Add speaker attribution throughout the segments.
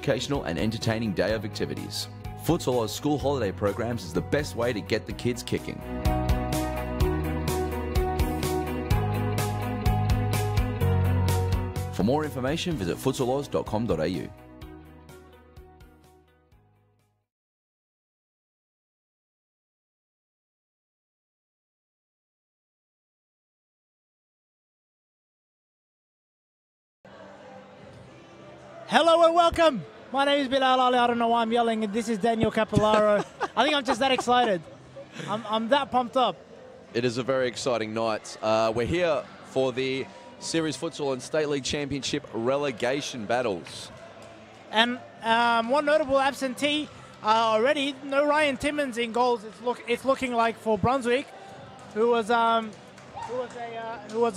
Speaker 1: educational and entertaining day of activities. Futsal's school holiday programs is the best way to get the kids kicking. For more information, visit futsalos.com.au.
Speaker 2: Hello and welcome. My name is Bilal Ali. I don't know why I'm yelling. And this is Daniel Capillaro. I think I'm just that excited. I'm that pumped up.
Speaker 3: It is a very exciting night. We're here for the Series Futsal and State League Championship relegation battles.
Speaker 2: And one notable absentee already. No Ryan Timmins in goals. It's looking like for Brunswick, who was a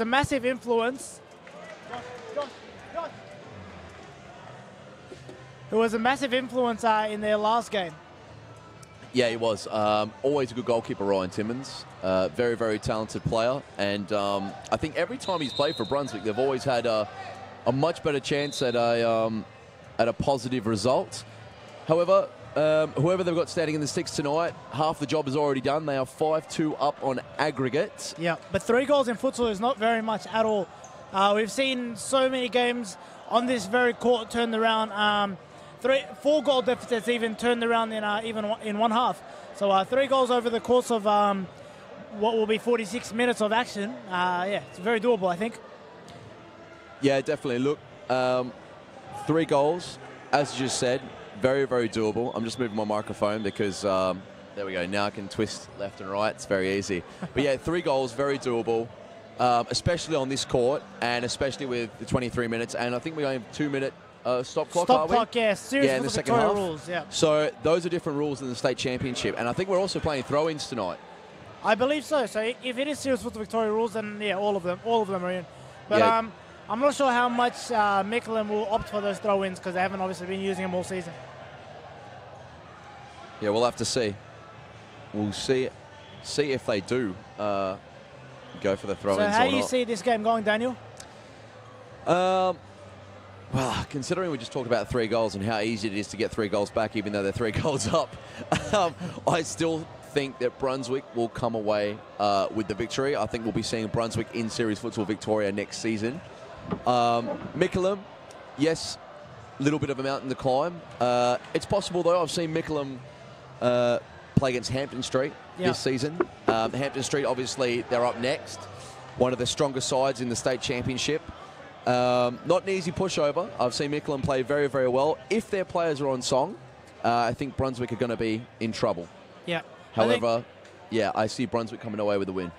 Speaker 2: massive influence. Who was a massive influence in their last game.
Speaker 3: Yeah, he was. Always a good goalkeeper, Ryan Timmins. Very, very talented player. And I think every time he's played for Brunswick, they've always had a much better chance at a positive result. However, whoever they've got standing in the sticks tonight, half the job is already done. They are 5-2 up on aggregate.
Speaker 2: Yeah, but 3 goals in futsal is not very much at all. We've seen so many games on this very court turned around. 4 goal deficits even turned around in one half. So 3 goals over the course of what will be 46 minutes of action. Yeah, it's very doable, I think.
Speaker 3: Yeah, definitely. Look, 3 goals, as you just said, very, very doable. I'm just moving my microphone because there we go. Now I can twist left and right. It's very easy. But yeah, 3 goals, very doable, especially on this court and especially with the 23 minutes. And I think we only have 2-minute stop clock,
Speaker 2: Stop clock, yeah. Series
Speaker 3: in the second half.
Speaker 2: Rules, yeah.
Speaker 3: So those are different rules in the state championship, and I think we're also playing throw-ins tonight.
Speaker 2: I believe so. So if it is Series Futsal Victoria rules, then yeah, all of them are in. But
Speaker 3: yeah.
Speaker 2: I'm not sure how much Mikalen will opt for those throw-ins because they haven't obviously been using them all season.
Speaker 3: Yeah, we'll have to see. We'll see if they do go for the throw-ins.
Speaker 2: So how do you see this game going, Daniel?
Speaker 3: Well, considering we just talked about 3 goals and how easy it is to get 3 goals back, even though they're 3 goals up, I still think that Brunswick will come away with the victory. I think we'll be seeing Brunswick in Series Futsal Victoria next season. Mikalen, yes, a little bit of a mountain to climb. It's possible, though. I've seen Mikalen play against Hampton Street this season. Hampton Street, obviously, they're up next. One of the strongest sides in the state championship. Not an easy pushover. I've seen Mikalen play very, very well. If their players are on song, I think Brunswick are going to be in trouble.
Speaker 2: Yeah.
Speaker 3: However, I see Brunswick coming away with a win.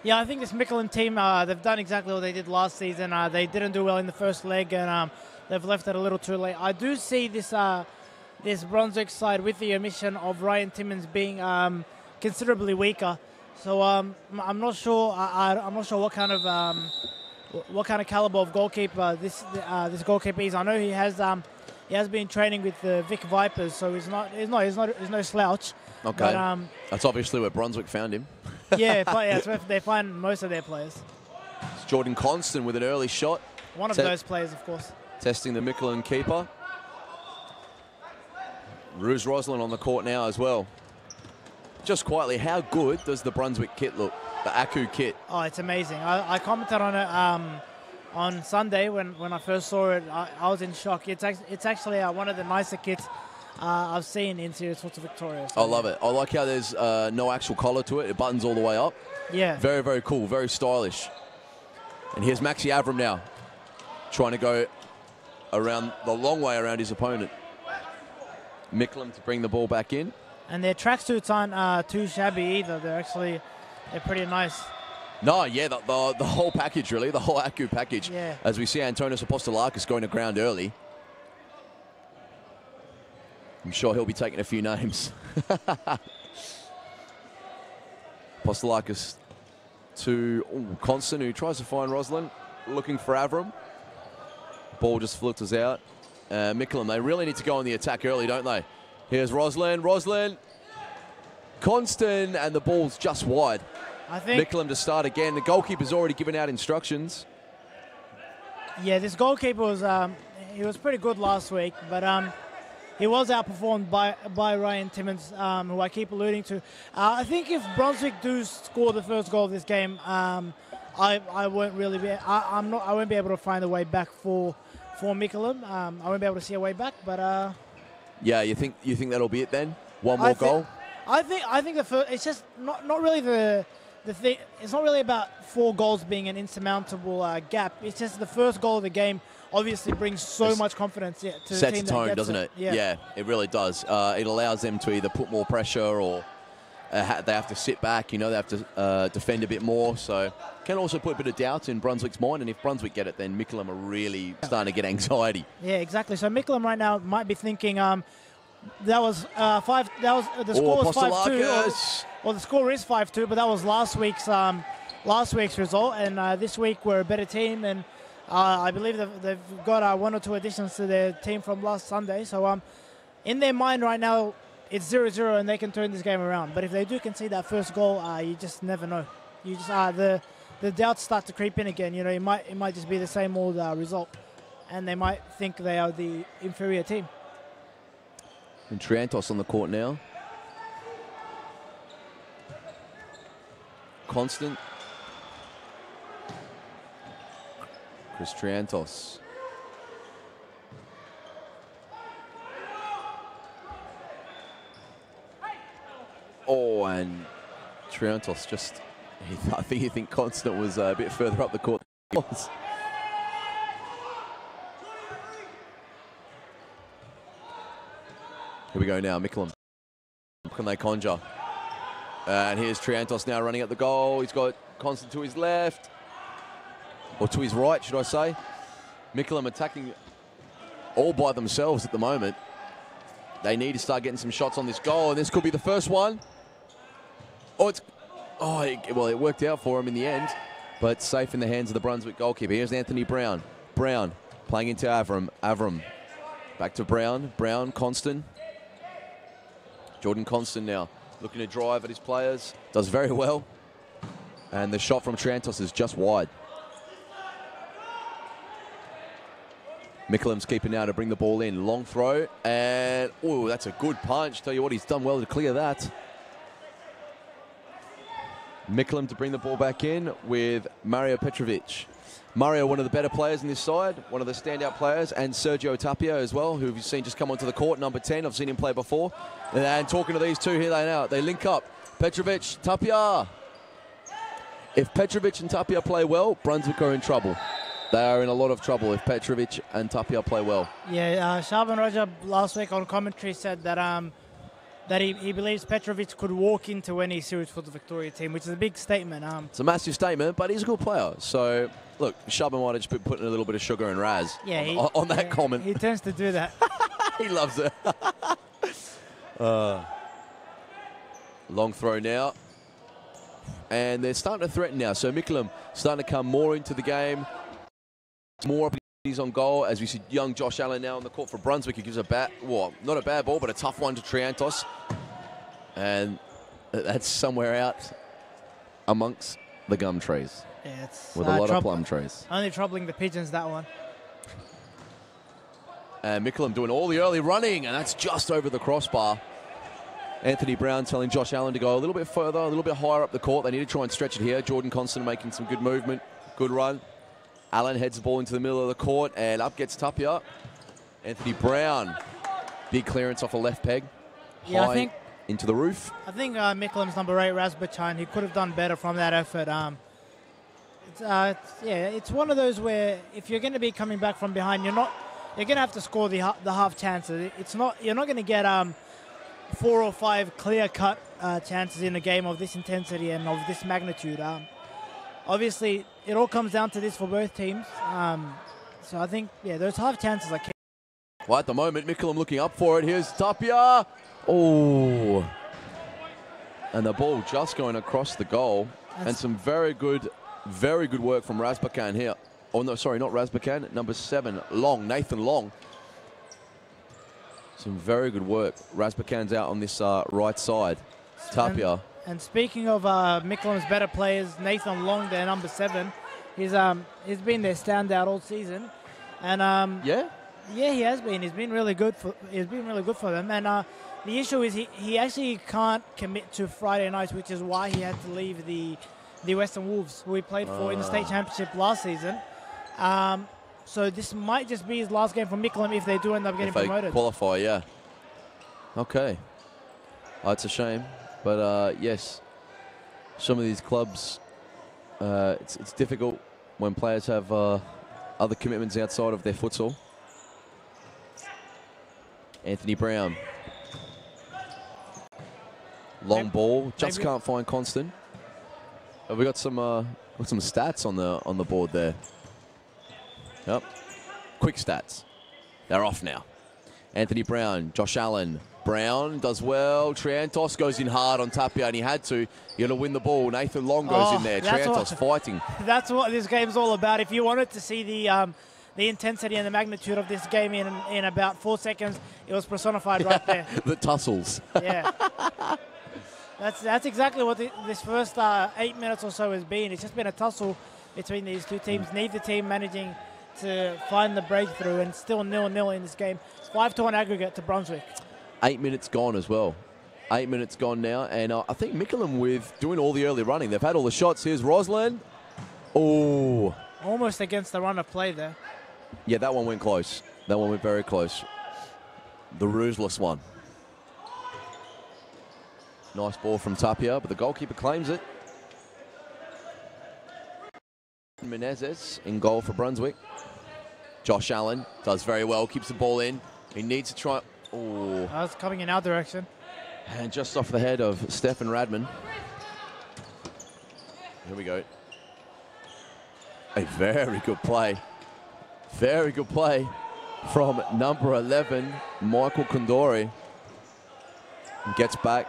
Speaker 2: Yeah, I think this Mikalen team, they've done exactly what they did last season. They didn't do well in the first leg, and they've left it a little too late. I do see this this Brunswick side with the omission of Ryan Timmins being considerably weaker. So I'm not sure. I'm not sure what kind of caliber of goalkeeper this goalkeeper is. I know he has been training with the Vic Vipers, so he's no slouch.
Speaker 3: Okay,
Speaker 2: but,
Speaker 3: that's obviously where Brunswick found him.
Speaker 2: Yeah, that's where they find most of their players.
Speaker 3: It's Jordan Constant with an early shot.
Speaker 2: One of those players, of course.
Speaker 3: Testing the Mikalen keeper. Ruse Roslin on the court now as well. Just quietly, how good does the Brunswick kit look? The Aku kit.
Speaker 2: Oh, it's amazing. I commented on it on Sunday when I first saw it. I was in shock. It's actually one of the nicer kits I've seen in Series Futsal Victoria. So
Speaker 3: I love it. I like how there's no actual collar to it. It buttons all the way up.
Speaker 2: Yeah.
Speaker 3: Very, very cool. Very stylish. And here's Maxi Avram now, trying to go around the long way around his opponent. Mikalen to bring the ball back in.
Speaker 2: And their tracksuits aren't too shabby either. They're pretty nice.
Speaker 3: No, yeah, the whole package, really, the whole Aku package.
Speaker 2: Yeah.
Speaker 3: As we see Antonis Apostolakis going to ground early. I'm sure he'll be taking a few names. Apostolakis to Constant, who tries to find Roslin, looking for Avram. Ball just filters out. Mikalen, they really need to go on the attack early, don't they? Here's Roslin. Constant, and the ball's just wide.
Speaker 2: I think
Speaker 3: Mikalen to start again. The goalkeeper's already given out instructions.
Speaker 2: Yeah, this goalkeeper was he was pretty good last week, but he was outperformed by Ryan Timmins, who I keep alluding to. I think if Brunswick do score the first goal of this game, I won't really be. I won't be able to find a way back for Mikalen. I won't be able to see a way back. But
Speaker 3: yeah, you think that'll be it then? One more goal.
Speaker 2: I think the first. It's just not really the thing. It's not really about 4 goals being an insurmountable gap. It's just the first goal of the game obviously brings so much confidence to the team.
Speaker 3: Sets a tone, doesn't it? Yeah, it really does. It allows them to either put more pressure or they have to sit back. You know, they have to defend a bit more. So can also put a bit of doubt in Brunswick's mind. And if Brunswick get it, then Mikalen are really starting to get anxiety.
Speaker 2: Yeah, exactly. So Mikalen right now might be thinking, that was 5. That was the score was 5-2, or the score is 5-2. But that was last week's result, and this week we're a better team, and I believe they've got 1 or 2 additions to their team from last Sunday. So in their mind right now, it's 0-0, and they can turn this game around. But if they do concede that first goal, you just never know. You just the doubts start to creep in again. You know, it might just be the same old result, and they might think they are the inferior team.
Speaker 3: And Triantos on the court now. Constant. Chris Triantos. Oh, and Triantos just, I think Constant was a bit further up the court than he was. Here we go now, Mikalen. Can they conjure? And here's Triantos now running at the goal. He's got Constant to his left. Or to his right, should I say. Mikalen attacking all by themselves at the moment. They need to start getting some shots on this goal, and this could be the first one. Well, it worked out for him in the end, but safe in the hands of the Brunswick goalkeeper. Here's Anthony Brown. Brown playing into Avram. Avram back to Brown. Brown, Constant. Jordan Constant now looking to drive at his players. Does very well. And the shot from Triantos is just wide. Mikalen's keeper now to bring the ball in. Long throw. And, oh, that's a good punch. Tell you what, he's done well to clear that. Mikalen to bring the ball back in with Mario Petrovic. Mario, one of the better players in this side, one of the standout players, and Sergio Tapia as well, who you've seen just come onto the court, number 10. I've seen him play before. And talking to these two, here they now. They link up. Petrovic, Tapia. If Petrovic and Tapia play well, Brunswick are in trouble. They are in a lot of trouble if Petrovic and Tapia play well. Yeah,
Speaker 2: Shaban Rajab last week on commentary said that that he believes Petrovic could walk into any series for the Victoria team, which is a big statement.
Speaker 3: It's a massive statement, but he's a good player. So, look, Shaban might have just been putting a little bit of sugar and raz on that comment.
Speaker 2: He tends to do that.
Speaker 3: He loves it. Long throw now. And they're starting to threaten now. So Mikalen starting to come more into the game. More opportunities on goal, as we see young Josh Allen now on the court for Brunswick, who gives not a bad ball, but a tough one to Triantos. And that's somewhere out amongst the gum trees.
Speaker 2: Yeah, it's
Speaker 3: with a lot of plum trees.
Speaker 2: Only troubling the pigeons, that one.
Speaker 3: And Mikalen doing all the early running, and that's just over the crossbar. Anthony Brown telling Josh Allen to go a little bit further, a little bit higher up the court. They need to try and stretch it here. Jordan Constant making some good movement, good run. Allen heads the ball into the middle of the court, and up gets Tapia. Anthony Brown, big clearance off a left peg.
Speaker 2: Yeah, I think
Speaker 3: into the roof.
Speaker 2: I think Mikalen's number 8, Razbachan, he could have done better from that effort. It's one of those where if you're going to be coming back from behind, you're going to have to score the half chances. You're not going to get 4 or 5 clear-cut chances in a game of this intensity and of this magnitude. Obviously, it all comes down to this for both teams. So I think, those half chances are key.
Speaker 3: Well, at the moment, Mikalen looking up for it. Here's Tapia. Oh. And the ball just going across the goal. And some very good work from Razbachan here. Oh, no, sorry, not Razbachan. Number 7, Long, Nathan Long. Some very good work. Razbachan's out on this right side. Tapia.
Speaker 2: And speaking of Mikalen's better players, Nathan Long, their number 7, he's been their standout all season. And Yeah, he has been. He's been really good for them. And the issue is he actually can't commit to Friday nights, which is why he had to leave the Western Wolves, who he played for in the state championship last season. So this might just be his last game for Mikalen if they do end up getting promoted.
Speaker 3: Qualify, yeah. Okay. Oh, it's a shame, but yes, some of these clubs, it's difficult when players have other commitments outside of their futsal. Anthony Brown. Long ball, just can't find Constant. Have we got some stats on the board there? Yep. Quick stats. They're off now. Anthony Brown, Josh Allen. Brown does well. Triantos goes in hard on Tapia, and he had to. You got to win the ball. Nathan Long goes in there. Triantos fighting.
Speaker 2: That's what this game's all about. If you wanted to see the intensity and the magnitude of this game in about 4 seconds, it was personified right there.
Speaker 3: The tussles.
Speaker 2: Yeah. That's exactly what this first 8 minutes or so has been. It's just been a tussle between these two teams. Neither team managing to find the breakthrough, and still 0-0 in this game. 5-1 aggregate to Brunswick.
Speaker 3: 8 minutes gone as well. 8 minutes gone now, and I think Mikalen with doing all the early running. They've had all the shots. Here's Rosland. Oh.
Speaker 2: Almost against the run of play there.
Speaker 3: Yeah, that one went close. That one went very close. The ruthless one. Nice ball from Tapia, but the goalkeeper claims it. Menezes in goal for Brunswick. Josh Allen does very well, keeps the ball in. He needs to try. Oh.
Speaker 2: That's coming in our direction.
Speaker 3: And just off the head of Stefan Radman. Here we go. A very good play. Very good play from number 11, Michael Kondori. Gets back,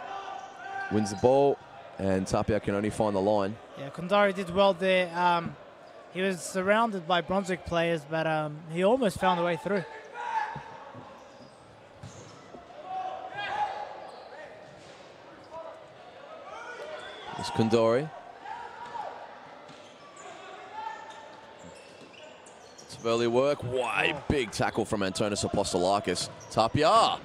Speaker 3: wins the ball, and Tapia can only find the line.
Speaker 2: Yeah, Kondori did well there. He was surrounded by Brunswick players, but he almost found a way through.
Speaker 3: It's Kondori. It's early work. Why? Big tackle from Antonis Apostolakis. Tapia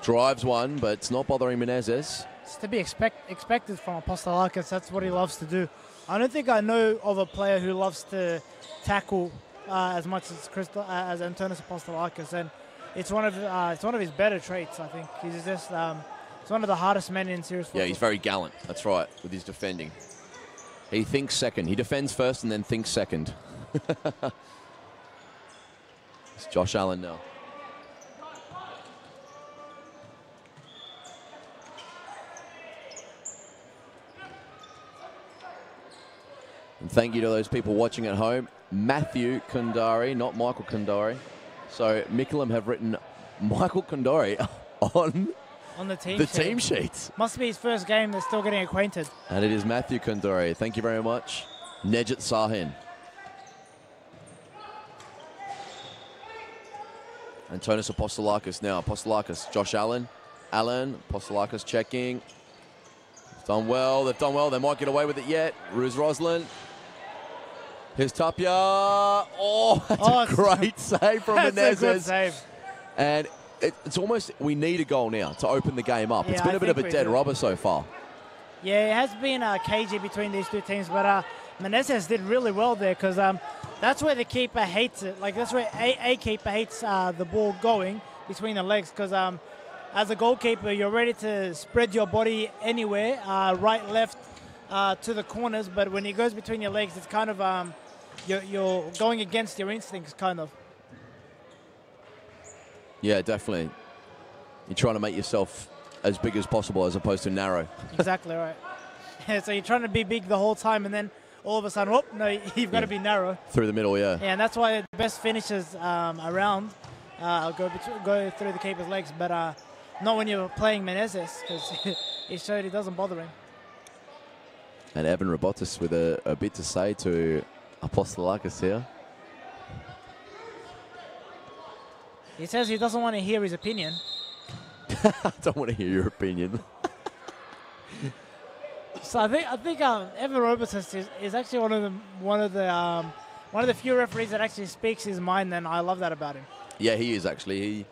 Speaker 3: drives one, but it's not bothering Menezes.
Speaker 2: It's to be expected from Apostolakis. That's what he loves to do. I don't think I know of a player who loves to tackle as much as Antonis Apostolakis, and it's one of his better traits. I think he's just it's one of the hardest men in serious football.
Speaker 3: Yeah, he's very gallant. That's right, with his defending. He thinks second. He defends first and then thinks second. It's Josh Allen now. And thank you to those people watching at home. Matthew Kondari, not Michael Kondori. So Mikalen have written Michael Kondori on
Speaker 2: the team
Speaker 3: team sheet.
Speaker 2: Must be his first game. They're still getting acquainted.
Speaker 3: And it is Matthew Kondori. Thank you very much. Nejat Sahin. Antonis Apostolakis now. Apostolakis, Josh Allen. Allen, Apostolakis checking. Done well. They've done well. They might get away with it yet. Ruz Roslin. Here's Tapia. Oh, that's a great save from Menezes.
Speaker 2: That's a good save.
Speaker 3: And it's almost, we need a goal now to open the game up.
Speaker 2: Yeah,
Speaker 3: it's been a bit of a dead rubber so far.
Speaker 2: Yeah, it has been cagey between these two teams, but Menezes did really well there because that's where the keeper hates it. Like, that's where a keeper hates the ball going between the legs because as a goalkeeper, you're ready to spread your body anywhere, right, left, to the corners, but when it goes between your legs, it's kind of, you're going against your instincts, kind of.
Speaker 3: Yeah, definitely. You're trying to make yourself as big as possible as opposed to narrow.
Speaker 2: Exactly right. Yeah, so you're trying to be big the whole time, and then all of a sudden, whoop, no, you've got to be narrow.
Speaker 3: Through the middle, yeah.
Speaker 2: Yeah, and that's why the best finishes around go through the keeper's legs, but not when you're playing Menezes, because he showed it doesn't bother him.
Speaker 3: And Evan Robotis with a bit to say to Apostolakis here.
Speaker 2: He says he doesn't want to hear his opinion.
Speaker 3: I don't want to hear your opinion.
Speaker 2: So I think Evan Robotis is actually one of the few referees that actually speaks his mind, and I love that about him.
Speaker 3: Yeah, he is actually.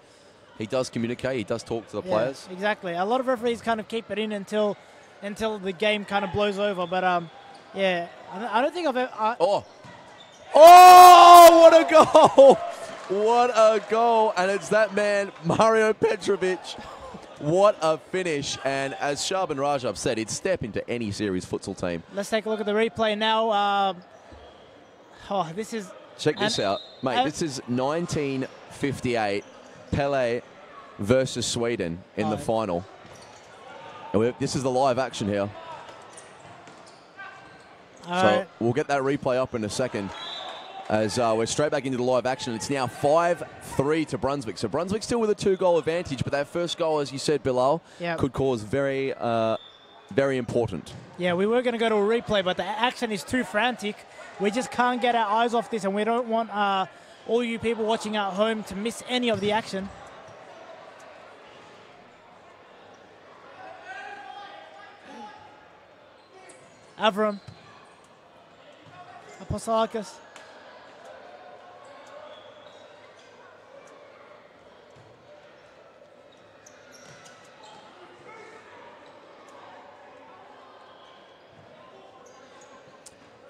Speaker 3: He does communicate. He does talk to the players.
Speaker 2: Exactly. A lot of referees kind of keep it in until the game kind of blows over. But yeah, I don't think I've ever.
Speaker 3: Oh, what a goal! What a goal! And it's that man, Mario Petrovic. What a finish. And as Shab and Rajab said, he'd step into any series futsal team.
Speaker 2: Let's take a look at the replay now. This is...
Speaker 3: Check this out. Mate, this is 1958 Pele versus Sweden in the final. And this is the live action here. So we'll get that replay up in a second. As we're straight back into the live action. It's now 5-3 to Brunswick. So Brunswick still with a 2-goal advantage, but that first goal, as you said, Bilal, could cause very important.
Speaker 2: Yeah, we were going to go to a replay, but the action is too frantic. We just can't get our eyes off this, and we don't want all you people watching at home to miss any of the action. Avram. Apostolakis.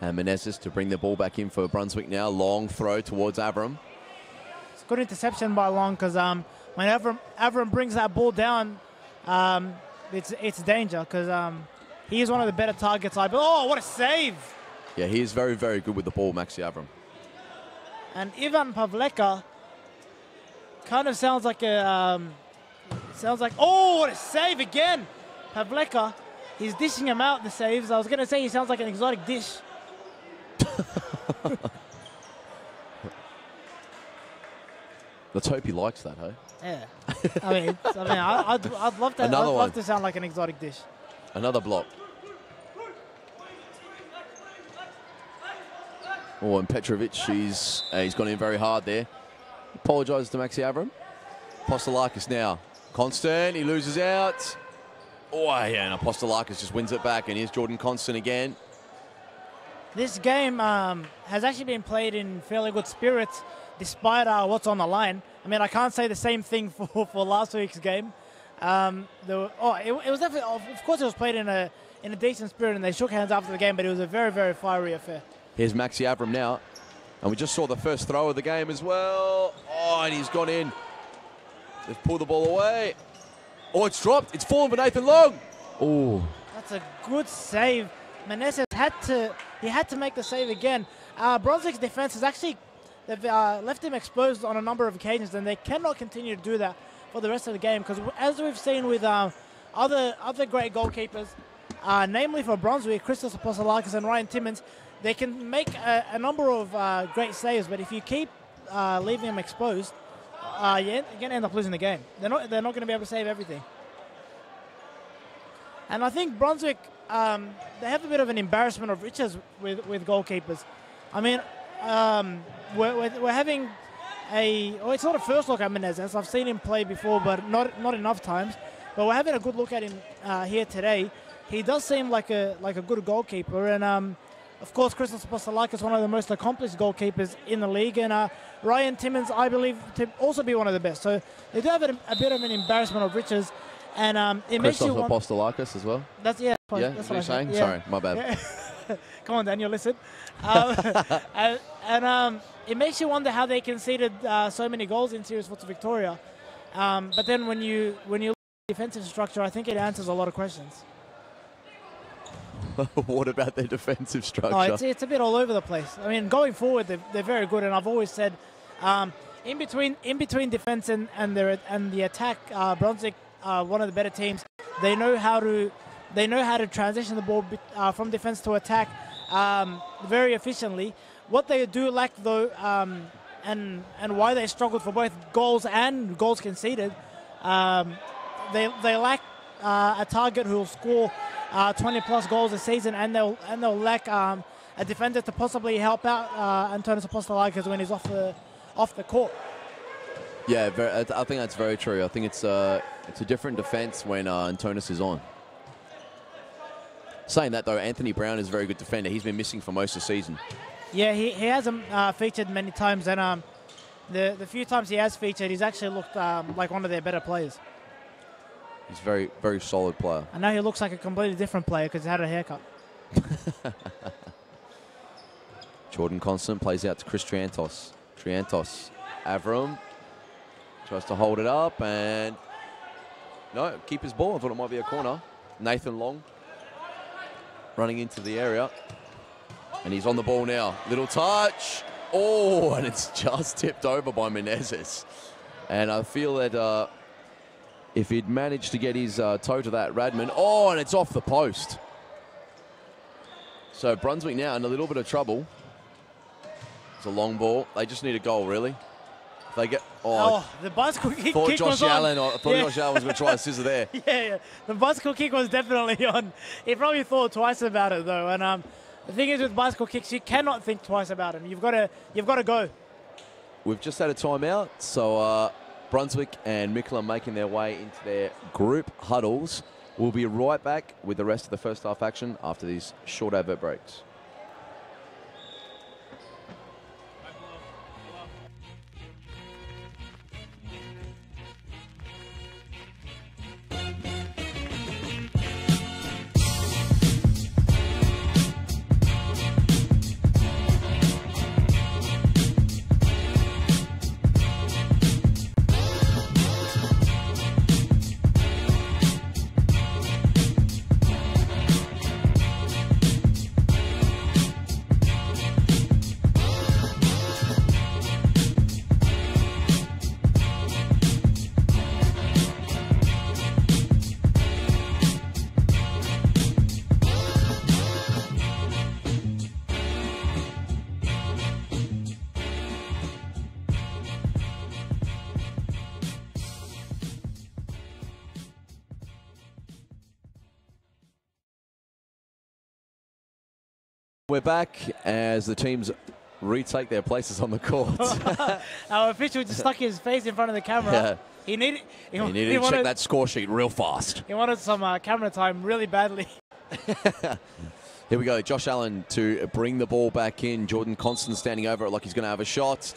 Speaker 3: And Menezes to bring the ball back in for Brunswick now. Long throw towards Avram.
Speaker 2: It's a good interception by Long because when Avram brings that ball down, it's danger because he is one of the better targets. Oh, what a save!
Speaker 3: Yeah, he is very, very good with the ball, Maxi Avram.
Speaker 2: And Ivan Pavleka kind of sounds like oh, what a save again! Pavleka, he's dishing him out the saves. I was going to say he sounds like an exotic dish.
Speaker 3: Let's hope he likes that, hey?
Speaker 2: Yeah. I'd love that. I'd love to sound like an exotic dish.
Speaker 3: Another block. Oh, and Petrovic, he's gone in very hard there. Apologises to Maxi Avram. Apostolakis now. Constant, he loses out. Oh, yeah, and Apostolakis just wins it back, and here's Jordan Constant again.
Speaker 2: This game has actually been played in fairly good spirits, despite what's on the line. I mean, I can't say the same thing for last week's game. It was definitely, of course, it was played in a decent spirit, and they shook hands after the game. But it was a very, very fiery affair.
Speaker 3: Here's Maxi Avram now, and we just saw the first throw of the game as well. Oh, and he's gone in. They've pulled the ball away. Oh, it's dropped. It's fallen for Nathan Long. Oh,
Speaker 2: that's a good save. Menezes had to make the save again. Brunswick's defense is actually, they've left him exposed on a number of occasions, and they cannot continue to do that for the rest of the game because, as we've seen with other great goalkeepers, namely for Brunswick, Christos Apostolakis and Ryan Timmins, they can make a number of great saves, but if you keep leaving them exposed, you're going to end up losing the game. They're not going to be able to save everything. And I think Brunswick, they have a bit of an embarrassment of riches with goalkeepers. I mean, we're having it's not a first look at Menezes. I've seen him play before, but not enough times. But we're having a good look at him here today. He does seem like a good goalkeeper, and of course, Christos Apostolakis is one of the most accomplished goalkeepers in the league, and Ryan Timmins, I believe, to also be one of the best. So they do have a bit of an embarrassment of riches, and it makes you want...
Speaker 3: Apostolakis as well.
Speaker 2: That's
Speaker 3: yeah.
Speaker 2: That's what
Speaker 3: you're saying.
Speaker 2: Yeah.
Speaker 3: Sorry, my bad.
Speaker 2: Yeah. Come on, Daniel, listen. And it makes you wonder how they conceded so many goals in Series Futsal Victoria. But then when you look at the defensive structure, I think it answers a lot of questions.
Speaker 3: What about their defensive structure?
Speaker 2: Oh, it's a bit all over the place. I mean, going forward, they're very good, and I've always said, in between defense and the attack, Brunswick, one of the better teams. They know how to transition the ball from defense to attack very efficiently. What they do lack, though, and why they struggled for both goals and goals conceded, they lack a target who will score 20+ goals a season, and they'll lack a defender to possibly help out Antonis Apostolakis when he's off the court.
Speaker 3: Yeah, I think that's very true. I think it's a different defense when Antonis is on. Saying that, though, Anthony Brown is a very good defender. He's been missing for most of the season.
Speaker 2: Yeah, he hasn't featured many times, and the few times he has featured, he's actually looked like one of their better players.
Speaker 3: He's very, very solid player.
Speaker 2: I know he looks like a completely different player because he had a haircut.
Speaker 3: Jordan Constant plays out to Chris Triantos. Triantos, Avram tries to hold it up and no, keep his ball. I thought it might be a corner. Nathan Long running into the area and he's on the ball now. Little touch. Oh, and it's just tipped over by Menezes. And I feel that if he'd managed to get his toe to that, Radman. Oh, and it's off the post. So Brunswick now in a little bit of trouble. It's a long ball. They just need a goal, really. If they get.
Speaker 2: Oh, the bicycle kick
Speaker 3: Josh
Speaker 2: was
Speaker 3: Allen,
Speaker 2: on.
Speaker 3: I thought Josh Allen was going to try a scissor there.
Speaker 2: Yeah. The bicycle kick was definitely on. He probably thought twice about it, though. And the thing is with bicycle kicks, you cannot think twice about them. You've got to go.
Speaker 3: We've just had a timeout, so Brunswick and Mikalen making their way into their group huddles. We'll be right back with the rest of the first half action after these short advert breaks. We're back as the teams retake their places on the court.
Speaker 2: Our official just stuck his face in front of the camera.
Speaker 3: Yeah.
Speaker 2: He needed
Speaker 3: to check that score sheet real fast.
Speaker 2: He wanted some camera time really badly.
Speaker 3: Here we go. Josh Allen to bring the ball back in. Jordan Constant standing over it like he's going to have a shot.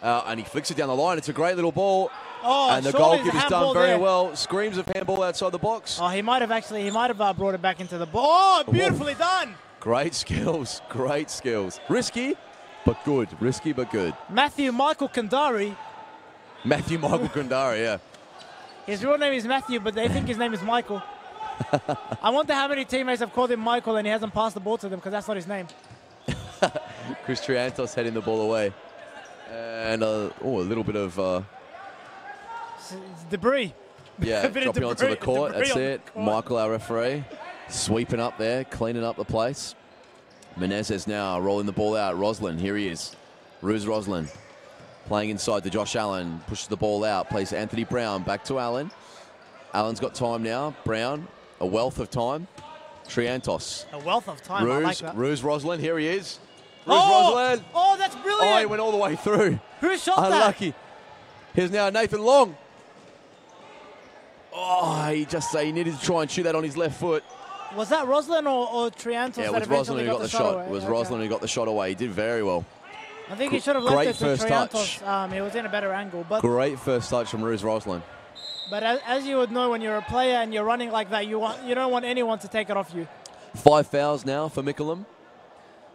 Speaker 3: And he flicks it down the line. It's a great little ball.
Speaker 2: Oh,
Speaker 3: and the goalkeeper's done very well. Screams of handball outside the box.
Speaker 2: Oh, he might have brought it back into the ball. Oh, beautifully done.
Speaker 3: Great skills. Great skills. Risky, but good. Risky, but good.
Speaker 2: Matthew Michael Kandari.
Speaker 3: Matthew Michael Kandari, yeah.
Speaker 2: His real name is Matthew, but they think his name is Michael. I wonder how many teammates have called him Michael and he hasn't passed the ball to them because that's not his name.
Speaker 3: Chris Triantos heading the ball away. And a little bit of...
Speaker 2: It's debris.
Speaker 3: Yeah, dropping onto the court. That's it. Michael, our referee, sweeping up there, cleaning up the place. Menezes now rolling the ball out. Roslin, here he is. Ruse Roslin playing inside to Josh Allen. Pushes the ball out. Plays Anthony Brown. Back to Allen. Allen's got time now. Brown, a wealth of time. Triantos.
Speaker 2: A wealth of time, I like that.
Speaker 3: Ruse Roslin, here he is. Ruse Roslin.
Speaker 2: Oh, that's brilliant.
Speaker 3: Oh, he went all the way through.
Speaker 2: Who shot that?
Speaker 3: Unlucky. Here's now Nathan Long. Oh, he needed to try and shoot that on his left foot.
Speaker 2: Was that Roslin or Triantos?
Speaker 3: Yeah, it was Roslin who got the shot. It was Roslin who got the shot away. He did very well.
Speaker 2: I think he should have left it to Triantos.
Speaker 3: Touch.
Speaker 2: He was in a better angle. But
Speaker 3: great first touch from Ruse Roslin.
Speaker 2: But as you would know, when you're a player and you're running like that, you don't want anyone to take it off you.
Speaker 3: 5 fouls now for Mikalen.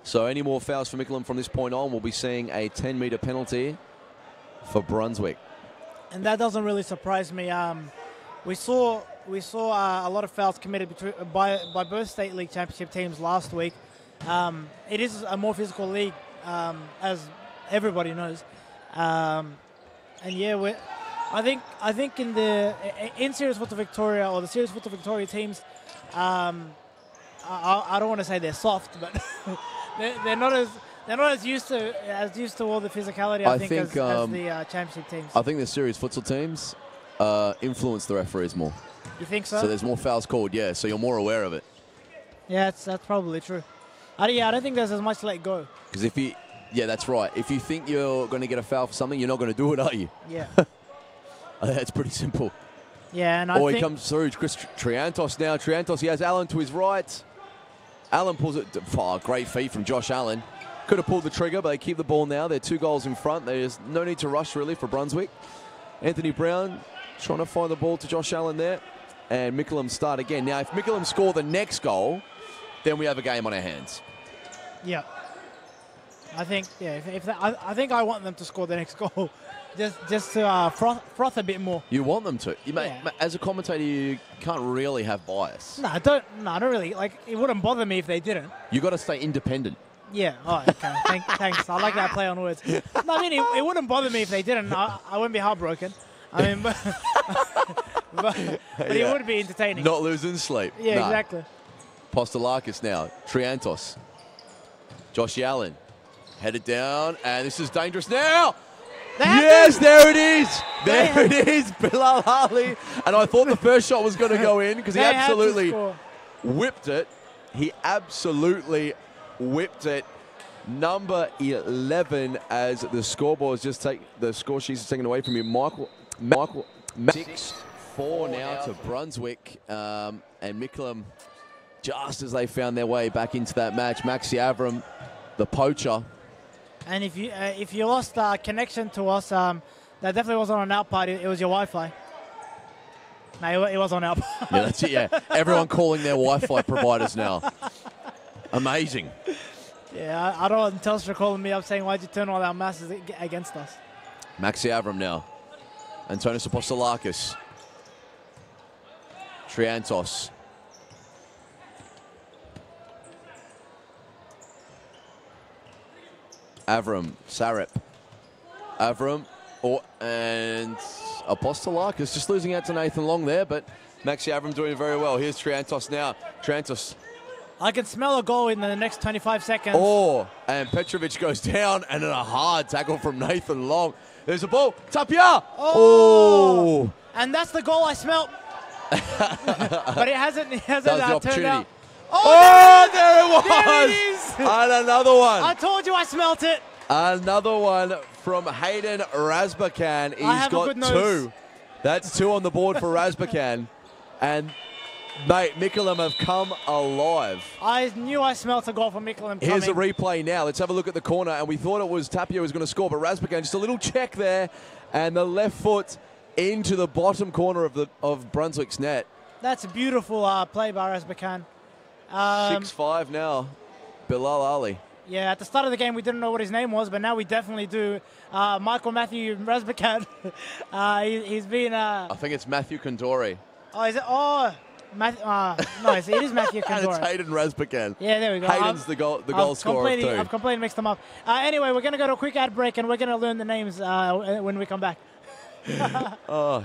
Speaker 3: So any more fouls for Mikalen from this point on, we'll be seeing a 10-metre penalty for Brunswick. And
Speaker 2: that doesn't really surprise me. We saw a lot of fouls committed by both state league championship teams last week. It is a more physical league, as everybody knows. And yeah, I think in Series Futsal Victoria or the Series Futsal Victoria teams, I don't want to say they're soft, but they're not as used to all the physicality. I think as the championship teams.
Speaker 3: I think the Series Futsal teams influence the referees more.
Speaker 2: You think so?
Speaker 3: So there's more fouls called, yeah. So you're more aware of it.
Speaker 2: Yeah, that's probably true. I don't think there's as much let go.
Speaker 3: Because yeah, that's right. If you think you're going to get a foul for something, you're not going to do it, are you?
Speaker 2: Yeah.
Speaker 3: That's pretty simple.
Speaker 2: Yeah, and
Speaker 3: he comes through. Chris Triantos now. Triantos, he has Allen to his right. Allen pulls it. Oh, great feed from Josh Allen. Could have pulled the trigger, but they keep the ball now. They're 2 goals in front. There's no need to rush, really, for Brunswick. Anthony Brown trying to find the ball to Josh Allen there. And Mikalen start again. Now, if Mikalen score the next goal, then we have a game on our hands.
Speaker 2: Yeah. I think, yeah, I think I want them to score the next goal. Just to froth a bit more.
Speaker 3: You want them to. As a commentator, you can't really have bias.
Speaker 2: No, I don't really. Like, it wouldn't bother me if they didn't.
Speaker 3: You got to stay independent.
Speaker 2: Yeah. Oh, okay. Thanks. I like that play on words. No, I mean, it wouldn't bother me if they didn't. I wouldn't be heartbroken. I mean, but it would be entertaining.
Speaker 3: Not losing sleep.
Speaker 2: Yeah, nah. Exactly.
Speaker 3: Postolakis now. Triantos. Josh Allen. Headed down, and this is dangerous now. Yes, there it is. There it is, Bilal Ali. And I thought the first shot was going to go in because he absolutely whipped it. He absolutely whipped it. Number 11 as the scoreboard just the score sheet is taken away from you. Michael 6-4 now to Brunswick, and Mikalen, just as they found their way back into that match. Maxi Avram, the poacher.
Speaker 2: And if you lost connection to us, that definitely wasn't on our part. It was your Wi-Fi. No, it was on our part.
Speaker 3: Yeah, that's it. Yeah, everyone calling their Wi-Fi providers now. Amazing.
Speaker 2: Yeah, I don't want Telstra calling me up saying, why'd you turn all our masses against us?
Speaker 3: Maxi Avram now. Antonis Apostolakis. Triantos. Avram, Sarep. Avram, and Apostolakis just losing out to Nathan Long there, but Maxi Avram doing very well. Here's Triantos now. Triantos.
Speaker 2: I can smell a goal in the next 25 seconds.
Speaker 3: And Petrovic goes down, and then a hard tackle from Nathan Long. There's a ball. Tapia! Oh!
Speaker 2: And that's the goal I smelt. But it hasn't turned out.
Speaker 3: There it was!
Speaker 2: There it is!
Speaker 3: And another one.
Speaker 2: I told you I smelt it.
Speaker 3: Another one from Hayden Razbakan. He's got 2. That's 2 on the board for Razbakan. And, mate, Mikalen have come alive.
Speaker 2: I knew I smelt a goal from Mikalen coming.
Speaker 3: Here's a replay now. Let's have a look at the corner. And we thought it was Tapia was going to score, but Razbakan, just a little check there. And the left foot into the bottom corner of Brunswick's net.
Speaker 2: That's a beautiful play by Razbakan.
Speaker 3: 6-5 now. Bilal Ali.
Speaker 2: Yeah, at the start of the game, we didn't know what his name was, but now we definitely do. Michael Matthew Razbakan. He's been...
Speaker 3: I think it's Matthew Kondori.
Speaker 2: Oh, is it? Oh, no, it is Matthew Kondori.
Speaker 3: And it's Hayden Razbakan.
Speaker 2: Yeah, there we go.
Speaker 3: Hayden's the goal scorer of 2.
Speaker 2: I've completely mixed them up. Anyway, we're going to go to a quick ad break, and we're going to learn the names when we come back.
Speaker 3: Oh.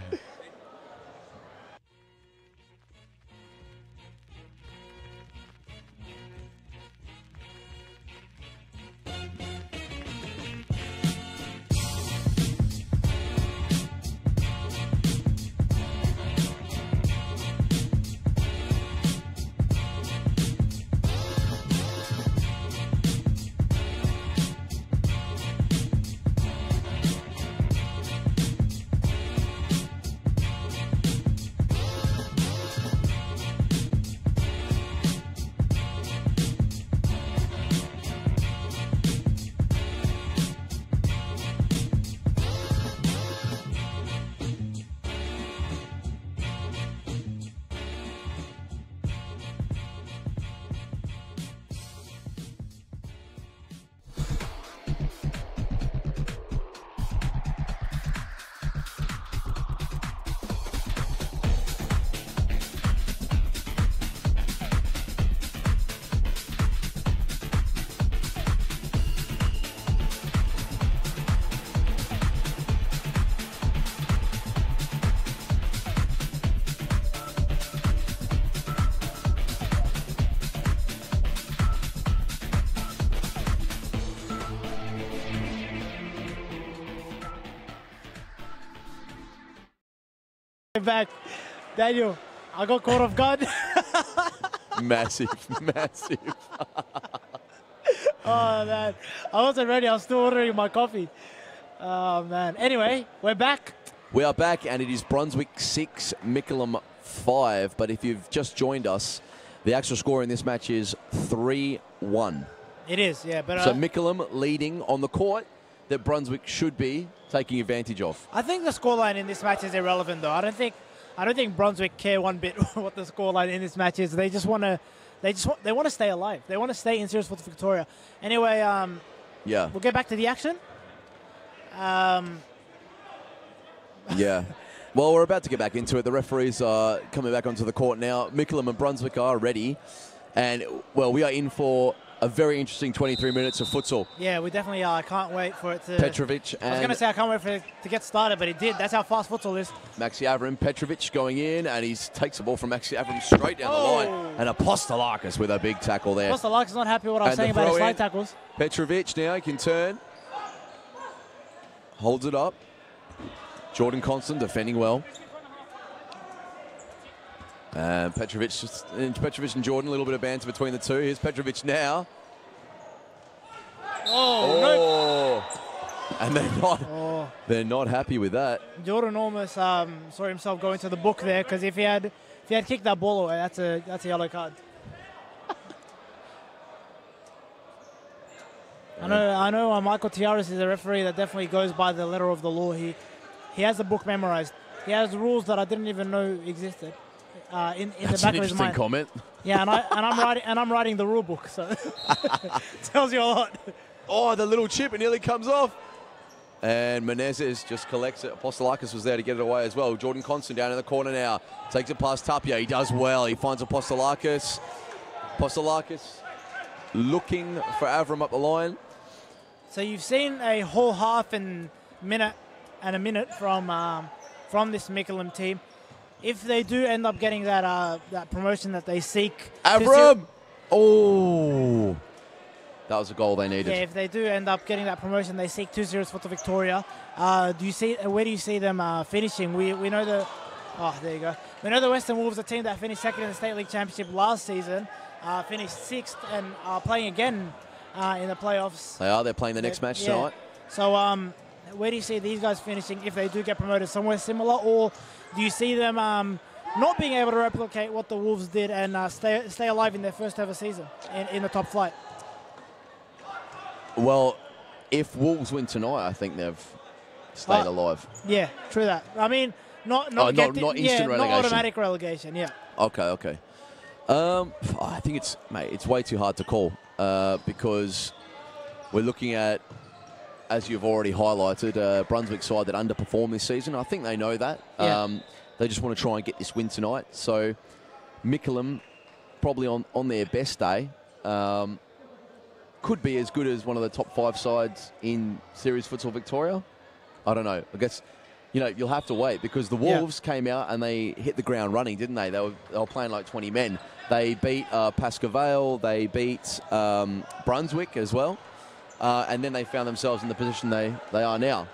Speaker 2: Back, Daniel. I got caught off guard.
Speaker 3: Massive.
Speaker 2: Oh man, I wasn't ready. I was still ordering my coffee. Oh man. Anyway, we're back.
Speaker 3: We are back, and it is Brunswick 6, Mikalen 5. But if you've just joined us, the actual score in this match is 3-1.
Speaker 2: It is, yeah. But
Speaker 3: So Mikalen leading on the court that Brunswick should be taking advantage of.
Speaker 2: I think the scoreline in this match is irrelevant, though. I don't think Brunswick care one bit what the scoreline in this match is. They just want to, they want to stay alive. They want to stay in Series Futsal Victoria. Anyway,
Speaker 3: Yeah.
Speaker 2: we'll get back to the action.
Speaker 3: Yeah. Well, we're about to get back into it. The referees are coming back onto the court now. Mikalen and Brunswick are ready. And, well, we are in for a very interesting 23 minutes of futsal.
Speaker 2: Yeah, we definitely are. I can't wait for it to...
Speaker 3: Petrovic and...
Speaker 2: I was going to say I can't wait for it to get started, but it did. That's how fast futsal is.
Speaker 3: Maxi Avram, Petrovic going in, and he takes the ball from Maxi Avram straight down the line. And Apostolakis with a big tackle there.
Speaker 2: Apostolakis is not happy with what I was saying about his slide tackles.
Speaker 3: Petrovic now, he can turn. Holds it up. Jordan Constant defending well. And Petrovic and Jordan, a little bit of banter between the two. Here's Petrovic now.
Speaker 2: Oh.
Speaker 3: And they're not happy with that.
Speaker 2: Jordan almost saw himself go into the book there, because if he had kicked that ball away, that's a yellow card. I know Michael Tiaris is a referee that definitely goes by the letter of the law. He has the book memorized. He has rules that I didn't even know existed in the back of his mind.
Speaker 3: Comment.
Speaker 2: Yeah, and I'm writing the rule book, so tells you a lot.
Speaker 3: Oh, the little chip, it nearly comes off. And Menezes just collects it. Apostolakis was there to get it away as well. Jordan Constant down in the corner now. Takes it past Tapia. He does well. He finds Apostolakis. Apostolakis looking for Avram up the line.
Speaker 2: So you've seen a whole half and a minute from this Mikalen team. If they do end up getting that promotion that they seek,
Speaker 3: Avram! Oh, that was a goal they needed.
Speaker 2: Yeah, if they do end up getting that promotion, they seek 2 Series Futsal Victoria. Where do you see them finishing? We know the there you go. We know the Western Wolves, a team that finished second in the State League Championship last season, finished 6th and are playing again in the playoffs.
Speaker 3: They are. They're playing the next match tonight.
Speaker 2: So where do you see these guys finishing if they do get promoted? Somewhere similar, or do you see them not being able to replicate what the Wolves did and stay alive in their first ever season in the top flight?
Speaker 3: Well, if Wolves win tonight, I think they've stayed alive.
Speaker 2: Yeah, true that. I mean, not instant relegation. Not automatic relegation. Yeah.
Speaker 3: Okay. I think it's way too hard to call because we're looking at, as you've already highlighted, Brunswick side that underperformed this season. I think they know that.
Speaker 2: Yeah.
Speaker 3: They just want to try and get this win tonight. So Mikalen, probably on their best day, could be as good as one of the top 5 sides in Series Futsal Victoria. I don't know. I guess, you'll have to wait because the Wolves came out and they hit the ground running, didn't they? They were playing like 20 men. They beat Pascavale. They beat Brunswick as well. And then they found themselves in the position they are now.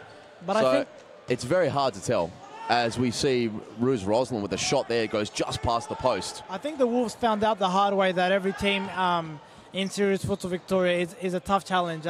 Speaker 2: But
Speaker 3: so
Speaker 2: I think
Speaker 3: it's very hard to tell. As we see Ruse Roslin with a shot there, goes just past the post.
Speaker 2: I think the Wolves found out the hard way that every team in Series Futsal Victoria is a tough challenge.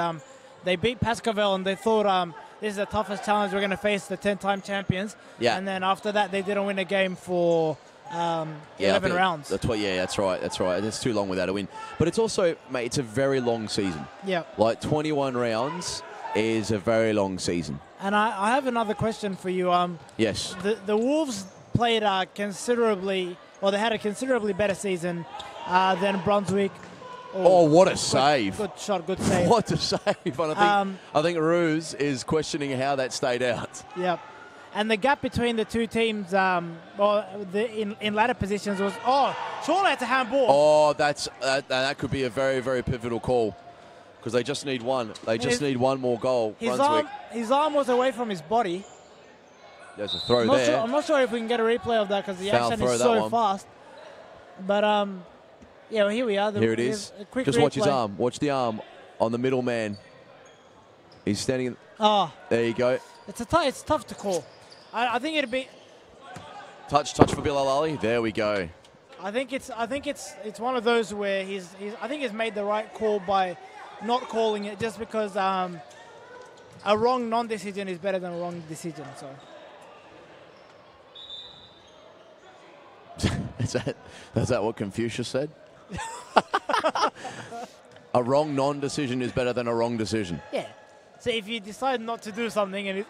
Speaker 2: They beat Pascavale and they thought this is the toughest challenge we're going to face, the 10-time champions.
Speaker 3: Yeah.
Speaker 2: And then after that, they didn't win a game for 11 rounds.
Speaker 3: That's right. It's too long without a win. But it's also, mate, it's a very long season.
Speaker 2: Yeah.
Speaker 3: Like 21 rounds is a very long season.
Speaker 2: And I have another question for you.
Speaker 3: Yes.
Speaker 2: The Wolves played considerably, well, they had a considerably better season than Brunswick.
Speaker 3: Oh, what a save.
Speaker 2: Good shot, good save.
Speaker 3: What a save. And I think Ruse is questioning how that stayed out.
Speaker 2: Yep. And the gap between the two teams in ladder positions was, surely it's a handball.
Speaker 3: Oh, that could be a very, very pivotal call because they just need one. They just need one more goal.
Speaker 2: His arm was away from his body.
Speaker 3: There's a throw there.
Speaker 2: I'm not sure if we can get a replay of that because the action is so fast. But, yeah, well, here we are.
Speaker 3: Here it is. Just
Speaker 2: replay.
Speaker 3: Watch his arm. Watch the arm on the middle man. He's standing. There you go.
Speaker 2: It's tough to call. I think it'd be
Speaker 3: touch for Bilal Ali. There we go.
Speaker 2: I think it's one of those where he's made the right call by not calling it just because a wrong non-decision is better than a wrong decision. So
Speaker 3: is that what Confucius said? A wrong non-decision is better than a wrong decision.
Speaker 2: Yeah. So if you decide not to do something and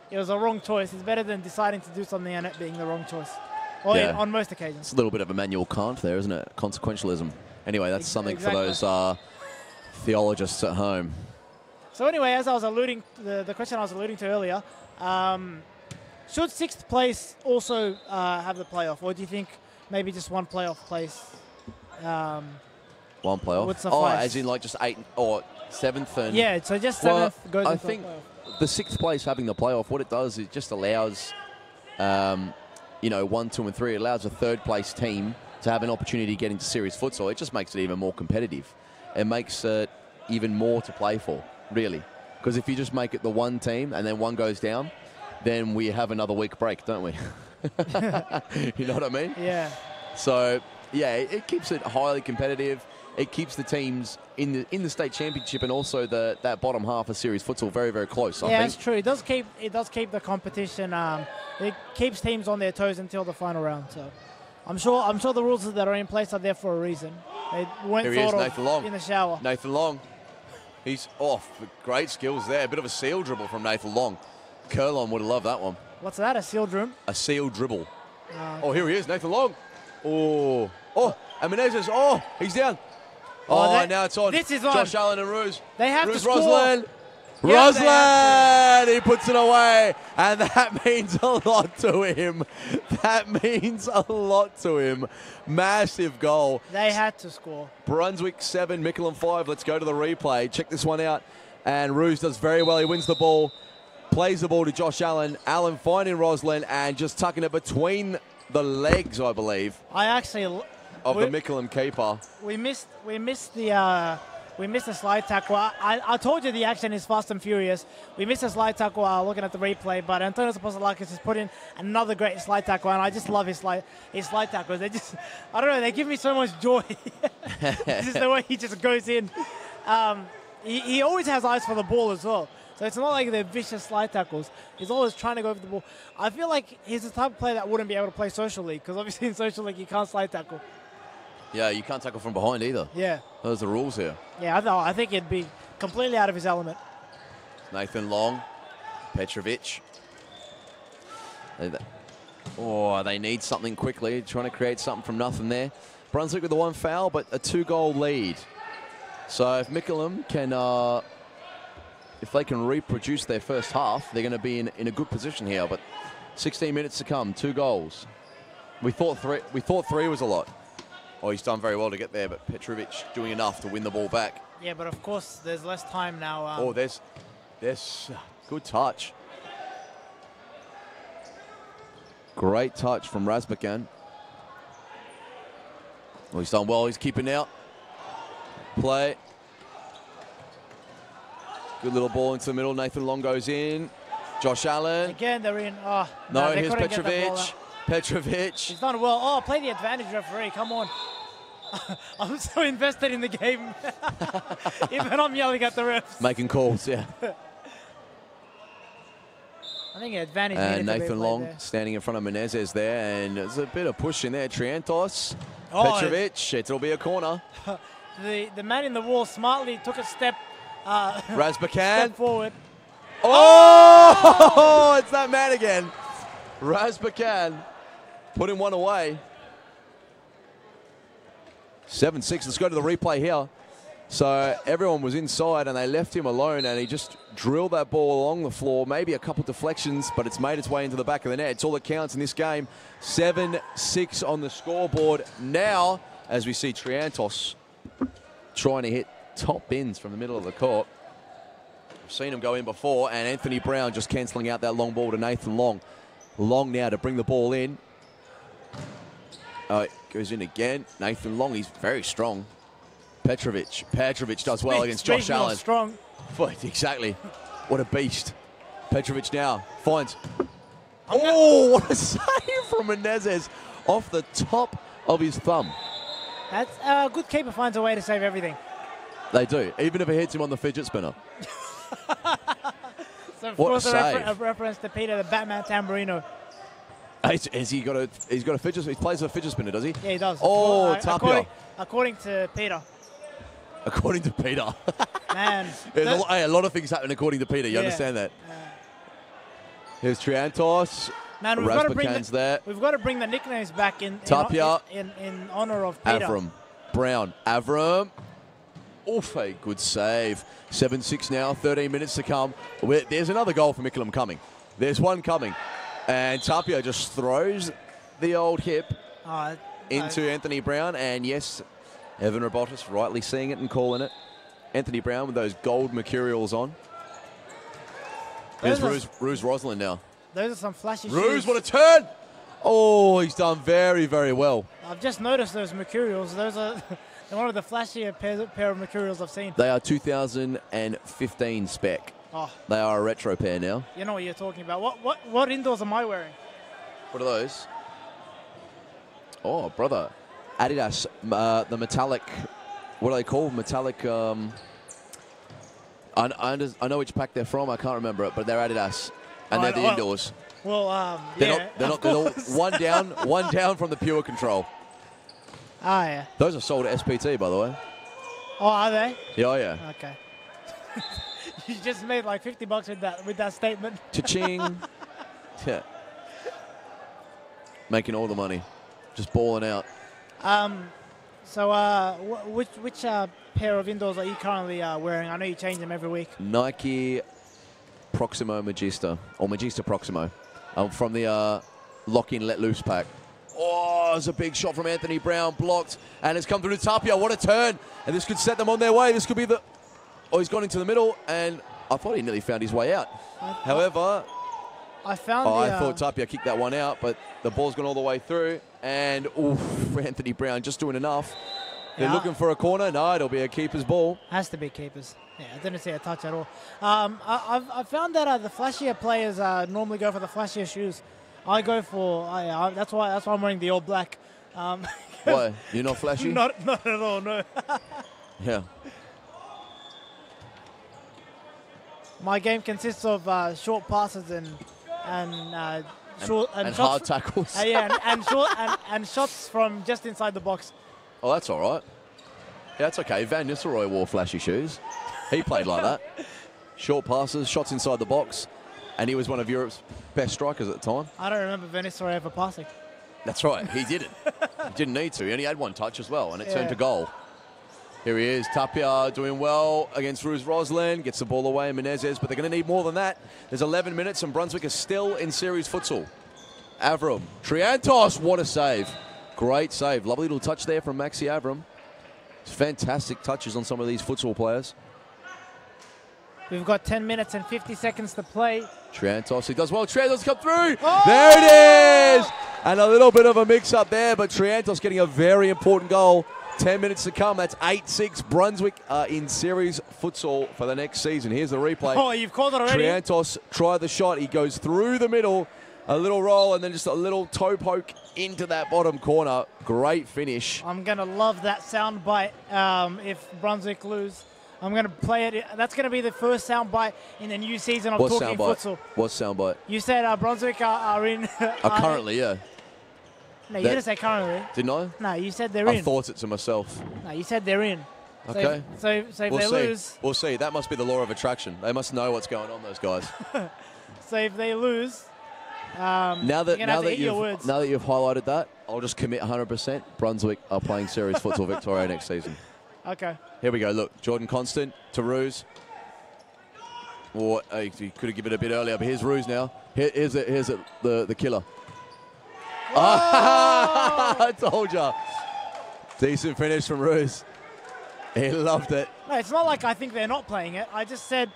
Speaker 2: it was a wrong choice, it's better than deciding to do something and it being the wrong choice. Or on most occasions.
Speaker 3: It's a little bit of Immanuel Kant there, isn't it? Consequentialism. Anyway, that's something for those theologists at home.
Speaker 2: So anyway, as I was alluding, the question I was alluding to earlier, should 6th place also have the playoff, or do you think maybe just one playoff place?
Speaker 3: One playoff?
Speaker 2: Would suffice?
Speaker 3: As in like just 8th or 7th? And
Speaker 2: Yeah, so just 7th goes into
Speaker 3: I think
Speaker 2: the playoff.
Speaker 3: the 6th place having the playoff, what it does is it just allows, 1, 2, and 3, it allows a 3rd place team to have an opportunity to get into series futsal. It just makes it even more competitive. It makes it even more to play for, really. Because if you just make it the one team and then one goes down, then we have another week break, don't we? You know what I mean?
Speaker 2: Yeah.
Speaker 3: So, yeah, it keeps it highly competitive. It keeps the teams in the state championship and also that bottom half of series futsal very, very close. I think
Speaker 2: that's true. It does keep the competition. It keeps teams on their toes until the final round. So, I'm sure the rules that are in place are there for a reason. They weren't
Speaker 3: Here he is,
Speaker 2: thought
Speaker 3: Nathan
Speaker 2: of
Speaker 3: Long.
Speaker 2: in the shower.
Speaker 3: Nathan Long, he's off. Great skills there. A bit of a seal dribble from Nathan Long. Curlon would have loved that one.
Speaker 2: What's that? A seal drum?
Speaker 3: A seal dribble. Here he is, Nathan Long. And Menezes. He's down. Now it's on.
Speaker 2: This is on.
Speaker 3: Josh Allen and Ruse.
Speaker 2: They have to score.
Speaker 3: Roslan.
Speaker 2: Yeah,
Speaker 3: Roslan! He puts it away. And that means a lot to him. Massive goal.
Speaker 2: They had to score.
Speaker 3: Brunswick 7, Mikalen 5. Let's go to the replay. Check this one out. And Ruse does very well. He wins the ball. Plays the ball to Josh Allen. Allen finding Roslan and just tucking it between the legs, I believe, of the Mikalen keeper.
Speaker 2: We missed the slide tackle. I told you the action is fast and furious. We missed a slide tackle looking at the replay, but Antonio Zapozalakis has put in another great slide tackle, and I just love his slide tackles. I don't know, they give me so much joy. This is the way he just goes in. He always has eyes for the ball as well. So it's not like they're vicious slide tackles. He's always trying to go for the ball. I feel like he's the type of player that wouldn't be able to play Social League, because obviously in Social League you can't slide tackle.
Speaker 3: Yeah, you can't tackle from behind either.
Speaker 2: Yeah.
Speaker 3: Those are the rules here.
Speaker 2: Yeah, I think he'd be completely out of his element.
Speaker 3: Nathan Long, Petrovic. They need something quickly. Trying to create something from nothing there. Brunswick with the 1 foul, but a 2-goal lead. So if Mikalen can, if they can reproduce their first half, they're going to be in a good position here. But 16 minutes to come, 2 goals. We thought 3 was a lot. He's done very well to get there, but Petrovic doing enough to win the ball back.
Speaker 2: Yeah, but of course there's less time now.
Speaker 3: There's good touch. Great touch from Razbakan. He's done well. He's keeping out. Play. Good little ball into the middle. Nathan Long goes in. Josh Allen.
Speaker 2: Again, they're in.
Speaker 3: No, here's Petrovic. Petrovic.
Speaker 2: He's done well. Play the advantage, referee. Come on. I'm so invested in the game. Even I'm yelling at the refs.
Speaker 3: Making calls, yeah.
Speaker 2: I think advantage.
Speaker 3: And Nathan Long standing in front of Menezes there, and there's a bit of push in there. Triantos, Petrovic, it'll be a corner.
Speaker 2: The man in the wall smartly took a step.
Speaker 3: Razbakan.
Speaker 2: Step forward.
Speaker 3: It's that man again. Razbakan putting one away. 7-6. Let's go to the replay here. So everyone was inside and they left him alone, and he just drilled that ball along the floor. Maybe a couple deflections, but it's made its way into the back of the net. It's all that counts in this game. 7-6 on the scoreboard now, as we see Triantos trying to hit top bins from the middle of the court. We've seen him go in before, and Anthony Brown just cancelling out that long ball to Nathan Long. Long now to bring the ball in. It goes in again. Nathan Long, he's very strong. Petrovic does well against Josh Allen.
Speaker 2: Strong.
Speaker 3: Exactly. What a beast. Petrovic now finds. What a save from Menezes off the top of his thumb.
Speaker 2: That's a good keeper finds a way to save everything.
Speaker 3: They do, even if it hits him on the fidget spinner.
Speaker 2: So of
Speaker 3: What
Speaker 2: course
Speaker 3: a save.
Speaker 2: a reference to Peter, the Batman Tamburino.
Speaker 3: He's got a fidget. He plays a fidget spinner, does he?
Speaker 2: Yeah, he does.
Speaker 3: Tapia.
Speaker 2: According to Peter.
Speaker 3: According to Peter.
Speaker 2: Man.
Speaker 3: There's a lot of things happen according to Peter. You understand that? Here's Triantos.
Speaker 2: Man, we've got to bring the nicknames back in
Speaker 3: Tapia.
Speaker 2: in honor of Peter.
Speaker 3: Avram. Brown. Avram. Oof, a good save. 7-6 now, 13 minutes to come. There's another goal for Mikalen coming. There's one coming. And Tapia just throws the old hip into Anthony Brown. And yes, Evan Robotis rightly seeing it and calling it. Anthony Brown with those gold mercurials on. Here's Ruse Rosalind now.
Speaker 2: Those are some flashy
Speaker 3: Ruse,
Speaker 2: shoes.
Speaker 3: what a turn! Oh, he's done very, very well.
Speaker 2: I've just noticed those mercurials. Those are one of the flashier pair of mercurials I've seen.
Speaker 3: They are 2015 spec.
Speaker 2: Oh.
Speaker 3: They are a retro pair now.
Speaker 2: You know what you're talking about. What indoors am I wearing?
Speaker 3: What are those? Oh, brother. Adidas, the metallic, what are they called? Metallic, I know which pack they're from. I can't remember it, but they're Adidas. And they're the indoors.
Speaker 2: Well,
Speaker 3: they're not one down from the pure control.
Speaker 2: Ah, yeah.
Speaker 3: Those are sold at SPT, by the way.
Speaker 2: Oh, are they?
Speaker 3: Yeah, oh, yeah.
Speaker 2: Okay. You just made like $50 with that statement.
Speaker 3: Cha-ching. Yeah. Making all the money. Just balling out.
Speaker 2: So, which pair of indoors are you currently wearing? I know you change them every week.
Speaker 3: Nike Proximo Magista, or Magista Proximo, from the lock-in, let-loose pack. Oh, it's a big shot from Anthony Brown, blocked, and it's come through to Tapia. What a turn, and this could set them on their way. This could be the... Oh, he's gone into the middle, and I thought he nearly found his way out. However... I thought Tapia kicked that one out, but the ball's gone all the way through, and oof, Anthony Brown just doing enough. They're looking for a corner. No, it'll be a keeper's ball.
Speaker 2: Has to be keepers. Yeah, I didn't see a touch at all. I've found that the flashier players normally go for the flashier shoes. I go for that's why I'm wearing the all black.
Speaker 3: Why? You're not flashy?
Speaker 2: Not at all. No.
Speaker 3: Yeah.
Speaker 2: My game consists of short passes and shots,
Speaker 3: hard tackles.
Speaker 2: and shots from just inside the box.
Speaker 3: Oh, that's all right. Yeah, that's okay. Van Nistelrooy wore flashy shoes. He played like that. Short passes, shots inside the box, and he was one of Europe's best strikers at the time.
Speaker 2: I don't remember Van Nistelrooy ever passing.
Speaker 3: That's right. He didn't. He didn't need to. He only had one touch as well, and it turned to goal. Here he is, Tapia doing well against Ruse Rosalind. Gets the ball away, Menezes, but they're going to need more than that. There's 11 minutes, and Brunswick is still in series futsal. Avram, Triantos, what a save. Great save. Lovely little touch there from Maxi Avram. It's fantastic touches on some of these futsal players.
Speaker 2: We've got 10 minutes and 50 seconds to play.
Speaker 3: Triantos, he does well. Triantos come through. Oh! There it is! And a little bit of a mix-up there, but Triantos getting a very important goal. 10 minutes to come. That's 8-6. Brunswick in series futsal for the next season. Here's the replay.
Speaker 2: Oh, you've called it already.
Speaker 3: Triantos tried the shot. He goes through the middle. A little roll and then just a little toe poke into that bottom corner. Great finish.
Speaker 2: I'm going to love that sound bite if Brunswick lose. I'm going to play it. That's going to be the first sound bite in the new season of Talking Futsal.
Speaker 3: What's sound bite?
Speaker 2: You said Brunswick are in...
Speaker 3: currently, yeah.
Speaker 2: No, you didn't say currently.
Speaker 3: Didn't I?
Speaker 2: No, you said they're in.
Speaker 3: I thought it to myself.
Speaker 2: No, you said they're in.
Speaker 3: Okay.
Speaker 2: So if they lose...
Speaker 3: We'll see. That must be the law of attraction. They must know what's going on, those guys.
Speaker 2: So if they lose...
Speaker 3: now that you've highlighted that, I'll just commit 100%. Brunswick are playing series futsal Victoria next season.
Speaker 2: Okay.
Speaker 3: Here we go. Look, Jordan Constant to Ruse. Or he could have given it a bit earlier, but here's Ruse now. Here's the killer. I told ya. Decent finish from Ruse. He loved it.
Speaker 2: No, it's not like I think they're not playing it. I just said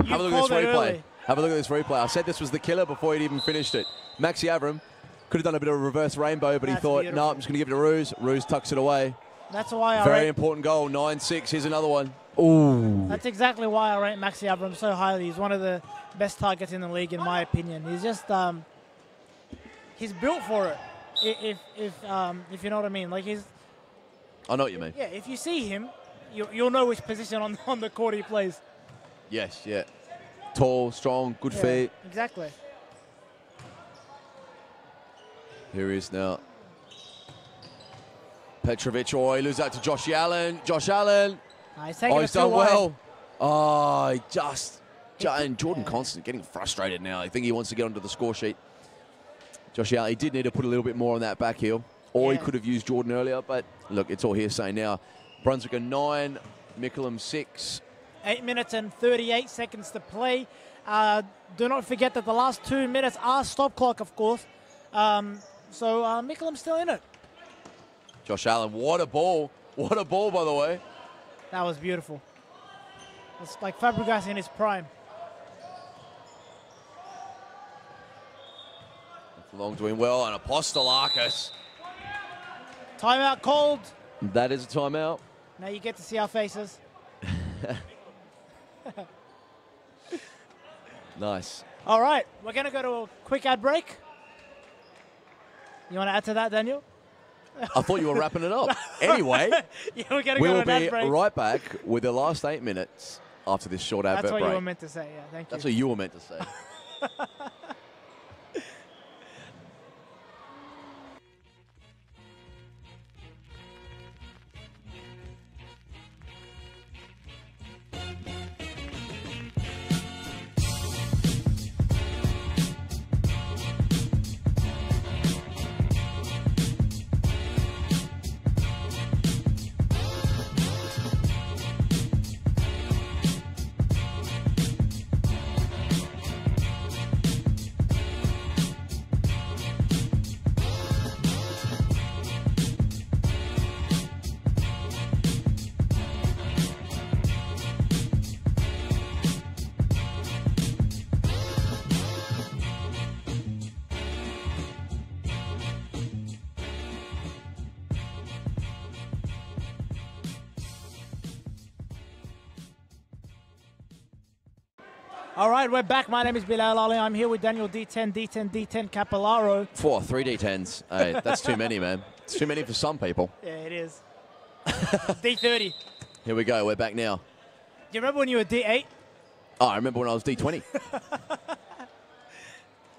Speaker 3: have a look at this replay. Have a look at this replay. I said this was the killer before he'd even finished it. Maxi Avram could have done a bit of a reverse rainbow, but he thought, no, I'm just going to give it to Ruse. Ruse tucks it away.
Speaker 2: That's why
Speaker 3: Very important goal, 9-6. Here's another one. Ooh.
Speaker 2: That's exactly why I rate Maxi Avram so highly. He's one of the best targets in the league, in my opinion. He's just, he's built for it. If you know what I mean, like
Speaker 3: I know what you mean.
Speaker 2: Yeah, if you see him, you'll know which position on the court he plays.
Speaker 3: Yes, yeah. Tall, strong, good feet.
Speaker 2: Exactly.
Speaker 3: Here he is now. Petrovic, he loses out to Josh Allen. Josh Allen.
Speaker 2: He's taking
Speaker 3: he's done well. Oh, he just and Jordan Constant getting frustrated now. I think he wants to get onto the score sheet. Josh Allen, he did need to put a little bit more on that back heel. Or he could have used Jordan earlier, but look, it's all hearsay now. Brunswick are 9, Mikalen 6.
Speaker 2: 8 minutes and 38 seconds to play. Do not forget that the last 2 minutes are stop clock, of course. So Mikalen's still in it.
Speaker 3: Josh Allen, what a ball. What a ball, by the way.
Speaker 2: That was beautiful. It's like Fabregas in his prime.
Speaker 3: Long doing well, and Apostolakis.
Speaker 2: Timeout called.
Speaker 3: That is a timeout.
Speaker 2: Now you get to see our faces.
Speaker 3: Nice.
Speaker 2: All right, we're going to go to a quick ad break. You want to add to that, Daniel?
Speaker 3: I thought you were wrapping it up. Anyway,
Speaker 2: yeah, we're going to go to an ad break.
Speaker 3: We'll be right back with the last 8 minutes after this short advert break.
Speaker 2: That's what you were meant to say, yeah, thank you.
Speaker 3: That's what you were meant to say.
Speaker 2: All right, we're back. My name is Bilal Ali. I'm here with Daniel D10, Capillaro.
Speaker 3: 3 D10s. Hey, that's too many, man. It's too many for some people.
Speaker 2: Yeah, it is. D30.
Speaker 3: Here we go. We're back now.
Speaker 2: Do you remember when you were D8?
Speaker 3: Oh, I remember when I was D20.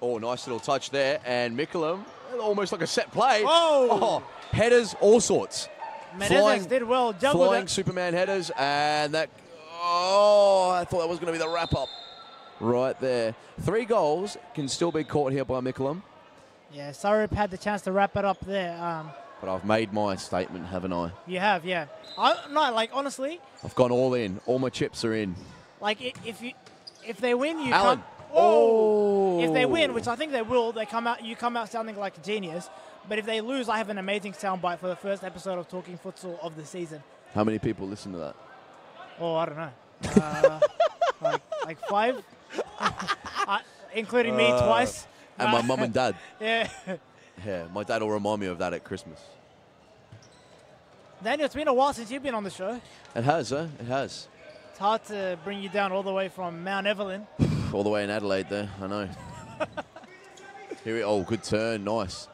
Speaker 3: Oh, nice little touch there. And Mikalen, almost like a set play.
Speaker 2: Oh!
Speaker 3: Headers, all sorts.
Speaker 2: Menezes did well.
Speaker 3: Flying Superman headers. And that... Oh, I thought that was going to be the wrap-up. Right there. 3 goals can still be caught here by Mikalen.
Speaker 2: Yeah, Sarup had the chance to wrap it up there.
Speaker 3: But I've made my statement, haven't I?
Speaker 2: You have, yeah. No, like, honestly...
Speaker 3: I've gone all in. All my chips are in.
Speaker 2: Like, if they win, you
Speaker 3: Alan.
Speaker 2: come... Oh! If they win, which I think they will, you come out sounding like a genius. But if they lose, I have an amazing soundbite for the first episode of Talking Futsal of the season.
Speaker 3: How many people listen to that?
Speaker 2: Oh, I don't know. like 5? Including me twice.
Speaker 3: And my mum and dad.
Speaker 2: Yeah.
Speaker 3: Yeah, my dad will remind me of that at Christmas.
Speaker 2: Daniel, it's been a while since you've been on the show.
Speaker 3: It has, huh? It has.
Speaker 2: It's hard to bring you down all the way from Mount Evelyn.
Speaker 3: All the way in Adelaide there, I know. Oh, good turn, nice.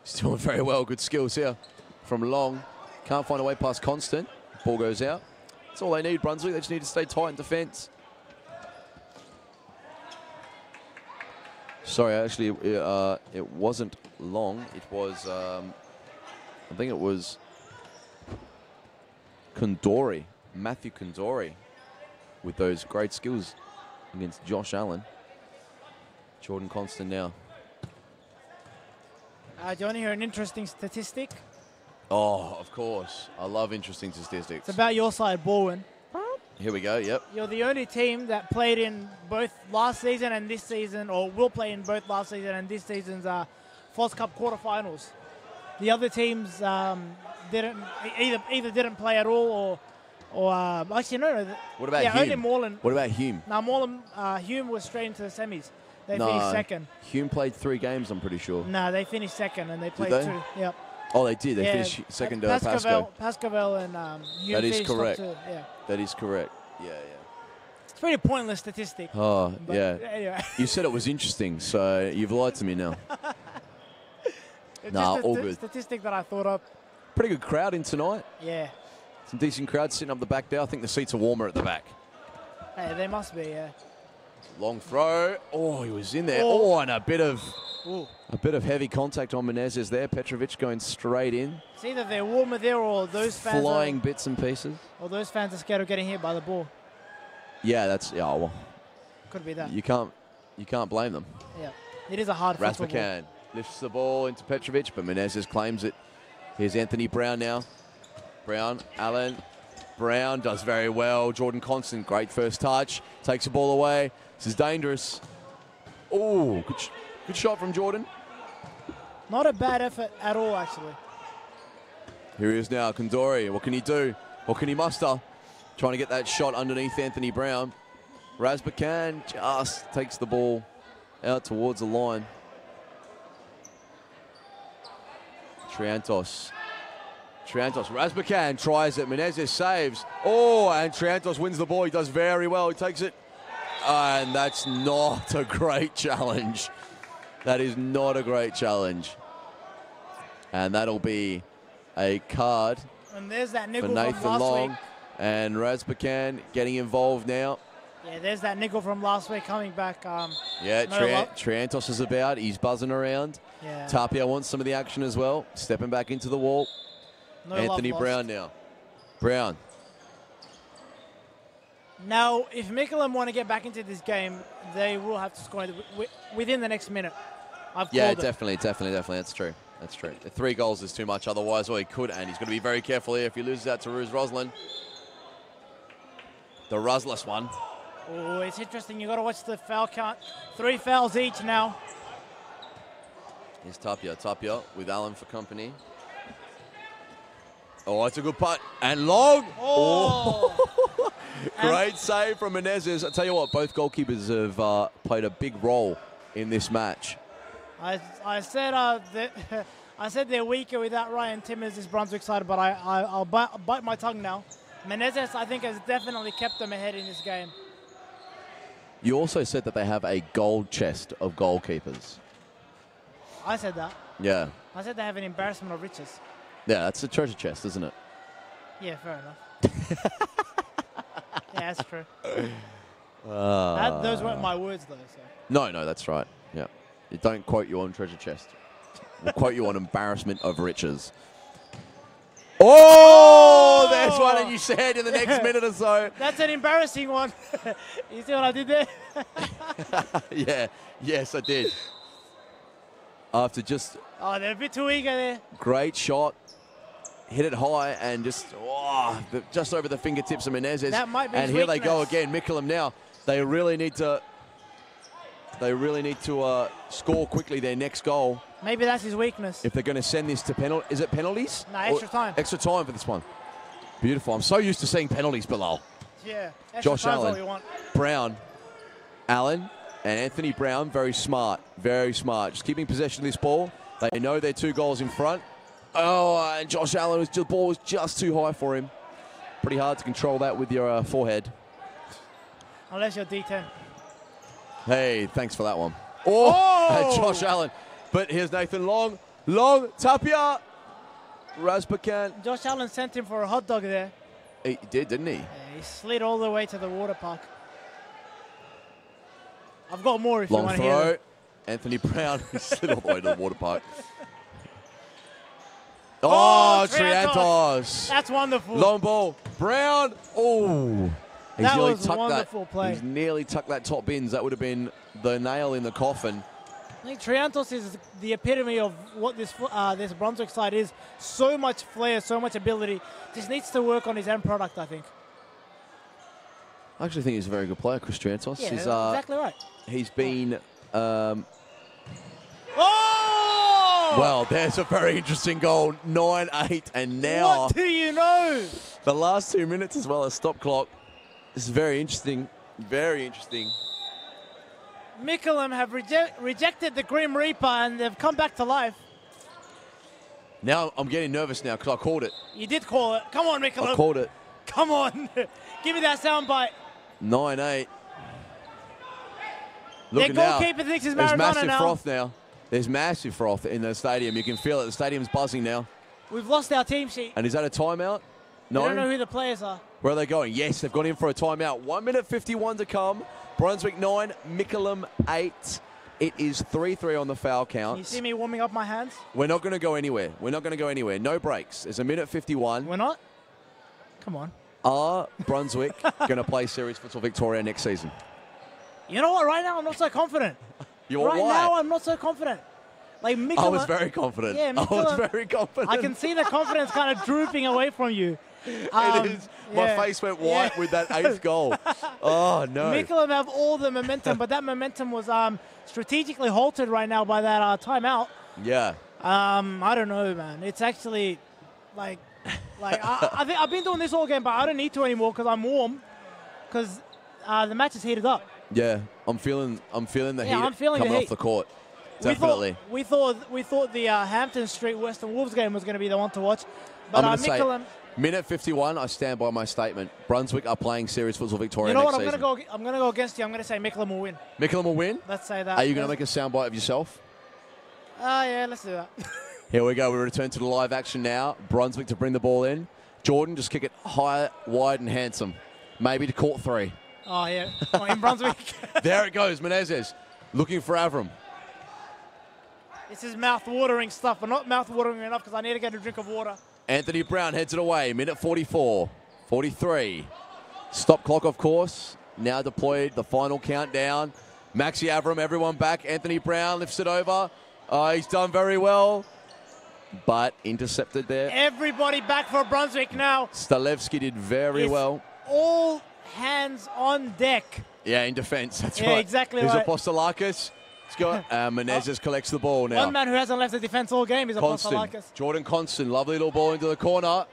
Speaker 3: He's doing very well, good skills here. From long, can't find a way past Constant. Ball goes out. That's all they need, Brunswick. They just need to stay tight in defence. Sorry, actually, it wasn't long. It was, I think it was Kondori, Matthew Kondori, with those great skills against Josh Allen. Jordan Constant now.
Speaker 2: Do you want to hear an interesting statistic?
Speaker 3: Oh, of course. I love interesting statistics.
Speaker 2: It's about your side, Borwin.
Speaker 3: Here we go, yep.
Speaker 2: You're the only team that played in both last season and this season, or will play in both last season and this season's Foz Cup quarterfinals. The other teams didn't either didn't play at all, or actually no.
Speaker 3: What about Hume?
Speaker 2: Only Moreland.
Speaker 3: What about Hume?
Speaker 2: No, Moreland, Hume was straight into the semis. They finished second.
Speaker 3: Hume played 3 games, I'm pretty sure.
Speaker 2: No, they finished second and they played
Speaker 3: Did they?
Speaker 2: 2. Yep.
Speaker 3: Oh, they did. They finished second to Pasco.
Speaker 2: Pascovel and Hume.
Speaker 3: That is correct.
Speaker 2: Top 2. Yeah.
Speaker 3: That is correct. Yeah, yeah.
Speaker 2: It's a pretty pointless statistic.
Speaker 3: Oh, yeah.
Speaker 2: Anyway.
Speaker 3: You said it was interesting, so you've lied to me now. Nah, all good.
Speaker 2: Statistic that I thought up.
Speaker 3: Pretty good crowd in tonight.
Speaker 2: Yeah.
Speaker 3: Some decent crowd sitting up the back there. I think the seats are warmer at the back.
Speaker 2: Hey, they must be, yeah.
Speaker 3: Long throw. Oh, he was in there. Oh, and a bit of
Speaker 2: Ooh.
Speaker 3: A bit of heavy contact on Menezes there. Petrovic going straight in.
Speaker 2: It's either they're warmer there or those fans
Speaker 3: Flying bits and pieces.
Speaker 2: Or those fans are scared of getting hit by the ball.
Speaker 3: Yeah, well,
Speaker 2: Could be that.
Speaker 3: you can't blame them.
Speaker 2: Yeah. It is a hard football.
Speaker 3: Rasmussen lifts the ball into Petrovic, but Menezes claims it. Here's Anthony Brown now. Brown, Allen. Brown does very well. Jordan Constant, great first touch. Takes the ball away. This is dangerous. Oh, good shot from Jordan.
Speaker 2: Not a bad effort at all, actually.
Speaker 3: Here he is now, Kondori. What can he do? What can he muster? Trying to get that shot underneath Anthony Brown. Rasmussen just takes the ball out towards the line. Triantos, Rasmussen tries it. Menezes saves. Oh, and Triantos wins the ball. He does very well. He takes it. And that's not a great challenge. That is not a great challenge. And that'll be a card
Speaker 2: And there's that
Speaker 3: for
Speaker 2: niggle from
Speaker 3: Nathan
Speaker 2: last
Speaker 3: Long.
Speaker 2: week.
Speaker 3: And Rasmussen getting involved now.
Speaker 2: Yeah, there's that niggle from last week coming back.
Speaker 3: Yeah,
Speaker 2: no luck.
Speaker 3: Triantos is about. He's buzzing around.
Speaker 2: Yeah.
Speaker 3: Tapia wants some of the action as well. Stepping back into the wall.
Speaker 2: No
Speaker 3: Anthony
Speaker 2: love
Speaker 3: Brown
Speaker 2: lost.
Speaker 3: now. Brown.
Speaker 2: Now, if Mikalen want to get back into this game, they will have to score within the next minute. I've
Speaker 3: Yeah,
Speaker 2: called it.
Speaker 3: definitely. That's true. That's true. The 3 goals is too much otherwise, or he could, and he's going to be very careful here if he loses out to Ruz Roslin. The Rusless one.
Speaker 2: Oh, it's interesting. You got to watch the foul count. 3 fouls each now.
Speaker 3: Here's Tapia. Tapia with Allen for company. Oh, it's a good putt. And Long.
Speaker 2: Oh.
Speaker 3: Great save from Menezes. I tell you what, both goalkeepers have played a big role in this match.
Speaker 2: I said that I said they're weaker without Ryan Timmers, this Brunswick side, but I'll bite my tongue now. Menezes, I think, has definitely kept them ahead in this game.
Speaker 3: You also said that they have a gold chest of goalkeepers.
Speaker 2: I said that.
Speaker 3: Yeah.
Speaker 2: I said they have an embarrassment of riches.
Speaker 3: Yeah, that's a treasure chest, isn't it?
Speaker 2: Yeah, fair enough. Yeah, that's true. Those weren't my words, though. So.
Speaker 3: No, that's right. Yeah. You don't quote you on treasure chest. We'll quote you on embarrassment of riches. Oh, there's one that you said in the next minute or so.
Speaker 2: That's an embarrassing one. You see what I did there?
Speaker 3: Yeah, yes, I did. After just
Speaker 2: Oh, they're a bit too eager there.
Speaker 3: great shot, hit it high and just over the fingertips of Menezes.
Speaker 2: That might be
Speaker 3: and
Speaker 2: his
Speaker 3: here they go
Speaker 2: weakness.
Speaker 3: again. Mikalen now. They really need to score quickly their next goal
Speaker 2: Maybe that's his weakness.
Speaker 3: if they're going to send this to penalty. Is it penalties?
Speaker 2: No, extra time.
Speaker 3: Extra time for this one. Beautiful. I'm so used to seeing penalties below.
Speaker 2: Yeah. Extra
Speaker 3: Josh
Speaker 2: time's
Speaker 3: Allen.
Speaker 2: all we want.
Speaker 3: Brown, Allen, and Anthony Brown, very smart, just keeping possession of this ball. They know they're 2 goals in front. Oh, and Josh Allen, the ball was just too high for him. Pretty hard to control that with your forehead.
Speaker 2: Unless you're D10.
Speaker 3: Hey, thanks for that one. Oh! Josh Allen. But here's Nathan Long. Long, Tapia, Rasmussen.
Speaker 2: Josh Allen sent him for a hot dog there.
Speaker 3: He did, didn't he?
Speaker 2: Yeah, he slid all the way to the water park. I've got more if you
Speaker 3: Long
Speaker 2: want to hear
Speaker 3: throw.
Speaker 2: them.
Speaker 3: Anthony Brown slid all the way to the water park. Oh, Triantos.
Speaker 2: That's wonderful.
Speaker 3: Long ball. Brown. Oh.
Speaker 2: That was a wonderful play.
Speaker 3: He's nearly tucked that top bins. That would have been the nail in the coffin.
Speaker 2: I think Triantos is the epitome of what this Brunswick side is. So much flair, so much ability. Just needs to work on his end product, I think.
Speaker 3: I actually think he's a very good player, Chris Triantos.
Speaker 2: Yeah,
Speaker 3: He's,
Speaker 2: exactly right.
Speaker 3: He's been...
Speaker 2: Oh!
Speaker 3: Well, there's a very interesting goal. 9-8, and now...
Speaker 2: What do you know?
Speaker 3: The last 2 minutes as well as stop clock. This is very interesting. Very interesting.
Speaker 2: Mikalen have rejected the Grim Reaper and they've come back to life.
Speaker 3: Now I'm getting nervous now because I called it.
Speaker 2: You did call it. Come on, Mikalen.
Speaker 3: I called it.
Speaker 2: Come on. Give me that soundbite.
Speaker 3: 9-8.
Speaker 2: Their goalkeeper thinks he's
Speaker 3: There's
Speaker 2: Maradona
Speaker 3: massive
Speaker 2: now.
Speaker 3: froth now. There's massive froth in the stadium. You can feel it. The stadium's buzzing now.
Speaker 2: We've lost our team sheet.
Speaker 3: And is that a timeout?
Speaker 2: We
Speaker 3: No.
Speaker 2: don't know who the players are.
Speaker 3: Where are they going? Yes, they've gone in for a timeout. 1 minute 51 to come. Brunswick 9, Mikalen 8. It is 3-3 on the foul
Speaker 2: You
Speaker 3: counts.
Speaker 2: see me warming up my hands?
Speaker 3: We're not going to go anywhere. We're not going to go anywhere. No breaks. There's a minute 51.
Speaker 2: We're not? Come on.
Speaker 3: Are Brunswick going to play Series Futsal Victoria next season?
Speaker 2: You know what? Right now, I'm not so confident.
Speaker 3: Why?
Speaker 2: Now, I'm not so confident. Like Mikalen,
Speaker 3: I was very confident.
Speaker 2: Yeah,
Speaker 3: I was
Speaker 2: Mikalen,
Speaker 3: very confident.
Speaker 2: I can see the confidence kind of drooping away from you.
Speaker 3: It is. My face went white with that 8th goal. Oh, no.
Speaker 2: Mikalen have all the momentum, but that momentum was strategically halted right now by that timeout.
Speaker 3: Yeah.
Speaker 2: I don't know, man. It's actually like I think I've been doing this all game, but I don't need to anymore because I'm warm. Because the match is heated up.
Speaker 3: Yeah, I'm feeling the heat
Speaker 2: I'm feeling
Speaker 3: coming
Speaker 2: the
Speaker 3: off
Speaker 2: heat.
Speaker 3: the court. Definitely.
Speaker 2: We thought the Hampton Street Western Wolves game was going to be the one to watch, but
Speaker 3: I'm going to
Speaker 2: Mikalen.
Speaker 3: say, minute 51, I stand by my statement. Brunswick are playing Series Futsal Victoria
Speaker 2: You know
Speaker 3: next
Speaker 2: what?
Speaker 3: season.
Speaker 2: I'm going to go against you. I'm going to say Mikalen will win.
Speaker 3: Mikalen will win?
Speaker 2: Let's say that.
Speaker 3: Are you going to make a soundbite of yourself?
Speaker 2: Yeah, let's do that.
Speaker 3: Here we go. We return to the live action now. Brunswick to bring the ball in. Jordan, just kick it high, wide, and handsome. Maybe to court 3.
Speaker 2: Oh, yeah. Oh, in Brunswick.
Speaker 3: There it goes. Menezes looking for Avram.
Speaker 2: This is mouth-watering stuff, but not mouth-watering enough because I need to get a drink of water.
Speaker 3: Anthony Brown heads it away. Minute 44. 43. Stop clock, of course. Now deployed. The final countdown. Maxi Avram, everyone back. Anthony Brown lifts it over. He's done very well, but intercepted there.
Speaker 2: Everybody back for Brunswick now.
Speaker 3: Stalevski did very well.
Speaker 2: All hands on deck.
Speaker 3: Yeah, in defense. That's
Speaker 2: Yeah,
Speaker 3: right.
Speaker 2: exactly
Speaker 3: Here's
Speaker 2: right.
Speaker 3: Apostolakis. It's got Menezes collects the ball now.
Speaker 2: One man who hasn't left the defense all game is Apostolakis.
Speaker 3: Jordan Constant, lovely little ball into the corner.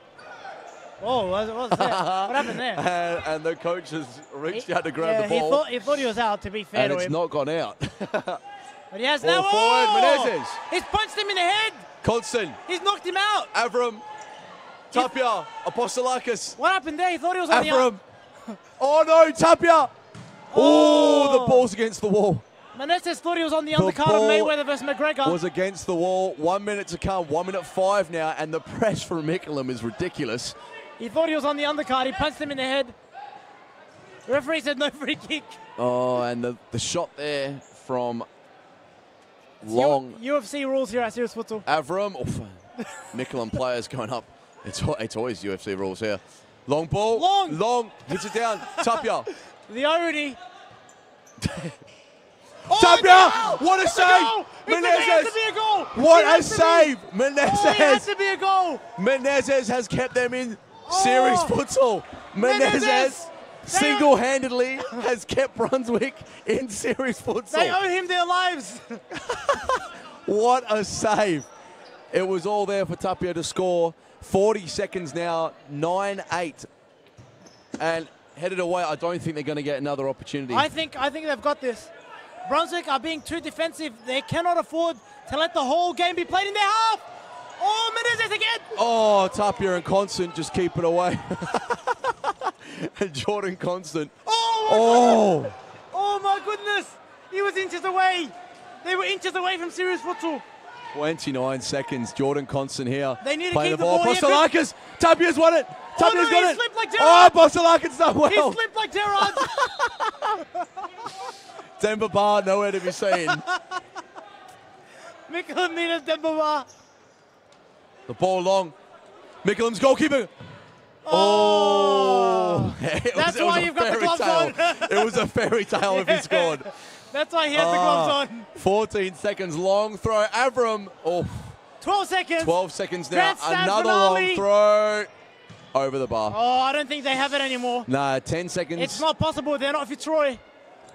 Speaker 2: Oh, what was that? What happened there?
Speaker 3: And the coach has reached out to grab the ball.
Speaker 2: He thought he was out, to be fair
Speaker 3: And
Speaker 2: to
Speaker 3: it's
Speaker 2: him.
Speaker 3: not gone out.
Speaker 2: But he has
Speaker 3: Ball
Speaker 2: now.
Speaker 3: forward, Menezes.
Speaker 2: He's punched him in the head.
Speaker 3: Constant,
Speaker 2: He's knocked him out.
Speaker 3: Avram, Tapia, Apostolakis,
Speaker 2: What happened there? He thought he was on the
Speaker 3: Avram. Oh no, Tapia. Oh, the ball's against the wall.
Speaker 2: Menezes thought he was on the undercard of
Speaker 3: ball
Speaker 2: Mayweather versus McGregor.
Speaker 3: Was against the wall. 1 minute to come. 1 minute 5 now, and the press from Mikalen is ridiculous.
Speaker 2: He thought he was on the undercard. He punched him in the head. The referee said no free kick.
Speaker 3: Oh, and the shot there from Long.
Speaker 2: UFC rules here at Serious Futsal.
Speaker 3: Avram. Oof. Mikalen players going up. It's always UFC rules here. Long ball. Long. Hits it down. Tapia.
Speaker 2: The irony.
Speaker 3: Tapia! What a save!
Speaker 2: It has to
Speaker 3: Menezes!
Speaker 2: be a goal!
Speaker 3: What a save!
Speaker 2: Oh, it has to
Speaker 3: Menezes!
Speaker 2: be a goal!
Speaker 3: Menezes has kept them in Series Futsal. Menezes
Speaker 2: Menezes!
Speaker 3: single-handedly has kept Brunswick in Series
Speaker 2: They
Speaker 3: Futsal.
Speaker 2: owe him their lives.
Speaker 3: What a save. It was all there for Tapia to score. 40 seconds now, 9-8. And headed away, I don't think they're going to get another opportunity.
Speaker 2: I think they've got this. Brunswick are being too defensive. They cannot afford to let the whole game be played in their half. Oh, Menezes again.
Speaker 3: Oh, Tapia and Constant just keep it away. And Jordan Constant.
Speaker 2: Oh my goodness. He was inches away. They were inches away from Serious Futsal.
Speaker 3: 29 seconds. Jordan Constant here.
Speaker 2: They need to
Speaker 3: playing
Speaker 2: keep
Speaker 3: the
Speaker 2: the
Speaker 3: ball.
Speaker 2: ball here.
Speaker 3: Apostolakis. Tapia's won it. Tapia's got
Speaker 2: he
Speaker 3: it.
Speaker 2: slipped like
Speaker 3: Oh,
Speaker 2: Gerrard.
Speaker 3: Apostolakis done well.
Speaker 2: He slipped like Gerrard.
Speaker 3: Denver Bar nowhere to be seen.
Speaker 2: Mikalen needed Dembaba.
Speaker 3: The ball long. Mikalen's goalkeeper.
Speaker 2: Oh.
Speaker 3: It
Speaker 2: why you've got the
Speaker 3: fairy
Speaker 2: gloves
Speaker 3: tale. It was a fairy tale if he scored.
Speaker 2: That's why he had the gloves on.
Speaker 3: 14 seconds. Long throw. Avram. Oh,
Speaker 2: 12 seconds.
Speaker 3: 12 seconds now.
Speaker 2: Grandstand
Speaker 3: Another
Speaker 2: finale.
Speaker 3: long throw. Over the bar.
Speaker 2: Oh, I don't think they have it anymore.
Speaker 3: Nah, 10 seconds.
Speaker 2: It's not possible. They're not Fitzroy.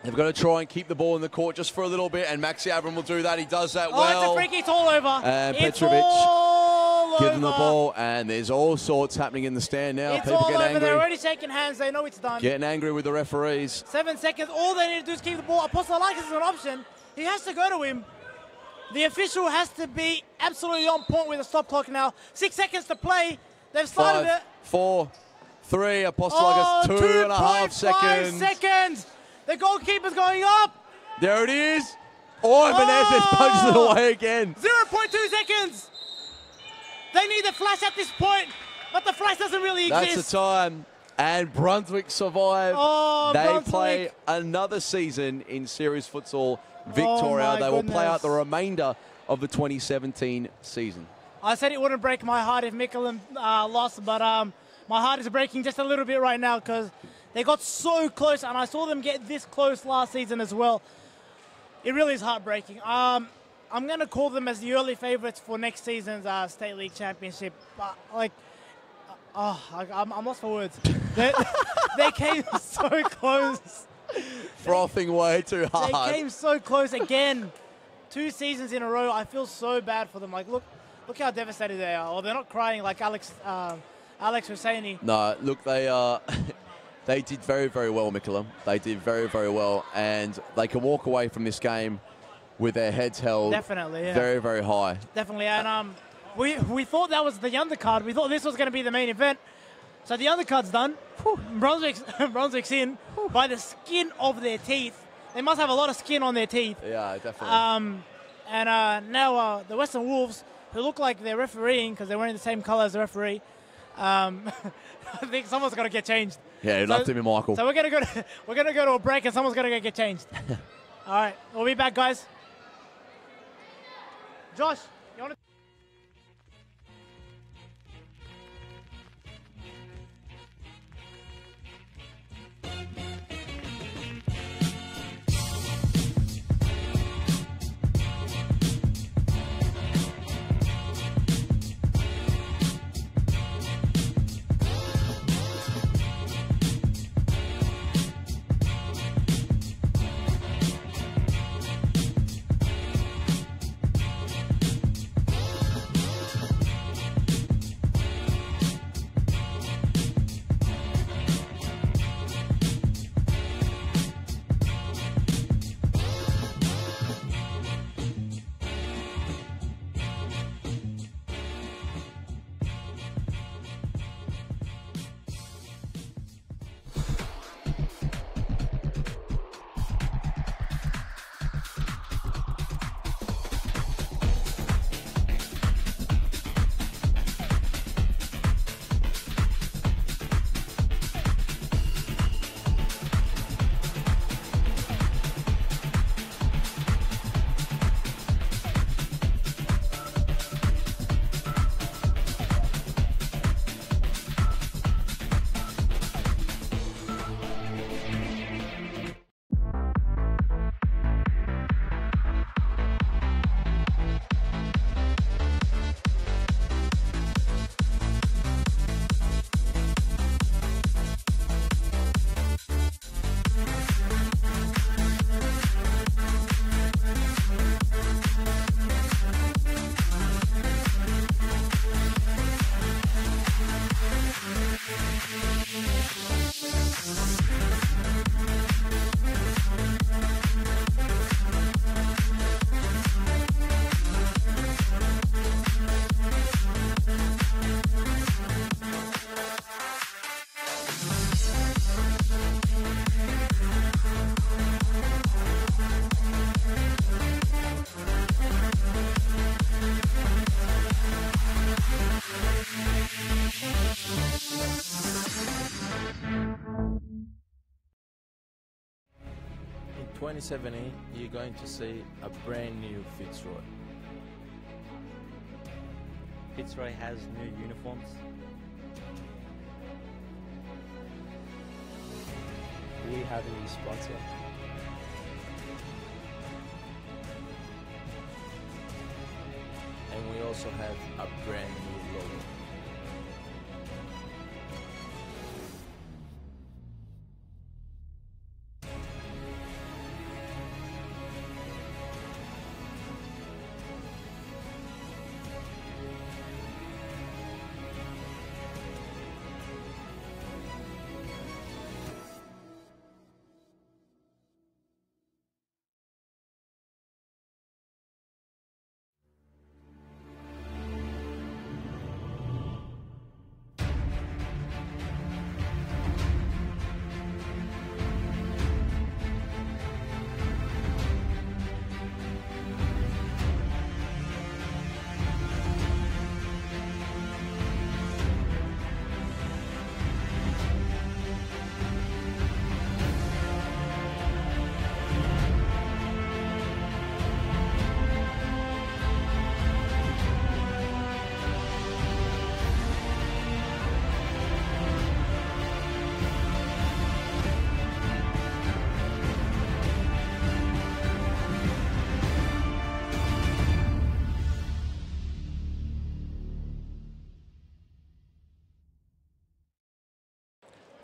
Speaker 3: They've got to try and keep the ball in the court just for a little bit, and Maxi Avram will do that. He does that
Speaker 2: Oh,
Speaker 3: well.
Speaker 2: it's a free kick. It's all over.
Speaker 3: And
Speaker 2: it's
Speaker 3: Petrovic
Speaker 2: all
Speaker 3: Give them the
Speaker 2: over.
Speaker 3: ball, and there's all sorts happening in the stand now.
Speaker 2: It's
Speaker 3: People
Speaker 2: all
Speaker 3: getting
Speaker 2: over. They're
Speaker 3: angry.
Speaker 2: already shaking hands. They know it's done.
Speaker 3: Getting angry with the referees.
Speaker 2: 7 seconds. All they need to do is keep the ball. Apostolakis is an option. He has to go to him. The official has to be absolutely on point with the stop clock now. 6 seconds to play. They've started
Speaker 3: 5,
Speaker 2: it.
Speaker 3: 4, 3. Apostolakis, 2.5
Speaker 2: 2.5
Speaker 3: seconds.
Speaker 2: seconds. The goalkeeper's going up.
Speaker 3: There it is. Oh, Menezes punches it away again.
Speaker 2: 0.2 seconds. They need a flash at this point, but the flash doesn't really exist.
Speaker 3: That's the time. And Brunswick survive.
Speaker 2: Oh,
Speaker 3: they
Speaker 2: Brunswick.
Speaker 3: play another season in Series Futsal Victoria.
Speaker 2: my
Speaker 3: They will play out
Speaker 2: goodness.
Speaker 3: the remainder of the 2017 season.
Speaker 2: I said it wouldn't break my heart if Mikalen lost, but my heart is breaking just a little bit right now because they got so close, and I saw them get this close last season as well. It really is heartbreaking. I'm going to call them as the early favourites for next season's State League Championship. But, I'm lost for words. They came so close.
Speaker 3: Frothing way too hard.
Speaker 2: They came so close again. 2 seasons in a row. I feel so bad for them. Like, look how devastated they are. Or they're not crying like Alex Husseini.
Speaker 3: No, look, they did very, very well, Mikalen. They did very, very well, and they can walk away from this game with their heads held
Speaker 2: Definitely, yeah.
Speaker 3: very, very high.
Speaker 2: Definitely, and we thought that was the undercard. We thought this was going to be the main event. So the undercard's done. Brunswick's in by the skin of their teeth. They must have a lot of skin on their teeth.
Speaker 3: Yeah, definitely.
Speaker 2: Now the Western Wolves, who look like they're refereeing because they're wearing the same colour as the referee. I think someone's got to get changed.
Speaker 3: Yeah, you'd love to be Michael.
Speaker 2: So we're gonna go to a break, and someone's gonna get changed. All right, we'll be back, guys. Josh, you want to?
Speaker 4: In 2017, you're going to see a brand new Fitzroy.
Speaker 5: Fitzroy has new uniforms.
Speaker 6: We have a new sponsor.
Speaker 4: And we also have a brand new logo.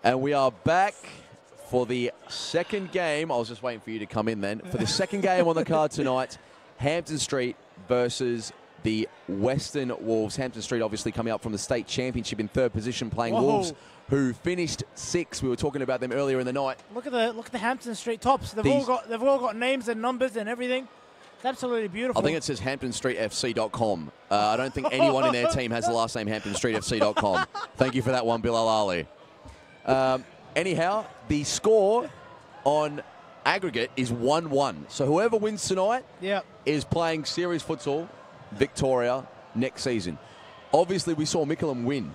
Speaker 3: And we are back for the second game. I was just waiting for you to come in then. For the second game on the card tonight, Hampton Street versus the Western Wolves. Hampton Street obviously coming up from the state championship in third position, playing Wolves, who finished 6th. We were talking about them earlier in the night.
Speaker 2: Look at the Hampton Street tops. They've all got names and numbers and everything. It's absolutely beautiful.
Speaker 3: I think it says HamptonStreetFC.com. I don't think anyone in their team has the last name HamptonStreetFC.com. Thank you for that one, Bill Al-Ali. Anyhow, the score on aggregate is 1-1. So whoever wins tonight is playing Series Futsal Victoria next season. Obviously, we saw Mikalen win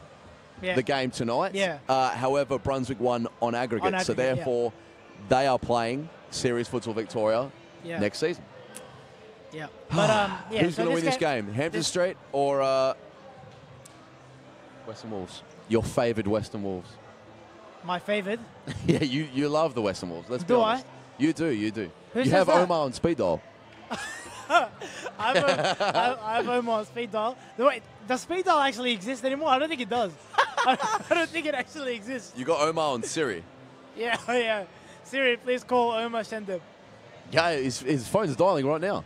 Speaker 3: the game tonight. However, Brunswick won on aggregate. So therefore, they are playing Series Futsal Victoria next season.
Speaker 2: But
Speaker 3: who's going to win this game? Hampton Street or Western Wolves? Your favoured Western Wolves?
Speaker 2: My favoured?
Speaker 3: Yeah, you love the Western Wolves. Let's be honest. You do.
Speaker 2: Who
Speaker 3: you have Omar on speed dial.
Speaker 2: I have Omar on speed dial. Wait, does speed dial actually exist anymore? I don't think it does. I don't think it actually exists.
Speaker 3: You got Omar on Siri.
Speaker 2: Yeah. Siri, please call Omar Shendib.
Speaker 3: Yeah, his phone's dialing right now.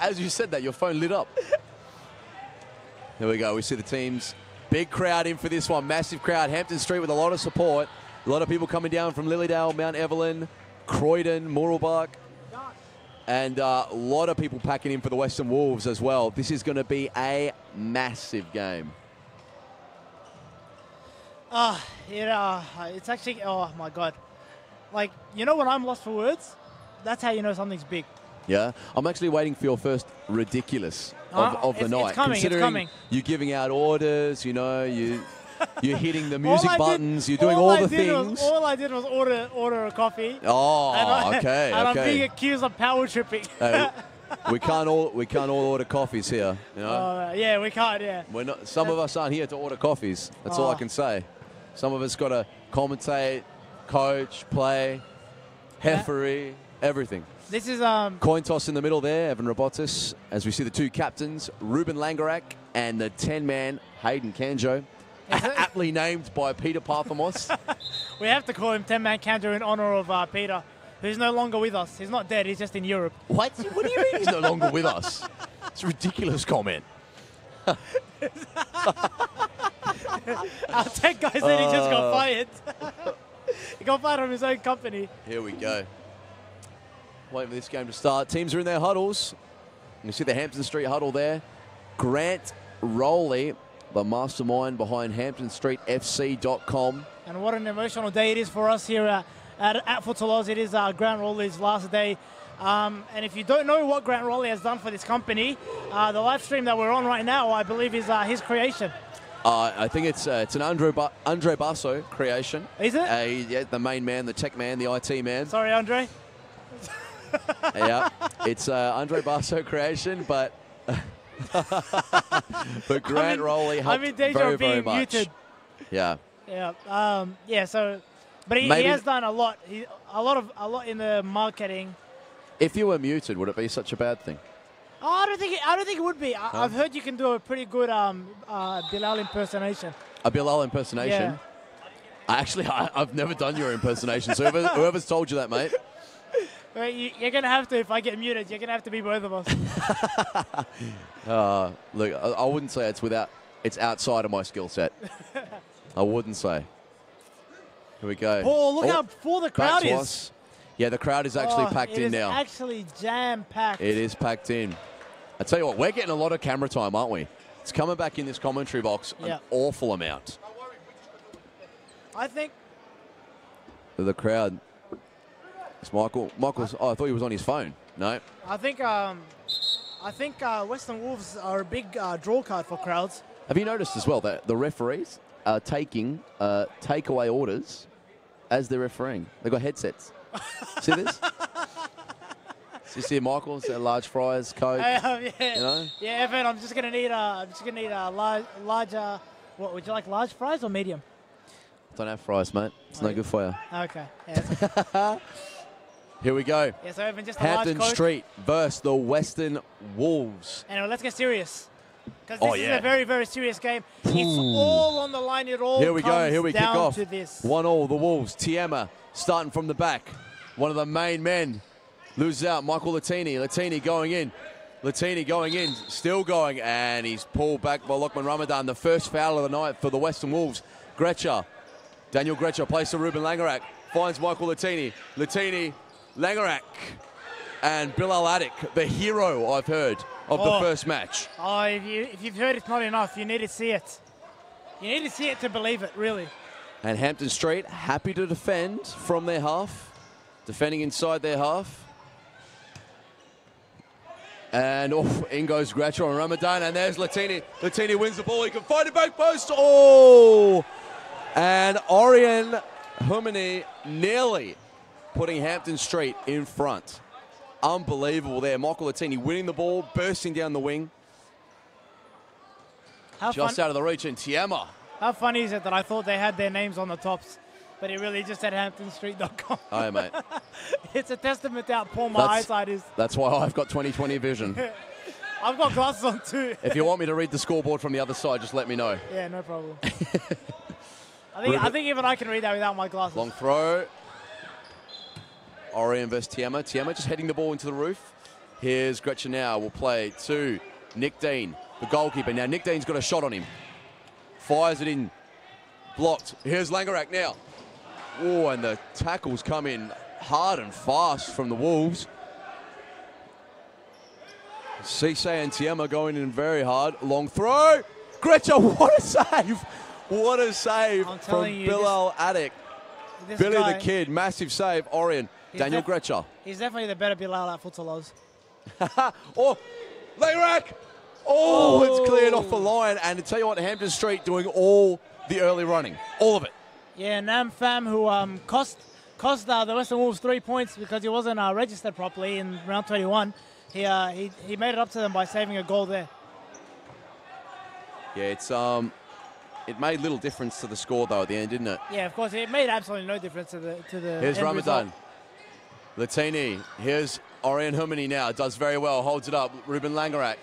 Speaker 3: As you said that, your phone lit up. Here we go. We see the teams. Big crowd in for this one. Massive crowd. Hampton Street with a lot of support. A lot of people coming down from Lilydale, Mount Evelyn, Croydon, Mooralbark. And a lot of people packing in for the Western Wolves as well. This is going to be a massive game.
Speaker 2: It's actually, oh my God. Like, you know when I'm lost for words? That's how you know something's big.
Speaker 3: Yeah, I'm actually waiting for your first ridiculous of the night.
Speaker 2: It's coming.
Speaker 3: You're giving out orders, you know, you're hitting the music buttons, you're doing all the things.
Speaker 2: All I did was order a coffee.
Speaker 3: Oh, okay.
Speaker 2: And I'm being accused of power tripping.
Speaker 3: We can't all order coffees here, you know.
Speaker 2: Yeah, we can't. Yeah.
Speaker 3: We're not. Some of us aren't here to order coffees. That's all I can say. Some of us got to commentate, coach, play, referee, everything.
Speaker 2: This is
Speaker 3: coin toss in the middle there, Evan Robotis, as we see the two captains, Ruben Langerak and the 10-man Hayden Kanjo, aptly named by Peter Parthamos.
Speaker 2: We have to call him 10-man Kanjo in honor of Peter, who's no longer with us. He's not dead, he's just in Europe.
Speaker 3: What do you mean he's no longer with us? It's a ridiculous comment.
Speaker 2: Our tech guy said he just got fired. He got fired from his own company.
Speaker 3: Here we go. Waiting for this game to start. Teams are in their huddles. You see the Hampton Street huddle there. Grant Rowley, the mastermind behind HamptonStreetFC.com.
Speaker 2: And what an emotional day it is for us here at Futsal Oz. It is Grant Rowley's last day. And if you don't know what Grant Rowley has done for this company, the live stream that we're on right now, I believe, is his creation.
Speaker 3: I think it's an Andre Basso creation.
Speaker 2: Is it?
Speaker 3: Yeah, the main man, the tech man, the IT man.
Speaker 2: Sorry, Andre.
Speaker 3: Yeah, it's Andre Basso creation, but Grant Rowley helped very much. Muted. Yeah.
Speaker 2: Yeah. So, but he has done a lot. A lot in the marketing.
Speaker 3: If you were muted, would it be such a bad thing?
Speaker 2: Oh, I don't think it would be. I've heard you can do a pretty good Bilal impersonation.
Speaker 3: A Bilal impersonation? Yeah. I've never done your impersonation. So whoever's told you that, mate.
Speaker 2: Well, you're going to have to, if I get muted, you're going to have to be both of
Speaker 3: us. Look, I wouldn't say it's outside of my skill set. I wouldn't say. Here we go.
Speaker 2: Oh, look how full the crowd is.
Speaker 3: Yeah, the crowd is actually packed in now.
Speaker 2: It is actually jam-packed.
Speaker 3: It is packed in. I tell you what, we're getting a lot of camera time, aren't we? It's coming back in this commentary box an awful amount.
Speaker 2: I think
Speaker 3: the crowd. It's Michael. Michael's. Oh, I thought he was on his phone. No.
Speaker 2: I think Western Wolves are a big draw card for crowds.
Speaker 3: Have you noticed as well that the referees are taking takeaway orders as they're refereeing? They've got headsets. See this? So you see Michael, so large fries, Coke.
Speaker 2: Yeah.
Speaker 3: You know?
Speaker 2: Yeah, Evan. I'm just gonna need a larger. What would you like? Large fries or medium?
Speaker 3: Don't have fries, mate. It's no good for you.
Speaker 2: Okay. Yeah,
Speaker 3: here we go.
Speaker 2: Yeah, so Evan, just
Speaker 3: Hampton Street versus the Western Wolves.
Speaker 2: Anyway, let's get serious. Because this is a very, very serious game. It's all on the line. It all
Speaker 3: Here we go. Here we kick
Speaker 2: down
Speaker 3: off.
Speaker 2: to this.
Speaker 3: 1-1, the Wolves. Tiema starting from the back. One of the main men loses out. Michael Latini. Latini going in. Latini going in. Still going. And he's pulled back by Lokman Ramadan. The first foul of the night for the Western Wolves. Gretcher. Daniel Gretcher plays to Ruben Langerak. Finds Michael Latini. Latini. Langerak. And Bilal Adik, the hero, I've heard, of the first match.
Speaker 2: Oh, if you've heard it's not enough, you need to see it. You need to see it to believe it, really.
Speaker 3: And Hampton Street happy to defend from their half. Defending inside their half. And in goes Gratcher on Ramadan. And there's Latini. Latini wins the ball. He can find it back post. Oh! And Orion Humani nearly putting Hampton Street in front. Unbelievable there. Michael Latini winning the ball, bursting down the wing. Just out of the reach, and Tiema.
Speaker 2: How funny is it that I thought they had their names on the tops, but it really just said HamptonStreet.com.
Speaker 3: Oh, yeah, mate.
Speaker 2: It's a testament to how poor my eyesight is.
Speaker 3: That's why I've got 20/20 vision.
Speaker 2: I've got glasses on too.
Speaker 3: If you want me to read the scoreboard from the other side, just let me know.
Speaker 2: Yeah, no problem. I think even I can read that without my glasses.
Speaker 3: Long throw. Orion versus Tiema. Tiema just heading the ball into the roof. Here's Gretchen now. Will play to Nick Dean, the goalkeeper. Now, Nick Dean's got a shot on him. Fires it in. Blocked. Here's Langerak now. Oh, and the tackles come in hard and fast from the Wolves. Cisse and Tiema going in very hard. Long throw. Gretchen, what a save. What a save from Bilal Adik. Billy the Kid, massive save. Orion. Daniel Gretcher.
Speaker 2: He's definitely the better Bilal at Futsalos.
Speaker 3: Oh, Langerak! Oh, it's cleared off the line. And to tell you what, Hampton Street doing all the early running. All of it.
Speaker 2: Yeah, Nam Pham, who cost the Western Wolves 3 points because he wasn't registered properly in round 21. He made it up to them by saving a goal there.
Speaker 3: Yeah, it's it made little difference to the score though at the end, didn't it?
Speaker 2: Yeah, of course, it made absolutely no difference to the.
Speaker 3: Here's Ramadan. Latini. Here's Orion Humani now. Does very well. Holds it up. Ruben Langerak.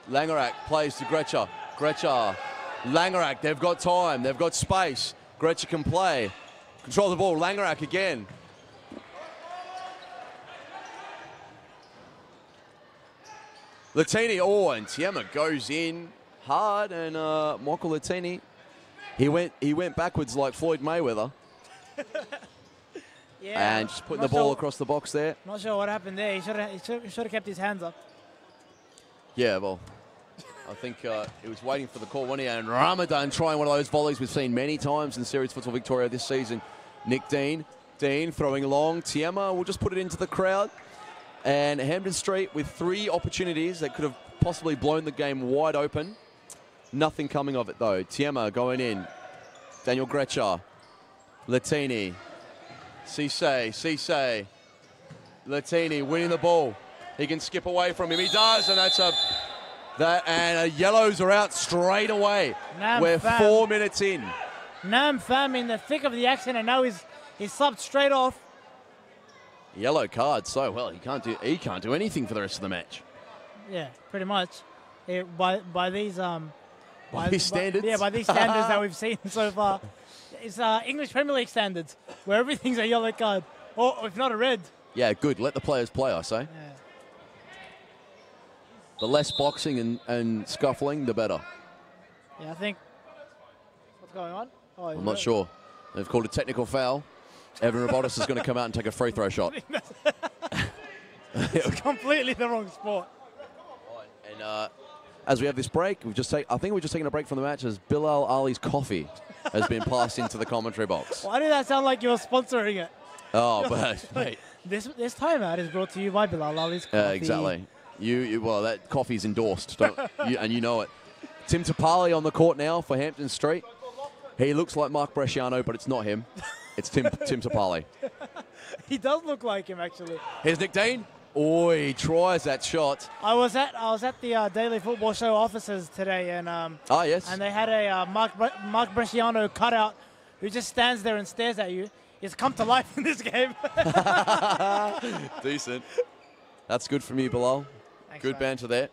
Speaker 3: Langerak plays to Gretcher. Gretcher. Langerak. They've got time. They've got space. Gretcher can play. Control the ball. Langerak again. Latini. Oh, and Tiema goes in hard. And Michael Latini, he went backwards like Floyd Mayweather.
Speaker 2: Yeah,
Speaker 3: and just putting the ball across the box there.
Speaker 2: Not sure what happened there. He should have kept his hands up.
Speaker 3: Yeah, well, I think he was waiting for the call, wasn't he? And Ramadan trying one of those volleys we've seen many times in Series Futsal Victoria this season. Nick Dean. Dean throwing long. Tiema will just put it into the crowd. And Hampton Street with 3 opportunities that could have possibly blown the game wide open. Nothing coming of it, though. Tiema going in. Daniel Gretcher. Latini. Cisse. Latini winning the ball. He can skip away from him. He does, and and yellows are out straight away. We're 4 minutes in.
Speaker 2: Nam Pham in the thick of the action, and now he's subbed straight off.
Speaker 3: Yellow card. So well, he can't do anything for the rest of the match.
Speaker 2: Yeah, pretty much. Yeah, by these
Speaker 3: standards.
Speaker 2: By these standards that we've seen so far. It's English Premier League standards, where everything's a yellow card, or if not a red.
Speaker 3: Yeah, good. Let the players play, I say.
Speaker 2: Yeah.
Speaker 3: The less boxing and scuffling, the better.
Speaker 2: Yeah, I think. What's going on? Oh,
Speaker 3: I'm not sure. They've called a technical foul. Evan Robotis is going to come out and take a free throw shot.
Speaker 2: It's completely the wrong sport.
Speaker 3: And as we have this break, I think we're just taking a break from the match as Bilal Ali's coffee has been passed into the commentary box.
Speaker 2: Why did that sound like you were sponsoring it?
Speaker 3: Oh, but mate.
Speaker 2: This timeout is brought to you by Bilal Ali's coffee.
Speaker 3: Exactly. Well, that coffee's endorsed, and you know it. Tim Tapali on the court now for Hampton Street. He looks like Mark Bresciano, but it's not him. It's Tim Tapali.
Speaker 2: He does look like him, actually.
Speaker 3: Here's Nick Dean. Oh, he tries that shot.
Speaker 2: I was at the Daily Football Show offices today, and
Speaker 3: yes,
Speaker 2: and they had a Mark Bresciano cutout who just stands there and stares at you. He's come to life in this game.
Speaker 3: Decent. That's good from you, Bilal.
Speaker 2: Thanks,
Speaker 3: good
Speaker 2: man.
Speaker 3: banter there.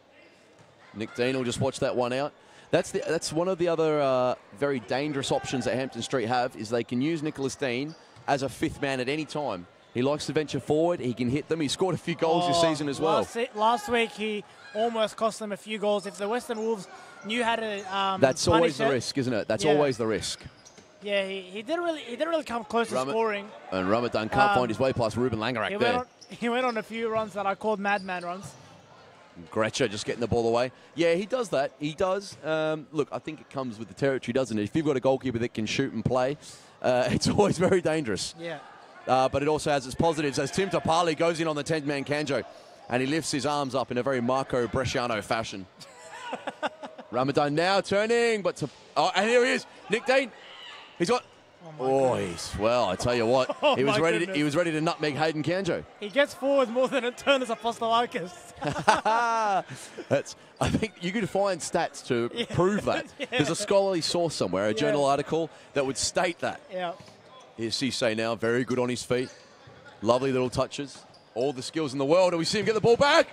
Speaker 3: Nick Dean will just watch that one out. That's one of the other very dangerous options that Hampton Street have, is they can use Nicholas Dean as a fifth man at any time. He likes to venture forward. He can hit them. He scored a few goals this season as well.
Speaker 2: Last week, he almost cost them a few goals. If the Western Wolves knew how to
Speaker 3: that's always the risk, isn't it? That's always the risk.
Speaker 2: Yeah, he didn't really come close to scoring.
Speaker 3: And Ramadan can't find his way past Ruben Langerak there.
Speaker 2: He went on a few runs that I called madman runs.
Speaker 3: Gretcher just getting the ball away. Yeah, he does that. He does. Look, I think it comes with the territory, doesn't it? If you've got a goalkeeper that can shoot and play, it's always very dangerous.
Speaker 2: Yeah.
Speaker 3: But it also has its positives, as Tim Tapali goes in on the 10-man Kanjo, and he lifts his arms up in a very Marco Bresciano fashion. Ramadan now turning, and here he is, Nick Dean. He's got. Well, I tell you what, he was ready to nutmeg Hayden Kanjo.
Speaker 2: He gets forward more than it turns Apostolakis.
Speaker 3: I think you could find stats to prove that. There's a scholarly source somewhere, a journal article that would state that.
Speaker 2: Yeah.
Speaker 3: Here's Cisse now, very good on his feet. Lovely little touches. All the skills in the world, and we see him get the ball back.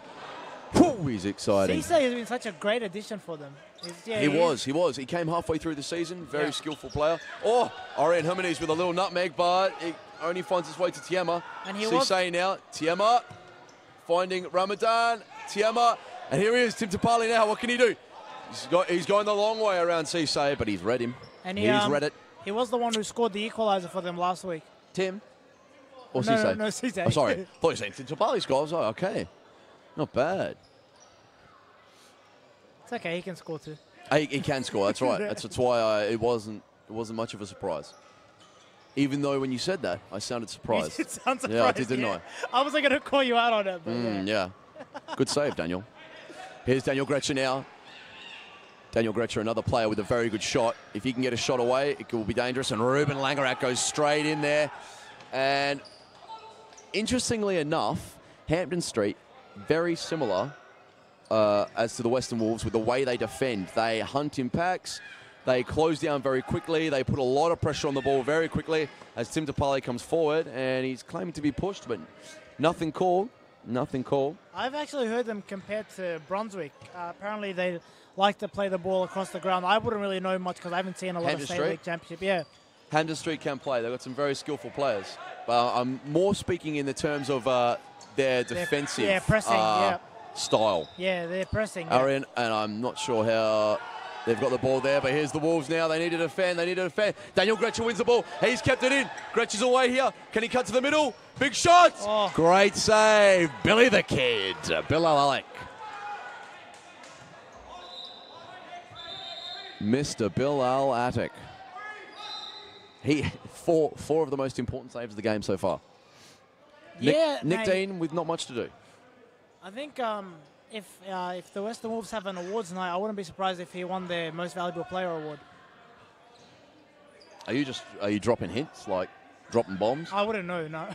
Speaker 3: Whew, he's exciting.
Speaker 2: Cisse has been such a great addition for them.
Speaker 3: He was. He came halfway through the season. Very skillful player. Orion Jimenez with a little nutmeg, but it only finds its way to Tiema. And Cisse now. Tiema finding Ramadan. Tiema. And here he is, Tim Tapali now. What can he do? He's going the long way around Cisse, but he's read him. And he's read it.
Speaker 2: He was the one who scored the equaliser for them last week.
Speaker 3: Tim? Or Cisse?
Speaker 2: No, Cisse.
Speaker 3: Oh, sorry. I thought you were saying Tim Tapali scores. Oh, okay. Not bad.
Speaker 2: It's okay, he can score too.
Speaker 3: He can score, that's right. That's why it wasn't much of a surprise. Even though when you said that, I sounded surprised.
Speaker 2: You did sound surprised.
Speaker 3: Yeah, I did, didn't I?
Speaker 2: I wasn't going to call you out on it. But
Speaker 3: yeah. Good save, Daniel. Here's Daniel Gretcher now. Daniel Gretcher, another player with a very good shot. If he can get a shot away, it will be dangerous. And Ruben Langerak goes straight in there. And interestingly enough, Hampton Street, very similar as to the Western Wolves with the way they defend. They hunt in packs. They close down very quickly. They put a lot of pressure on the ball very quickly as Tim Tapali comes forward, and he's claiming to be pushed, but nothing called. Nothing called.
Speaker 2: I've actually heard them compared to Brunswick. Apparently they like to play the ball across the ground. I wouldn't really know much because I haven't seen a lot of State League Championship. Yeah.
Speaker 3: Hampton Street can play. They've got some very skillful players. I'm more speaking in the terms of their defensive
Speaker 2: pressing,
Speaker 3: style.
Speaker 2: Yeah, they're pressing.
Speaker 3: Arian, and I'm not sure how they've got the ball there, but here's the Wolves now. They need to defend. Daniel Gretcher wins the ball. He's kept it in. Gretcher's away here. Can he cut to the middle? Big shot.
Speaker 2: Oh.
Speaker 3: Great save. Billy the Kid. Bill Alec. Mr. Bill Al Attic. Four of the most important saves of the game so far. Nick Dean with not much to do.
Speaker 2: I think if the Western Wolves have an awards night, I wouldn't be surprised if he won their Most Valuable Player award.
Speaker 3: Are you dropping hints, like dropping bombs?
Speaker 2: I wouldn't know, no.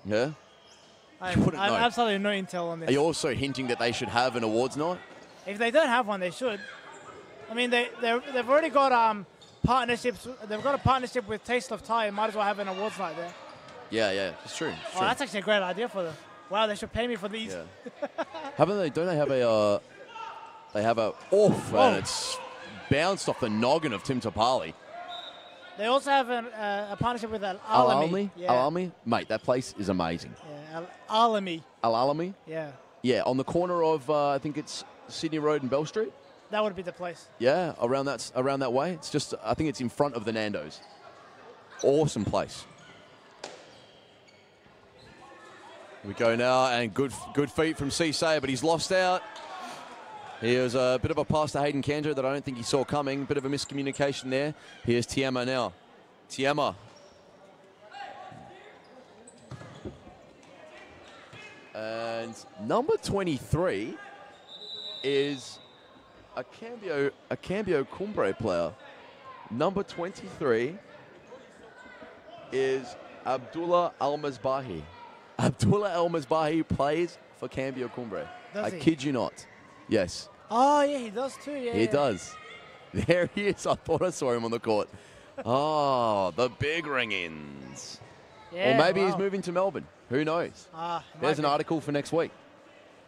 Speaker 3: Yeah?
Speaker 2: I have absolutely no intel on this.
Speaker 3: Are you also hinting that they should have an awards night?
Speaker 2: If they don't have one, they should. I mean, they've already got partnerships. They've got a partnership with Taste of Thai. Might as well have an awards night there.
Speaker 3: Yeah, it's true.
Speaker 2: That's actually a great idea for them. Wow, they should pay me for these.
Speaker 3: Yeah. Don't they have a... They have a... And it's bounced off the noggin of Tim Tapali.
Speaker 2: They also have a partnership with Al
Speaker 3: Alami. Al Alami? Mate, that place is amazing.
Speaker 2: Yeah, Al Alami.
Speaker 3: Al Alami?
Speaker 2: Yeah.
Speaker 3: Yeah, on the corner of, I think it's Sydney Road and Bell Street.
Speaker 2: That would be the place.
Speaker 3: Yeah, around that way. It's just, I think it's in front of the Nando's. Awesome place. Here we go now, and good feet from Cisse, but he's lost out. Here's a bit of a pass to Hayden Kanjo that I don't think he saw coming. Bit of a miscommunication there. Here's Tiema now. Tiema. And number 23 is a Cambio Cumbre player. Number 23 is Abdullah Al-Mazbahi. Abdullah Al-Mazbahi plays for Cambio Cumbre. I kid you not. Yes.
Speaker 2: Oh, yeah, he does too. Yeah,
Speaker 3: he does. There he is. I thought I saw him on the court. Oh, the big ring-ins.
Speaker 2: Yeah,
Speaker 3: or maybe he's moving to Melbourne. Who knows? There's an article for next week.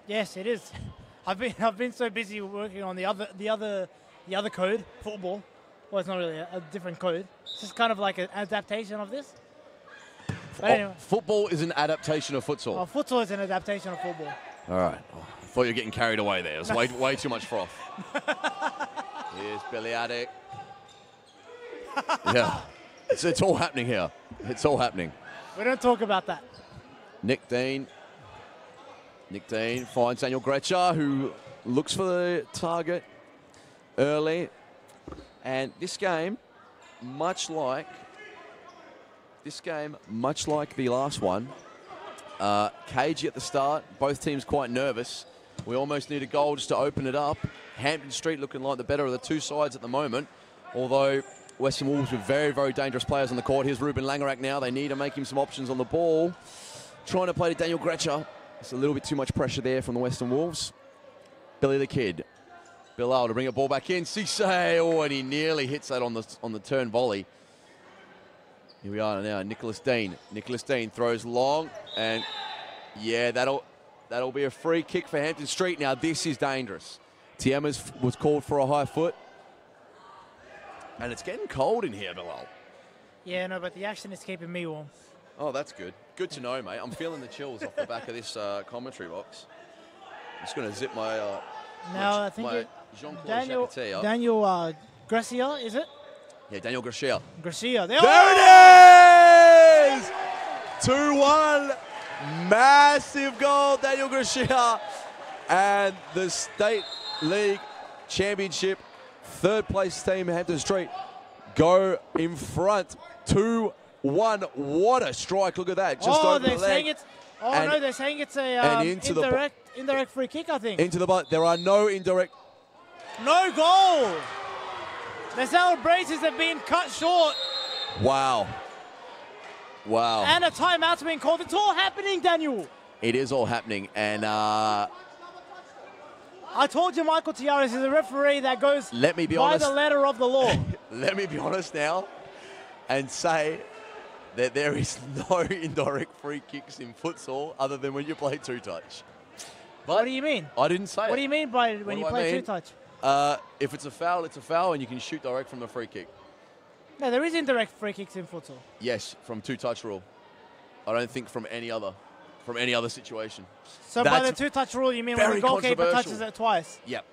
Speaker 2: Yes, it is. I've been so busy working on the other code, football. Well, it's not really a different code. It's just kind of like an adaptation of this. But anyway.
Speaker 3: Football is an adaptation of futsal.
Speaker 2: Oh, futsal is an adaptation of football.
Speaker 3: All right. Oh, I thought you were getting carried away there. It was way too much froth. Here's Billy Addick. Yeah. It's all happening here. It's all happening.
Speaker 2: We don't talk about that.
Speaker 3: Nick Dean finds Daniel Gretcher, who looks for the target early. And this game, much like the last one, cagey at the start. Both teams quite nervous. We almost need a goal just to open it up. Hampton Street looking like the better of the two sides at the moment. Although Western Wolves with very, very dangerous players on the court. Here's Ruben Langerack now. They need to make him some options on the ball. Trying to play to Daniel Gretcher. It's a little bit too much pressure there from the Western Wolves. Billy the Kid. Bilal to bring a ball back in. Cisse. Oh, and he nearly hits that on the turn volley. Here we are now. Nicholas Dean. Nicholas Dean throws long, and yeah, that'll be a free kick for Hampton Street. Now this is dangerous. Tiamas was called for a high foot, and it's getting cold in here, Bilal.
Speaker 2: Yeah, no, but the action is keeping me warm.
Speaker 3: Oh, that's good. Good to know, mate. I'm feeling the chills off the back of this commentary box. I'm just going to zip my
Speaker 2: I think
Speaker 3: Jean-Claude
Speaker 2: Daniel
Speaker 3: Jacquetie up.
Speaker 2: Daniel Gracia, is it?
Speaker 3: Yeah, Daniel Gracia.
Speaker 2: Gracia.
Speaker 3: There it is! 2-1. Massive goal, Daniel Gracia. And the State League Championship third place team, Hampton Street, go in front 2-1. What a strike. Look at that. Just over the leg.
Speaker 2: They're saying it's a indirect free kick, I think.
Speaker 3: Into the butt. There are no indirect.
Speaker 2: No goal. The celebrations have been cut short.
Speaker 3: Wow. Wow.
Speaker 2: And a timeout's been called. It's all happening, Daniel.
Speaker 3: It is all happening. And
Speaker 2: I told you Michael Tiaras is a referee that goes by the letter of the law.
Speaker 3: Let me be honest now and say that there is no indirect free kicks in futsal other than when you play two-touch.
Speaker 2: What do you mean?
Speaker 3: I didn't say
Speaker 2: What do you mean by when you play two-touch?
Speaker 3: If it's a foul, it's a foul, and you can shoot direct from the free kick.
Speaker 2: No, there is indirect free kicks in futsal.
Speaker 3: Yes, from two-touch rule. I don't think from any other situation.
Speaker 2: So by the two-touch rule, you mean when the goalkeeper touches it twice?
Speaker 3: Yep.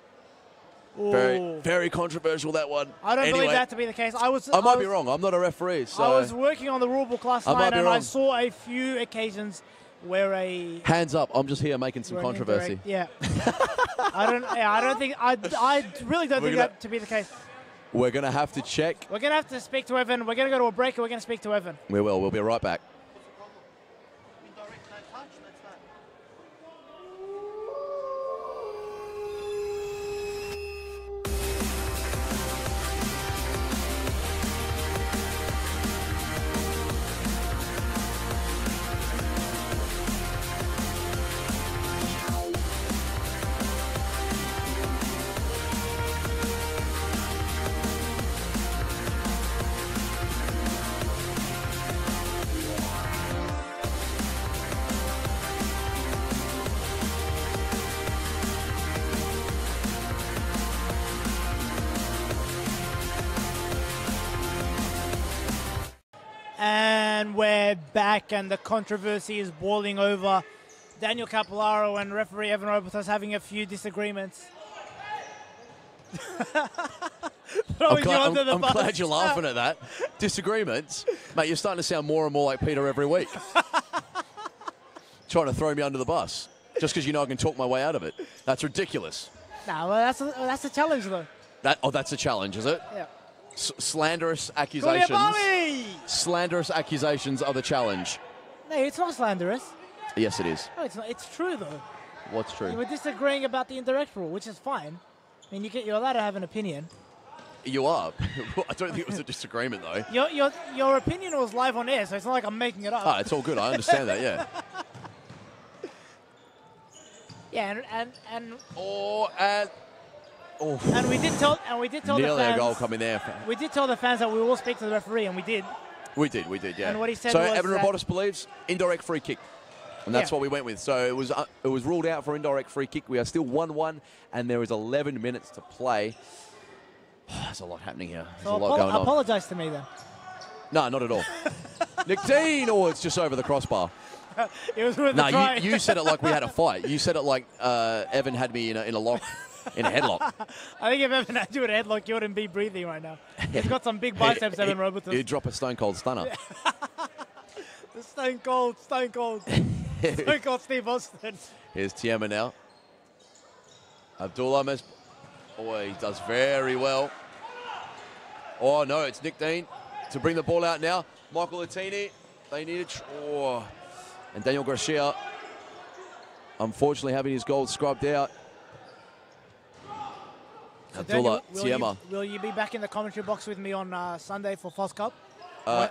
Speaker 2: Ooh.
Speaker 3: Very, very controversial, that one.
Speaker 2: I don't believe that to be the case. I
Speaker 3: might be wrong. I'm not a referee. So
Speaker 2: I was working on the rule book last night, and I saw a few occasions where a
Speaker 3: hands up. I'm just here making some controversy.
Speaker 2: Yeah. I really don't think that to be the case.
Speaker 3: We're going to have to check.
Speaker 2: We're going to have to speak to Evan. We're going to go to a break, and we're going to speak to Evan.
Speaker 3: We will. We'll be right back.
Speaker 2: And we're back, and the controversy is boiling over. Daniel Capolaro and referee Evan Roberts having a few disagreements.
Speaker 3: I'm glad you're laughing at that. Disagreements? Mate, you're starting to sound more and more like Peter every week. Trying to throw me under the bus just because you know I can talk my way out of it. That's ridiculous.
Speaker 2: No, well, that's a challenge, though.
Speaker 3: That's a challenge, is it?
Speaker 2: Yeah.
Speaker 3: Slanderous accusations. Slanderous accusations are the challenge.
Speaker 2: No, it's not slanderous.
Speaker 3: Yes, it is.
Speaker 2: No, it's not. It's true, though.
Speaker 3: What's true?
Speaker 2: You were disagreeing about the indirect rule, which is fine. I mean, you're allowed to have an opinion.
Speaker 3: You are. I don't think it was a disagreement, though.
Speaker 2: Your opinion was live on air, so it's not like I'm making it up.
Speaker 3: Ah, it's all good. I understand that, yeah.
Speaker 2: Yeah, and we did tell the fans.
Speaker 3: Nearly a goal coming there.
Speaker 2: We did tell the fans that we will speak to the referee, and we did.
Speaker 3: We did, yeah.
Speaker 2: And what he said
Speaker 3: so
Speaker 2: was
Speaker 3: Evan Robotis believes indirect free kick. And that's
Speaker 2: Yeah.
Speaker 3: what we went with. So it was ruled out for indirect free kick. We are still 1-1, and there is 11 minutes to play. There's a lot happening here. There's
Speaker 2: So
Speaker 3: a lot going on.
Speaker 2: apologise to me then.
Speaker 3: No, not at all. Nick Dean, or it's just over the crossbar.
Speaker 2: It was with the
Speaker 3: No,
Speaker 2: try.
Speaker 3: you said it like we had a fight. You said it like Evan had me in a lock, in a headlock.
Speaker 2: I think if Evan had you in a headlock, you wouldn't be breathing right now. He's got some big biceps, Evan Robertson.
Speaker 3: He'd drop a stone cold stunner.
Speaker 2: The stone cold Steve Austin.
Speaker 3: Here's Tiema now. Abdullah Mes. Oh, he does very well. Oh, no, it's Nick Dean to bring the ball out now. Michael Latini, they need it. Oh. And Daniel Garcia, unfortunately, having his goal scrubbed out. Abdullah, Tiema.
Speaker 2: Will you be back in the commentary box with me on Sunday for Futsal Cup?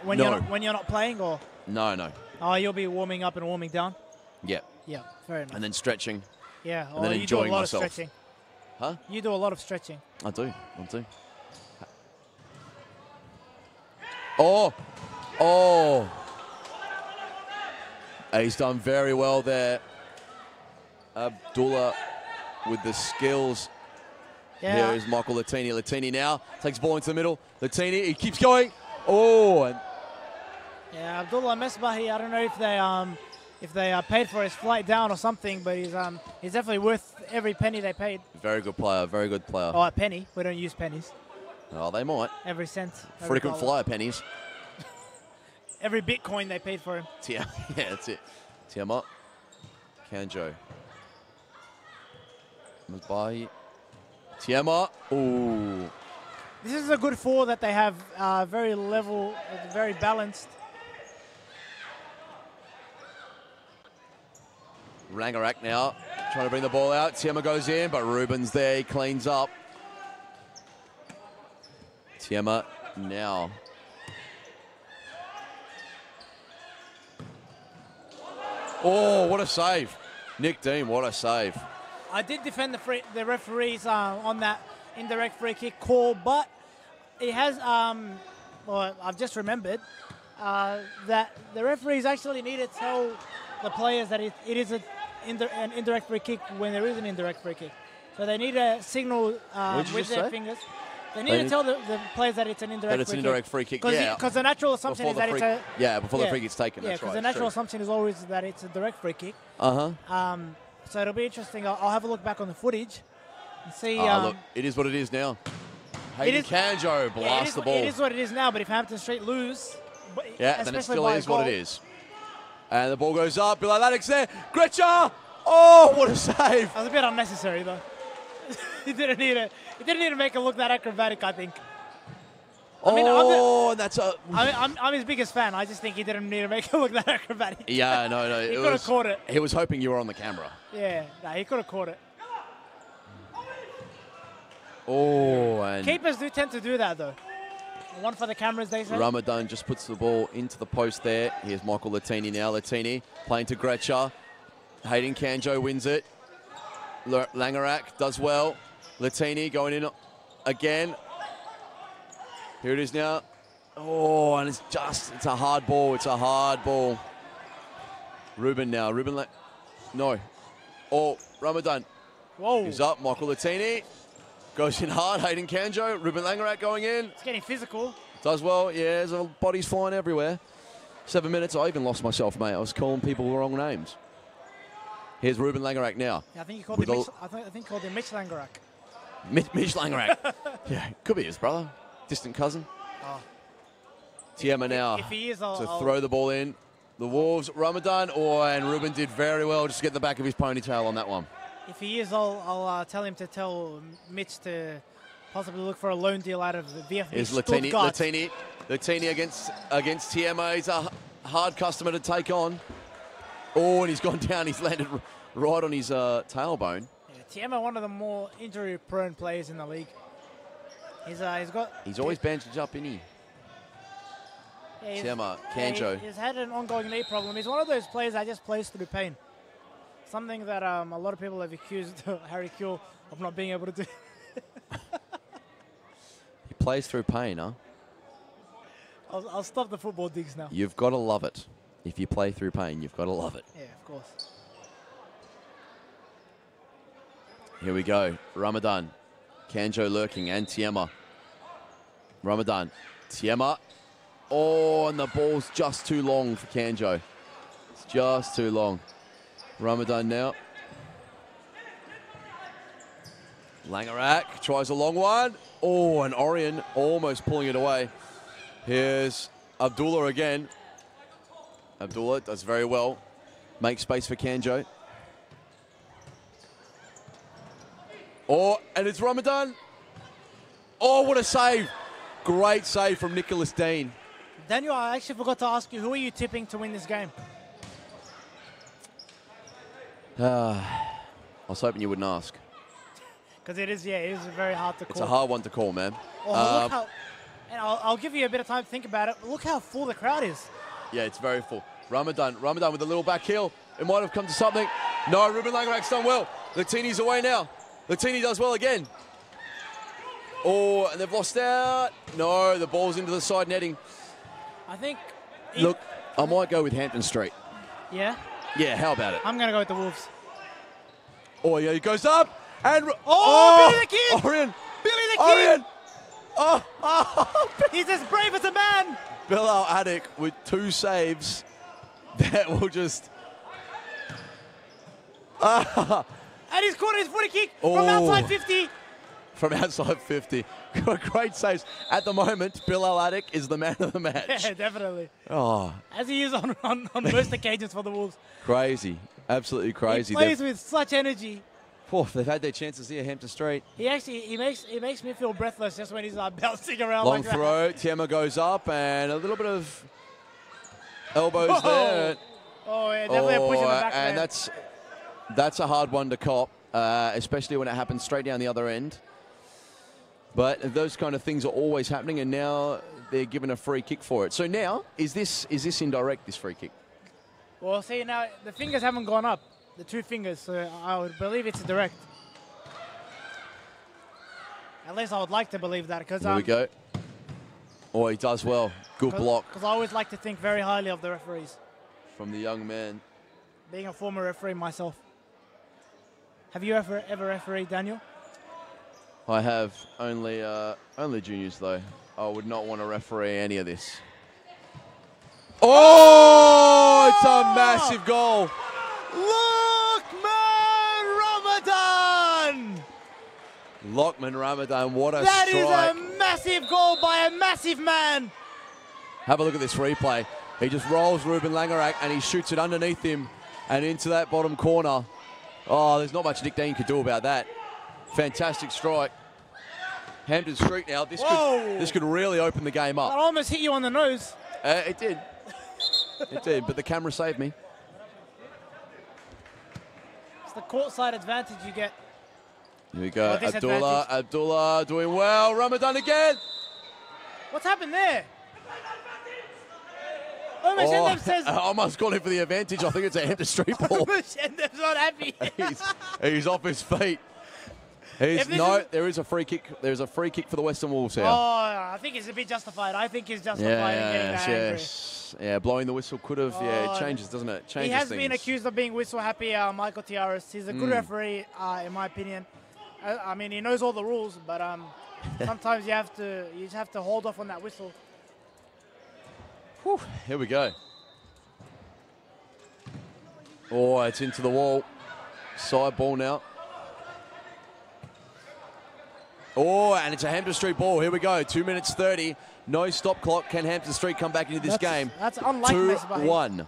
Speaker 2: When
Speaker 3: no.
Speaker 2: you're not playing, or?
Speaker 3: No.
Speaker 2: Oh, you'll be warming up and warming down?
Speaker 3: Yeah.
Speaker 2: Yeah, fair enough.
Speaker 3: And then stretching.
Speaker 2: Yeah,
Speaker 3: and then
Speaker 2: you
Speaker 3: enjoying
Speaker 2: do a lot
Speaker 3: myself.
Speaker 2: of stretching.
Speaker 3: Huh?
Speaker 2: You do a lot of stretching.
Speaker 3: I do. Oh. He's done very well there. Abdullah with the skills.
Speaker 2: Yeah.
Speaker 3: Here is Michael Latini. Latini now takes ball into the middle. Latini, he keeps going. Oh, and
Speaker 2: Yeah, Abdullah Mesbahi, I don't know if they paid for his flight down or something, but he's definitely worth every penny they paid.
Speaker 3: very good player. Very good player.
Speaker 2: Oh, a penny. We don't use pennies.
Speaker 3: Oh, they might.
Speaker 2: Every cent. every
Speaker 3: Frequent
Speaker 2: dollar.
Speaker 3: flyer pennies.
Speaker 2: Every Bitcoin they paid for him.
Speaker 3: Yeah, that's it. Tiamat. Kanjo. Mbahi. Tiamat. Ooh.
Speaker 2: This is a good four that they have, very level, very balanced.
Speaker 3: Rangarak now trying to bring the ball out. Tiema goes in, but Ruben's there. He cleans up. Tiema now. Oh, what a save. Nick Dean, what a save.
Speaker 2: I did defend the referees on that indirect free kick call, but it has, well, I've just remembered that the referees actually need to tell the players that it is an indirect free kick when there is an indirect free kick. So they need to signal
Speaker 3: What did you
Speaker 2: with
Speaker 3: just
Speaker 2: their
Speaker 3: say?
Speaker 2: fingers. They need to tell the players that it's an indirect
Speaker 3: That it's
Speaker 2: free
Speaker 3: an indirect free kick, yeah.
Speaker 2: Because the natural assumption
Speaker 3: Before
Speaker 2: is
Speaker 3: the
Speaker 2: that
Speaker 3: free,
Speaker 2: it's a...
Speaker 3: before the free kick's taken,
Speaker 2: Yeah,
Speaker 3: that's
Speaker 2: because
Speaker 3: right.
Speaker 2: the natural assumption is always that it's a direct free kick.
Speaker 3: Uh-huh.
Speaker 2: So it'll be interesting. I'll have a look back on the footage and see...
Speaker 3: Look, it is what it is now. Hayden Kanjo blasts the ball.
Speaker 2: It is what it is now, but if Hampton Street lose...
Speaker 3: Yeah, then it
Speaker 2: especially
Speaker 3: still
Speaker 2: by a
Speaker 3: is what
Speaker 2: goal-
Speaker 3: it is. And the ball goes up. Bill Athletics there. Gretcher! Oh, what a save.
Speaker 2: That was a bit unnecessary, though. He didn't need to make it look that acrobatic, I think.
Speaker 3: And that's a...
Speaker 2: I'm his biggest fan. I just think he didn't need to make it look that acrobatic.
Speaker 3: Yeah, no.
Speaker 2: He could have caught it.
Speaker 3: He was hoping you were on the camera.
Speaker 2: Yeah, he could have caught it.
Speaker 3: Oh, and
Speaker 2: Keepers do tend to do that, though. One for the cameras, they say.
Speaker 3: Ramadan just puts the ball into the post there. Here's Michael Latini now. Latini playing to Gretcher. Hayden Kanjo wins it. Langerak does well. Latini going in again. Here it is now. Oh, and it's a hard ball. It's a hard ball. Ruben now. No. Oh, Ramadan.
Speaker 2: Whoa.
Speaker 3: He's up. Michael Latini goes in hard. Hayden Kanjo. Ruben Langerak going in.
Speaker 2: It's getting physical.
Speaker 3: Does well. Yeah, there's bodies flying everywhere. 7 minutes. I even lost myself, mate. I was calling people the wrong names. Here's Ruben Langerak now.
Speaker 2: Yeah, I think he called him Mitch Langerak.
Speaker 3: Mitch Langerak. Yeah, could be his brother. Distant cousin.
Speaker 2: Oh.
Speaker 3: Tiema now
Speaker 2: If he is,
Speaker 3: to throw the ball in. The Wolves, Ramadan. Oh, and Ruben did very well just to get the back of his ponytail on that one.
Speaker 2: If he is, I'll tell him to tell Mitch to possibly look for a loan deal out of the VfB
Speaker 3: Here's
Speaker 2: Stuttgart.
Speaker 3: Latini against Tiema. He's a hard customer to take on. Oh, and he's gone down. He's landed right on his tailbone.
Speaker 2: Yeah, Tiema, one of the more injury-prone players in the league.
Speaker 3: He's always bandaged up, isn't he?
Speaker 2: Yeah,
Speaker 3: Tiema, Kanjo.
Speaker 2: He's had an ongoing knee problem. He's one of those players that just plays through pain. Something that a lot of people have accused Harry Kuehl of not being able to do.
Speaker 3: He plays through pain, huh?
Speaker 2: I'll stop the football digs now.
Speaker 3: You've got to love it. If you play through pain, you've got to love it.
Speaker 2: Yeah, of course.
Speaker 3: Here we go. Ramadan. Kanjo lurking and Tiema. Ramadan. Tiema. Oh, and the ball's just too long for Kanjo. It's just too long. Ramadan now. Langerak tries a long one. Oh, and Orion almost pulling it away. Here's Abdullah again. Abdullah does very well. Makes space for Kanjo. Oh, and it's Ramadan. Oh, what a save. Great save from Nicholas Dean.
Speaker 2: Daniel, I actually forgot to ask you, who are you tipping to win this game?
Speaker 3: I was hoping you wouldn't ask.
Speaker 2: Because it is very hard to call.
Speaker 3: It's a hard one to call, man.
Speaker 2: Oh, look how, and I'll give you a bit of time to think about it. Look how full the crowd is.
Speaker 3: Yeah, it's very full. Ramadan with a little back heel. It might have come to something. No, Ruben Langerak's done well. Latini's away now. Latini does well again. Oh, and they've lost out. No, the ball's into the side netting.
Speaker 2: I think...
Speaker 3: Look, I might go with Hampton Street.
Speaker 2: Yeah?
Speaker 3: Yeah, how about it?
Speaker 2: I'm going to go with the Wolves.
Speaker 3: Oh, yeah, he goes up. And...
Speaker 2: Oh, Billy the Kid!
Speaker 3: Orion!
Speaker 2: Billy the
Speaker 3: Orion!
Speaker 2: Kid!
Speaker 3: Oh,
Speaker 2: He's as brave as a man!
Speaker 3: Bilal Attic with 2 saves that will just...
Speaker 2: And he's caught his footy kick from outside 50.
Speaker 3: From outside 50. Great saves. At the moment, Bilal Attic is the man of the match.
Speaker 2: Yeah, definitely.
Speaker 3: Oh,
Speaker 2: As he is on most occasions for the Wolves.
Speaker 3: crazy. Absolutely crazy.
Speaker 2: He plays with such energy.
Speaker 3: They've had their chances here, Hampton Street.
Speaker 2: He makes me feel breathless just when he's bouncing around
Speaker 3: Long
Speaker 2: like
Speaker 3: throw. Tiema goes up and a little bit of elbows
Speaker 2: that.
Speaker 3: there.
Speaker 2: Oh, yeah, definitely a push in the back
Speaker 3: And
Speaker 2: there.
Speaker 3: that's a hard one to cop, especially when it happens straight down the other end. But those kind of things are always happening, and now they're given a free kick for it. So now, is this indirect, this free kick?
Speaker 2: Well, see, now the fingers haven't gone up, the 2 fingers, so I would believe it's direct. At least I would like to believe that.
Speaker 3: Here we go. Oh, he does well. Good block
Speaker 2: Because I always like to think very highly of the referees,
Speaker 3: from the young man.
Speaker 2: being a former referee myself. Have you ever refereed, Daniel?
Speaker 3: I have only juniors, though. I would not want to referee any of this. Oh, it's a massive goal. Lockman Ramadan, what a
Speaker 2: That
Speaker 3: strike.
Speaker 2: is a massive goal by a massive man.
Speaker 3: Have a look at this replay. He just rolls Ruben Langerak and he shoots it underneath him and into that bottom corner. Oh, there's not much Nick Dean could do about that. Fantastic strike. Hampton Street now. This could really open the game
Speaker 2: That
Speaker 3: up.
Speaker 2: almost hit you on the nose.
Speaker 3: It did. It did, but the camera saved me.
Speaker 2: It's the courtside advantage you get.
Speaker 3: Here we go.
Speaker 2: Oh, disadvantage.
Speaker 3: Abdullah doing well. Ramadan again.
Speaker 2: What's happened there? Shendem says...
Speaker 3: I almost got him for the advantage. I think it's a Hampton Street ball.
Speaker 2: Shendem's not happy.
Speaker 3: he's off his feet. There is a free kick. There's a free kick for the Western Wolves here.
Speaker 2: Oh, I think it's a bit justified. I think he's justified in getting that angry.
Speaker 3: Yes. Yeah, blowing the whistle could have. It changes, doesn't it? Changes
Speaker 2: He has
Speaker 3: things.
Speaker 2: been accused of being whistle happy, Michael Tiaras. He's a good referee, in my opinion. I mean, he knows all the rules, but sometimes you just have to hold off on that whistle.
Speaker 3: Whew, here we go. Oh, it's into the wall. Side ball now. Oh, and it's a Hampton Street ball. Here we go. 2 minutes 30. No stop clock. Can Hampton Street come back into this game?
Speaker 2: That's unlike Messi.
Speaker 3: 2-1.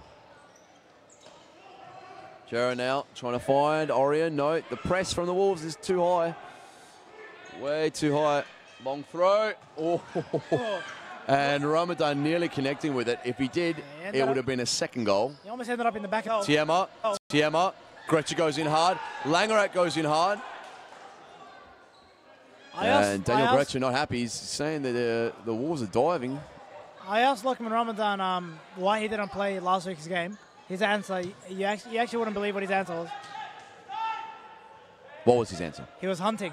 Speaker 3: Jera now trying to find Orion. No, the press from the Wolves is too high. Way too high. Long throw. Oh. And Ramadan nearly connecting with it. If he did, it would have been a second goal.
Speaker 2: He almost ended up in the back.
Speaker 3: Tiema. Gretcher goes in hard. Langerak goes in hard. And Daniel Gretcher not happy. He's saying that the Wolves are diving.
Speaker 2: I asked Lockman Ramadan why he didn't play last week's game. His answer, you actually wouldn't believe what his answer was.
Speaker 3: What was his answer?
Speaker 2: He was hunting.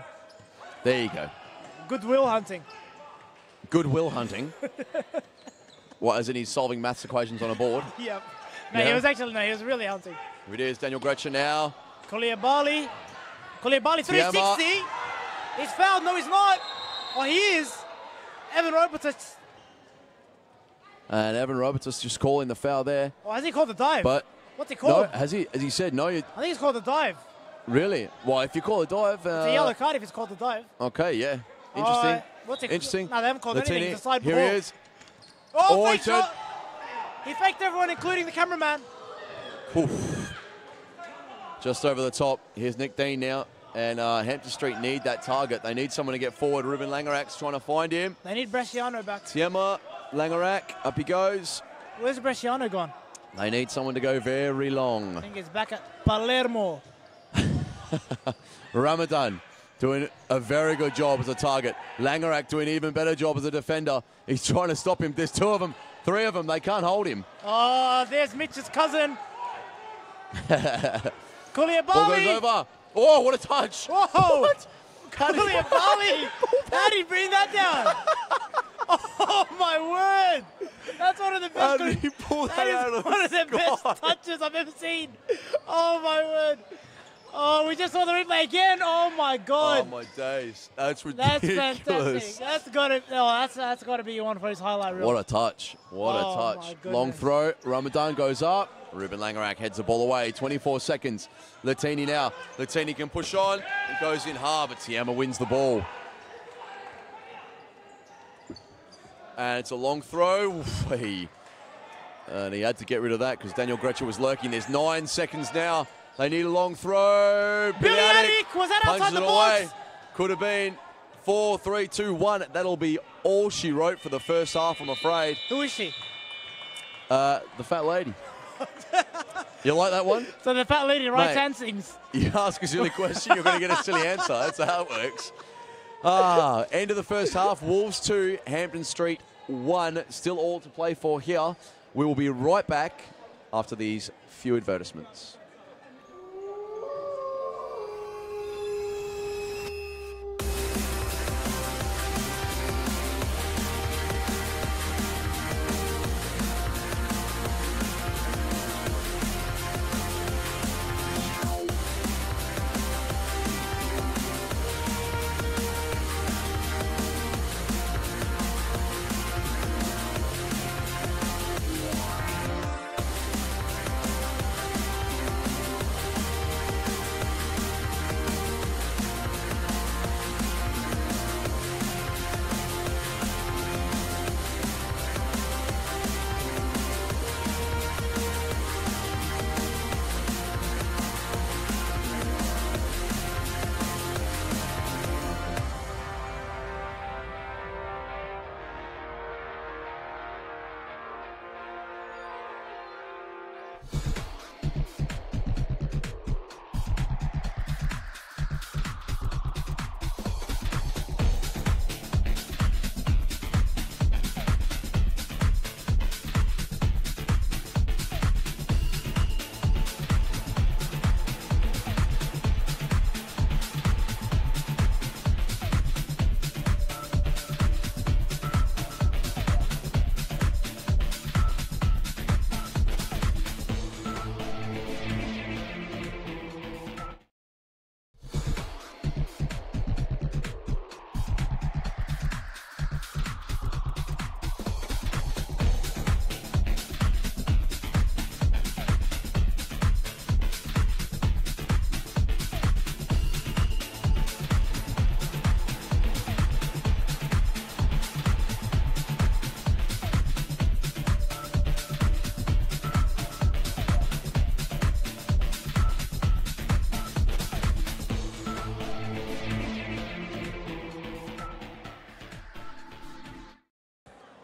Speaker 3: There you go.
Speaker 2: Goodwill hunting.
Speaker 3: Goodwill hunting. What, as in he's solving maths equations on a board?
Speaker 2: Yep. No,
Speaker 3: Yeah.
Speaker 2: he was really hunting.
Speaker 3: Here it is, Daniel Gretchen now.
Speaker 2: Koulibaly 360. He's fouled. No, he's not. Oh, he is. Evan Roberts.
Speaker 3: And Evan Roberts just calling the foul there.
Speaker 2: Oh, has he called the dive?
Speaker 3: But
Speaker 2: what's he
Speaker 3: no,
Speaker 2: called?
Speaker 3: has he said no?
Speaker 2: I think he's called the dive.
Speaker 3: Really? Well, if you call a dive...
Speaker 2: It's a yellow card if it's called the dive.
Speaker 3: Okay, yeah. Interesting.
Speaker 2: What's it?
Speaker 3: Interesting.
Speaker 2: No, they haven't called anything. It's a slide
Speaker 3: Here
Speaker 2: ball.
Speaker 3: he is.
Speaker 2: Oh,
Speaker 3: he
Speaker 2: fake shot. He faked everyone, including the cameraman.
Speaker 3: Oof. Just over the top. Here's Nick Dean now. And Hampton Street need that target. They need someone to get forward. Ruben Langerak's trying to find him.
Speaker 2: They need Bresciano back.
Speaker 3: Tiema, Langerak, up he goes.
Speaker 2: Where's Bresciano gone?
Speaker 3: They need someone to go very long.
Speaker 2: I think he's back at Palermo.
Speaker 3: Ramadan doing a very good job as a target. Langerak doing an even better job as a defender. He's trying to stop him. There's two of them, three of them. They can't hold him.
Speaker 2: Oh, there's Mitch's cousin. Koulibaly.
Speaker 3: Ball goes over. Oh, what a touch.
Speaker 2: Whoa.
Speaker 3: What?
Speaker 2: Koulibaly. How did he bring that down? Oh, my word. That's one of the best.
Speaker 3: How did he pull that
Speaker 2: That
Speaker 3: out
Speaker 2: is
Speaker 3: of
Speaker 2: one of the
Speaker 3: the
Speaker 2: best
Speaker 3: sky?
Speaker 2: touches I've ever seen. Oh, my word. Oh, we just saw the replay again. Oh, my God.
Speaker 3: Oh, my days. That's
Speaker 2: That's
Speaker 3: ridiculous.
Speaker 2: fantastic. That's got to be one for his highlight reel.
Speaker 3: What a touch. What
Speaker 2: Oh,
Speaker 3: a
Speaker 2: my
Speaker 3: touch.
Speaker 2: goodness.
Speaker 3: Long throw. Ramadan goes up. Ruben Langerak heads the ball away. 24 seconds. Latini now. Latini can push on. It goes in hard, but Tiema wins the ball. And it's a long throw. Oof, and he had to get rid of that because Daniel Gretchen was lurking. There's 9 seconds now. They need a long throw.
Speaker 2: Billy Attic, was that outside
Speaker 3: punches
Speaker 2: the
Speaker 3: it
Speaker 2: box?
Speaker 3: away. Could have been 4, 3, 2, 1. That'll be all she wrote for the first half, I'm afraid.
Speaker 2: Who is she?
Speaker 3: The fat lady. You like that one?
Speaker 2: So the fat lady right
Speaker 3: Mate.
Speaker 2: hand sings.
Speaker 3: You ask a silly question, you're going to get a silly answer. That's how it works. End of the first half. Wolves 2, Hampton Street 1. Still all to play for here. We will be right back after these few advertisements.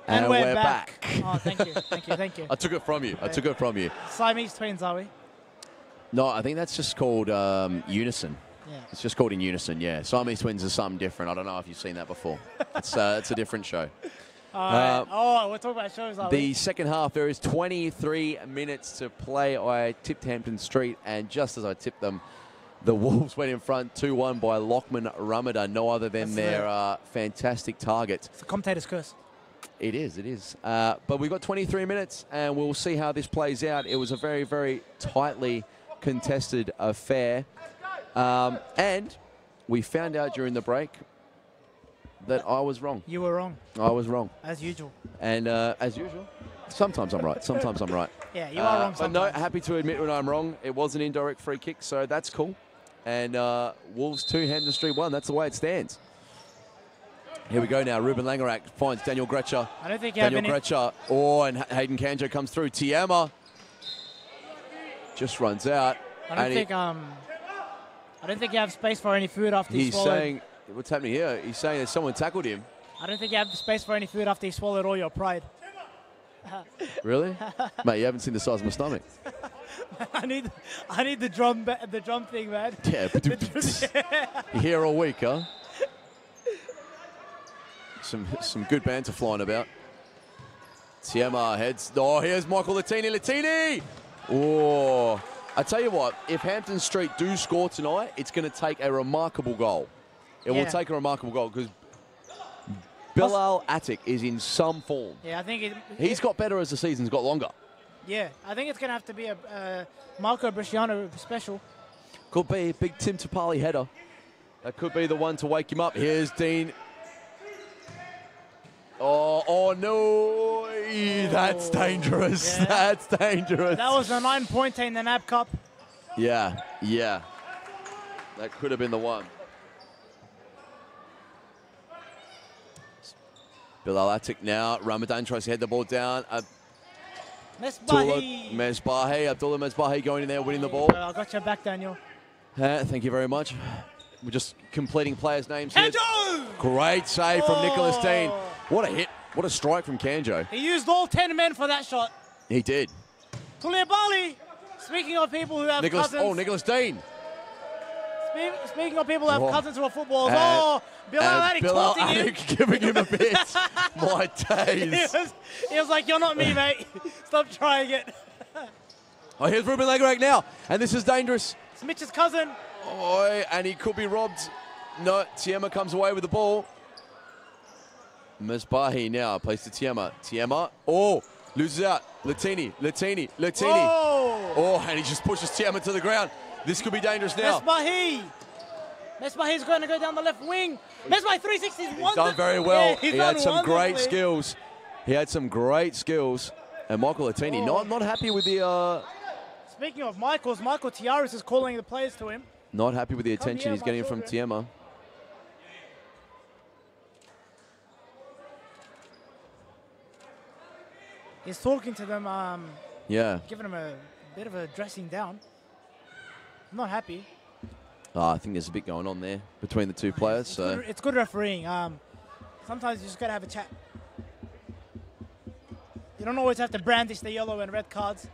Speaker 2: And we're back. Oh, thank you, thank you, thank you.
Speaker 3: I took it from you. I took it from you.
Speaker 2: Siamese twins, are we?
Speaker 3: No, I think that's just called unison.
Speaker 2: Yeah.
Speaker 3: It's just called in unison, yeah. Siamese twins is something different. I don't know if you've seen that before. It's a different show.
Speaker 2: We're talking about shows, are
Speaker 3: The
Speaker 2: we?
Speaker 3: second half, there is 23 minutes to play. I tipped Hampton Street, and just as I tipped them, the Wolves went in front 2-1 by Lockman Ramadan, no other than
Speaker 2: That's
Speaker 3: their fantastic target.
Speaker 2: It's a commentator's curse.
Speaker 3: It is. But we've got 23 minutes, and we'll see how this plays out. It was a very, very tightly contested affair. And we found out during the break that I was wrong.
Speaker 2: You were wrong.
Speaker 3: I was wrong.
Speaker 2: As usual.
Speaker 3: And as usual, sometimes I'm right. Sometimes I'm right.
Speaker 2: Yeah, you are wrong
Speaker 3: But
Speaker 2: sometimes.
Speaker 3: no, happy to admit when I'm wrong. It was an indirect free kick, so that's cool. And Wolves 2, Hampton Street 1. That's the way it stands. Here we go now. Ruben Langerak finds Daniel Gretcher.
Speaker 2: I don't think you have
Speaker 3: Daniel
Speaker 2: any...
Speaker 3: Gretcher. Oh, and Hayden Kanjo comes through. Tiama just runs out.
Speaker 2: I don't think you have space for any food after you
Speaker 3: He's
Speaker 2: swallowed.
Speaker 3: saying, what's happening here? He's saying that someone tackled him.
Speaker 2: I don't think you have the space for any food after you swallowed all your pride.
Speaker 3: Really? Mate, you haven't seen the size of my stomach.
Speaker 2: I need the drum thing, man.
Speaker 3: Yeah. You're here all week, huh? Some good banter flying about. Tiama heads. Oh, here's Michael Latini. Latini! Oh, I tell you what, if Hampton Street do score tonight, it's going to take a remarkable goal. It will take a remarkable goal because Bilal Atik is in some form.
Speaker 2: Yeah, I think
Speaker 3: He's got better as the season's got longer.
Speaker 2: Yeah, I think it's going to have to be a Marco Bresciano special.
Speaker 3: Could be a big Tim Tapali header. That could be the one to wake him up. Here's Dean. Oh no! That's dangerous.
Speaker 2: Yeah.
Speaker 3: That's dangerous.
Speaker 2: That was a 9-pointer in the NAB Cup.
Speaker 3: Yeah. That could have been the one. Bilal Atik now. Ramadan tries to head the ball down.
Speaker 2: Mesbahi.
Speaker 3: Abdullah Mesbahi going in there, winning the ball.
Speaker 2: I got your back, Daniel.
Speaker 3: Thank you very much. We're just completing players' names here.
Speaker 2: Kanjo!
Speaker 3: Great save from Nicholas Dean. What a hit. What a strike from Kanjo.
Speaker 2: He used all 10 men for that shot.
Speaker 3: He did.
Speaker 2: Tulebali. Speaking of people who have cousins.
Speaker 3: Oh, Nicholas Dean.
Speaker 2: Speaking of people who have cousins who are footballers. Bilal Atik
Speaker 3: Bilal
Speaker 2: taunting him.
Speaker 3: Atik giving him a bit. My days.
Speaker 2: He was like, you're not me, mate. Stop trying it.
Speaker 3: Oh, here's Ruben Langerak now. And this is dangerous.
Speaker 2: It's Mitch's cousin.
Speaker 3: Oh, and he could be robbed. No, Tiama comes away with the ball. Mesbahi now plays to Tiama. Tiama. Oh, loses out. Latini. Oh, and he just pushes Tiama to the ground. This could be dangerous now.
Speaker 2: Mesbahi's going to go down the left wing. Mesbahi 360.
Speaker 3: He's done very well.
Speaker 2: Yeah,
Speaker 3: he had some great skills. And Michael Latini not happy with the...
Speaker 2: Speaking of Michael Tiaris is calling the players to him.
Speaker 3: Not happy with the attention he's getting from Tiama.
Speaker 2: He's talking to them, giving them a bit of a dressing down. I'm not happy.
Speaker 3: I think there's a bit going on there between the two players.
Speaker 2: It's good refereeing. Sometimes you just got to have a chat. You don't always have to brandish the yellow and red cards.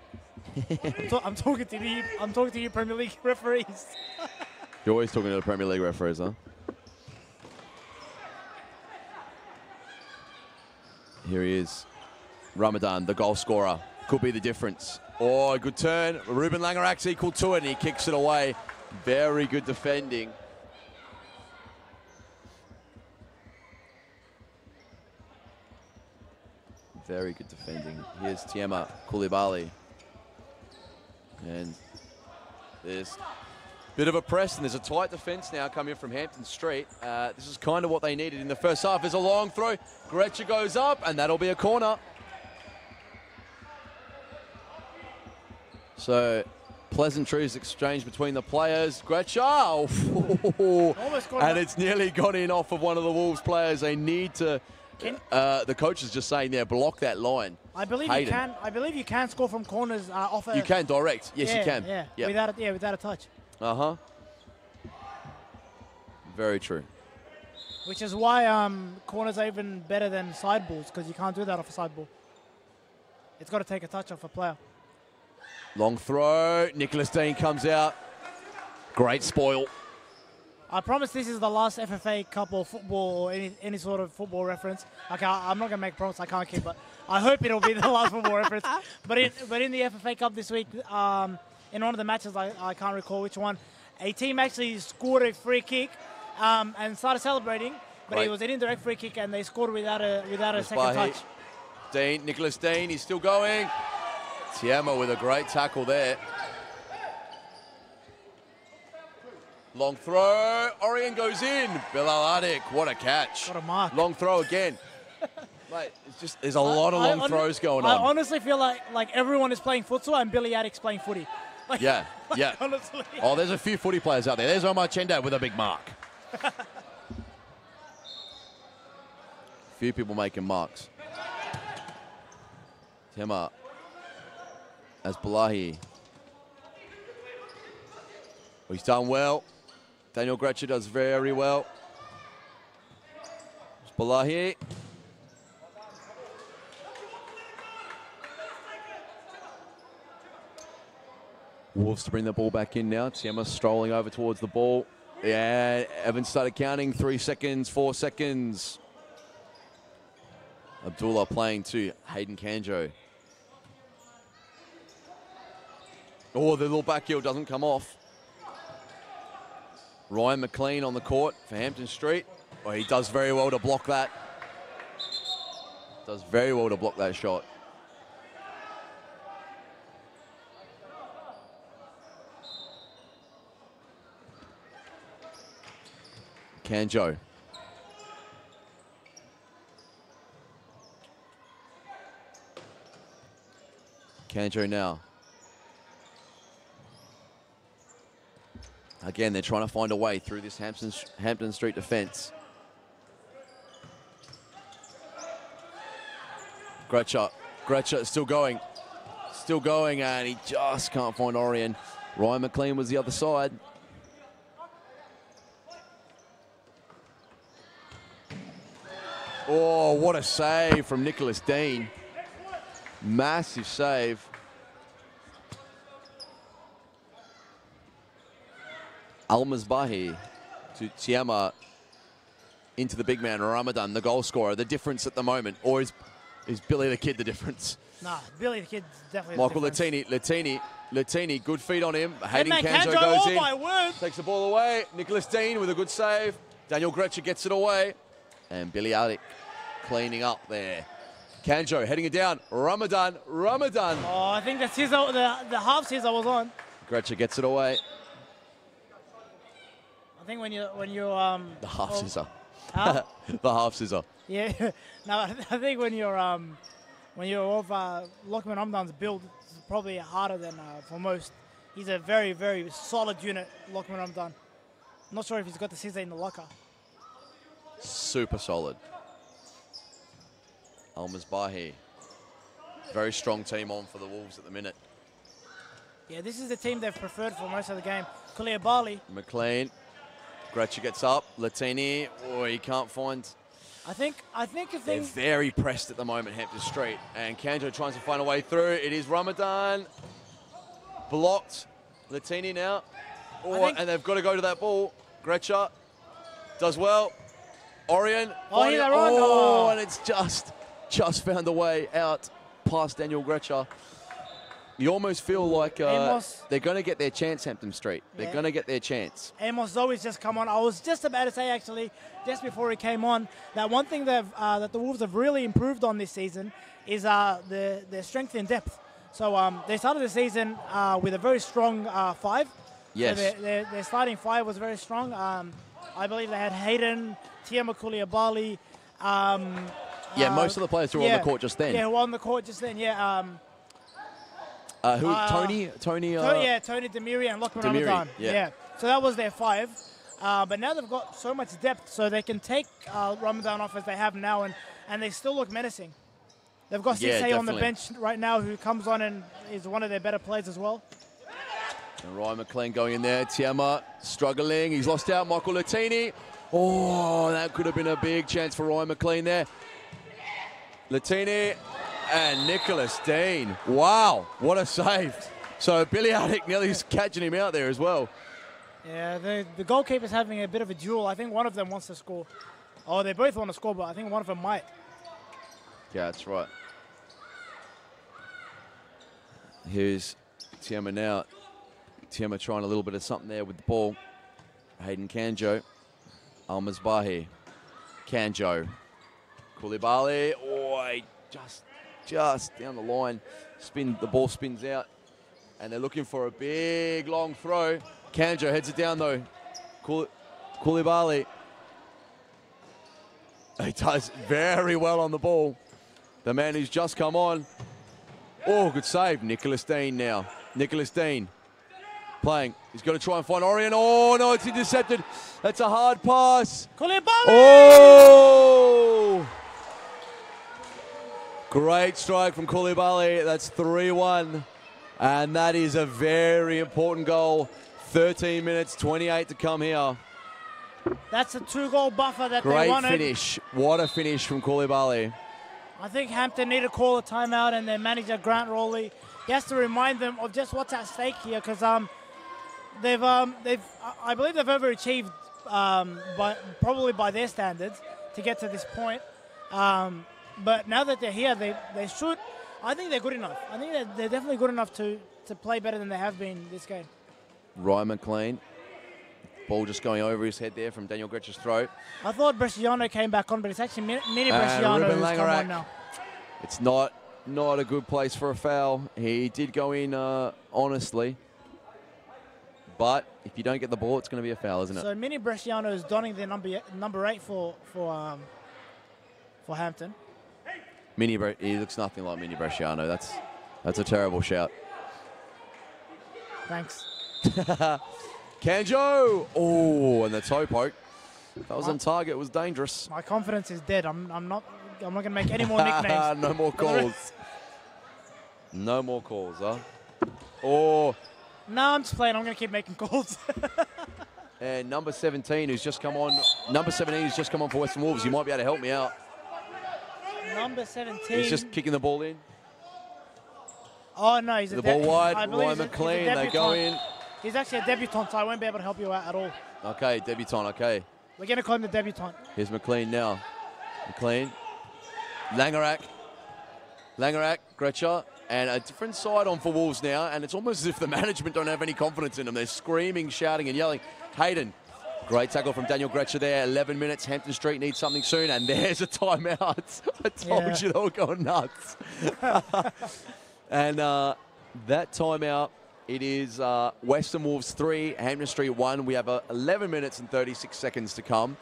Speaker 2: I'm talking to you Premier League referees.
Speaker 3: You're always talking to the Premier League referees, huh? Here he is. Ramadan, the goal scorer. Could be the difference. Oh, good turn. Ruben Langerak's equal to it, and he kicks it away. Very good defending. Very good defending. Here's Tiama Koulibaly. And there's a bit of a press, and there's a tight defence now coming from Hampton Street. This is kind of what they needed in the first half. There's a long throw. Gretcher goes up, and that'll be a corner. So, pleasantries exchanged between the players. Gretcher, and it's nearly gone in off of one of the Wolves players. They need to. The coach is just saying there, block that line.
Speaker 2: I believe you can. I believe you can score from corners off a.
Speaker 3: You can direct. Yes, you can.
Speaker 2: Yeah.
Speaker 3: Yep.
Speaker 2: Without a touch.
Speaker 3: Very true.
Speaker 2: Which is why corners are even better than side balls, because you can't do that off a side ball. It's got to take a touch off a player.
Speaker 3: Long throw. Nicholas Dean comes out. Great spoil.
Speaker 2: I promise this is the last FFA Cup or football or any sort of football reference. Okay, I'm not going to make a promise I can't keep, but I hope it'll be the last football reference. But in the FFA Cup this week, in one of the matches, I can't recall which one, a team actually scored a free kick and started celebrating, but it was an indirect free kick and they scored without a second touch.
Speaker 3: Dean, Nicholas Dean, he's still going. Tiama with a great tackle there. Long throw, Orion goes in. Bilal Adik, what a catch.
Speaker 2: What a mark.
Speaker 3: Long throw again. Mate, it's just, there's a lot of long throws going on.
Speaker 2: I honestly feel like everyone is playing futsal and Billy Addict's playing footy. Like,
Speaker 3: Yeah.
Speaker 2: Honestly.
Speaker 3: Oh, there's a few footy players out there. There's Omar Chendab with a big mark. Few people making marks. Tema as Balahi. He's done well. Daniel Gretcher does very well. Balahi. Wolves to bring the ball back in now. Tiama strolling over towards the ball. Yeah, Evans started counting. 3 seconds, 4 seconds. Abdullah playing to Hayden Kanjo. Oh, the little back heel doesn't come off. Ryan McLean on the court for Hampton Street. Oh, he does very well to block that. Does very well to block that shot. Kanjo. Kanjo now. Again, they're trying to find a way through this Hampton Street defense. Gretcher still going. Still going, and he just can't find Orion. Ryan McLean was the other side. Oh, what a save from Nicholas Dean. Massive save. Al-Mazbahi to Tiama into the big man, Ramadan, the goal scorer. The difference at the moment, or is Billy the Kid the difference?
Speaker 2: Nah, Billy the Kid's definitely
Speaker 3: Michael
Speaker 2: the difference.
Speaker 3: Latini, good feet on him. Hayden
Speaker 2: man,
Speaker 3: Kanjo
Speaker 2: Kanjo,
Speaker 3: goes
Speaker 2: oh
Speaker 3: in.
Speaker 2: my word.
Speaker 3: Takes the ball away. Nicholas Dean with a good save. Daniel Gretcher gets it away. And Billy Adik cleaning up there. Kanjo heading it down. Ramadan.
Speaker 2: Oh, I think the scissor, the half scissor was on.
Speaker 3: Gretcher gets it away.
Speaker 2: I think when you
Speaker 3: The half scissor.
Speaker 2: Huh?
Speaker 3: The half scissor.
Speaker 2: Yeah. No, I think when you're of Lockman Omdan's build, it's probably harder than for most. He's a very, very solid unit, Lockman Omdan. I'm not sure if he's got the scissor in the locker.
Speaker 3: Super solid. Al-Mazbahi. Very strong team on for the Wolves at the minute.
Speaker 2: Yeah, this is the team they've preferred for most of the game. Bali.
Speaker 3: McLean. Gretcher gets up. Latini. Oh, he can't find.
Speaker 2: I think
Speaker 3: They're very pressed at the moment, Hampton Street. And Kanjo tries to find a way through. It is Ramadan. Blocked. Latini now. Oh, and they've got to go to that ball. Gretcher does well. Orion. And it's just found a way out past Daniel Gretcher. You almost feel like they're going to get their chance, Hampton Street. They're going to get their chance.
Speaker 2: Amos Zoe's just come on. I was just about to say, actually, just before he came on, that one thing that the Wolves have really improved on this season is their strength in depth. So they started the season with a very strong 5.
Speaker 3: Yes.
Speaker 2: So their starting 5 was very strong. I believe they had Hayden, Tiama Bali.
Speaker 3: Most of the players who were on the court just then.
Speaker 2: Yeah, who were on the court just then,
Speaker 3: Tony?
Speaker 2: Tony Demiri and Lockman
Speaker 3: Demiri,
Speaker 2: Ramadan.
Speaker 3: yeah.
Speaker 2: So that was their 5. But now they've got so much depth, so they can take Ramadan off as they have now, and they still look menacing. They've got 6A on the bench right now who comes on and is one of their better players as well.
Speaker 3: And Ryan McLean going in there. Tiama struggling. He's lost out. Michael Latini. Oh, that could have been a big chance for Ryan McLean there. Latini and Nicholas Dean. Wow, what a save. So Billy Adik nearly catching him out there as well.
Speaker 2: Yeah, the goalkeeper's having a bit of a duel. I think one of them wants to score. Oh, they both want to score, but I think one of them might.
Speaker 3: Yeah, that's right. Here's Tiama now. Tiama trying a little bit of something there with the ball. Hayden Kanjo. Al-Mazbahi. Kanjo. Koulibaly. Oh, he just just down the line. The ball spins out, and they're looking for a big, long throw. Kanjo heads it down, though. Koulibaly. He does very well on the ball. The man who's just come on. Oh, good save. Nicholas Dean now. Nicholas Dean playing. He's got to try and find Orion. Oh, no, it's intercepted. That's a hard pass.
Speaker 2: Koulibaly!
Speaker 3: Oh! Great strike from Koulibaly. That's 3-1. And that is a very important goal. 13 minutes, 28 to come here.
Speaker 2: That's a 2-goal buffer that they
Speaker 3: Great
Speaker 2: wanted.
Speaker 3: finish. What a finish from Koulibaly.
Speaker 2: I think Hampton need to call a timeout, and their manager, Grant Rowley, he has to remind them of just what's at stake here, because I believe they've overachieved, probably by their standards, to get to this point. But now that they're here, they should. I think they're good enough. I think they're definitely good enough to play better than they have been this game.
Speaker 3: Ryan Mikalen. Ball just going over his head there from Daniel Gretsch's throat.
Speaker 2: I thought Bresciano came back on, but it's actually Mini Bresciano who's come on now.
Speaker 3: It's not a good place for a foul. He did go in honestly. But if you don't get the ball, it's going to be a foul, isn't it?
Speaker 2: So Mini Bresciano is donning the number 8 for Hampton.
Speaker 3: He looks nothing like Mini Bresciano. That's a terrible shout.
Speaker 2: Thanks.
Speaker 3: Kanjo! Oh, and the toe poke. That was on target. It was dangerous.
Speaker 2: My confidence is dead. I'm not going to make any more nicknames.
Speaker 3: No more calls. No more calls, huh? Oh.
Speaker 2: No, I'm just playing. I'm going to keep making calls.
Speaker 3: And number 17 who's just come on. Number 17 who's just come on for Western Wolves. You might be able to help me out.
Speaker 2: Number 17.
Speaker 3: He's just kicking the ball in.
Speaker 2: Oh, no. He's
Speaker 3: the ball wide. Ryan
Speaker 2: he's
Speaker 3: McLean. They go in.
Speaker 2: He's actually a debutant, so I won't be able to help you out at all.
Speaker 3: Okay, debutant. Okay.
Speaker 2: We're going to call him the debutant.
Speaker 3: Here's McLean now. McLean. Langerak. Gretcher. And a different side on for Wolves now. And it's almost as if the management don't have any confidence in them. They're screaming, shouting and yelling. Hayden. Great tackle from Daniel Gretcher there. 11 minutes. Hampton Street needs something soon. And there's a timeout. I told you they were going nuts. And that timeout, it is Western Wolves 3, Hampton Street 1. We have 11 minutes and 36 seconds to come.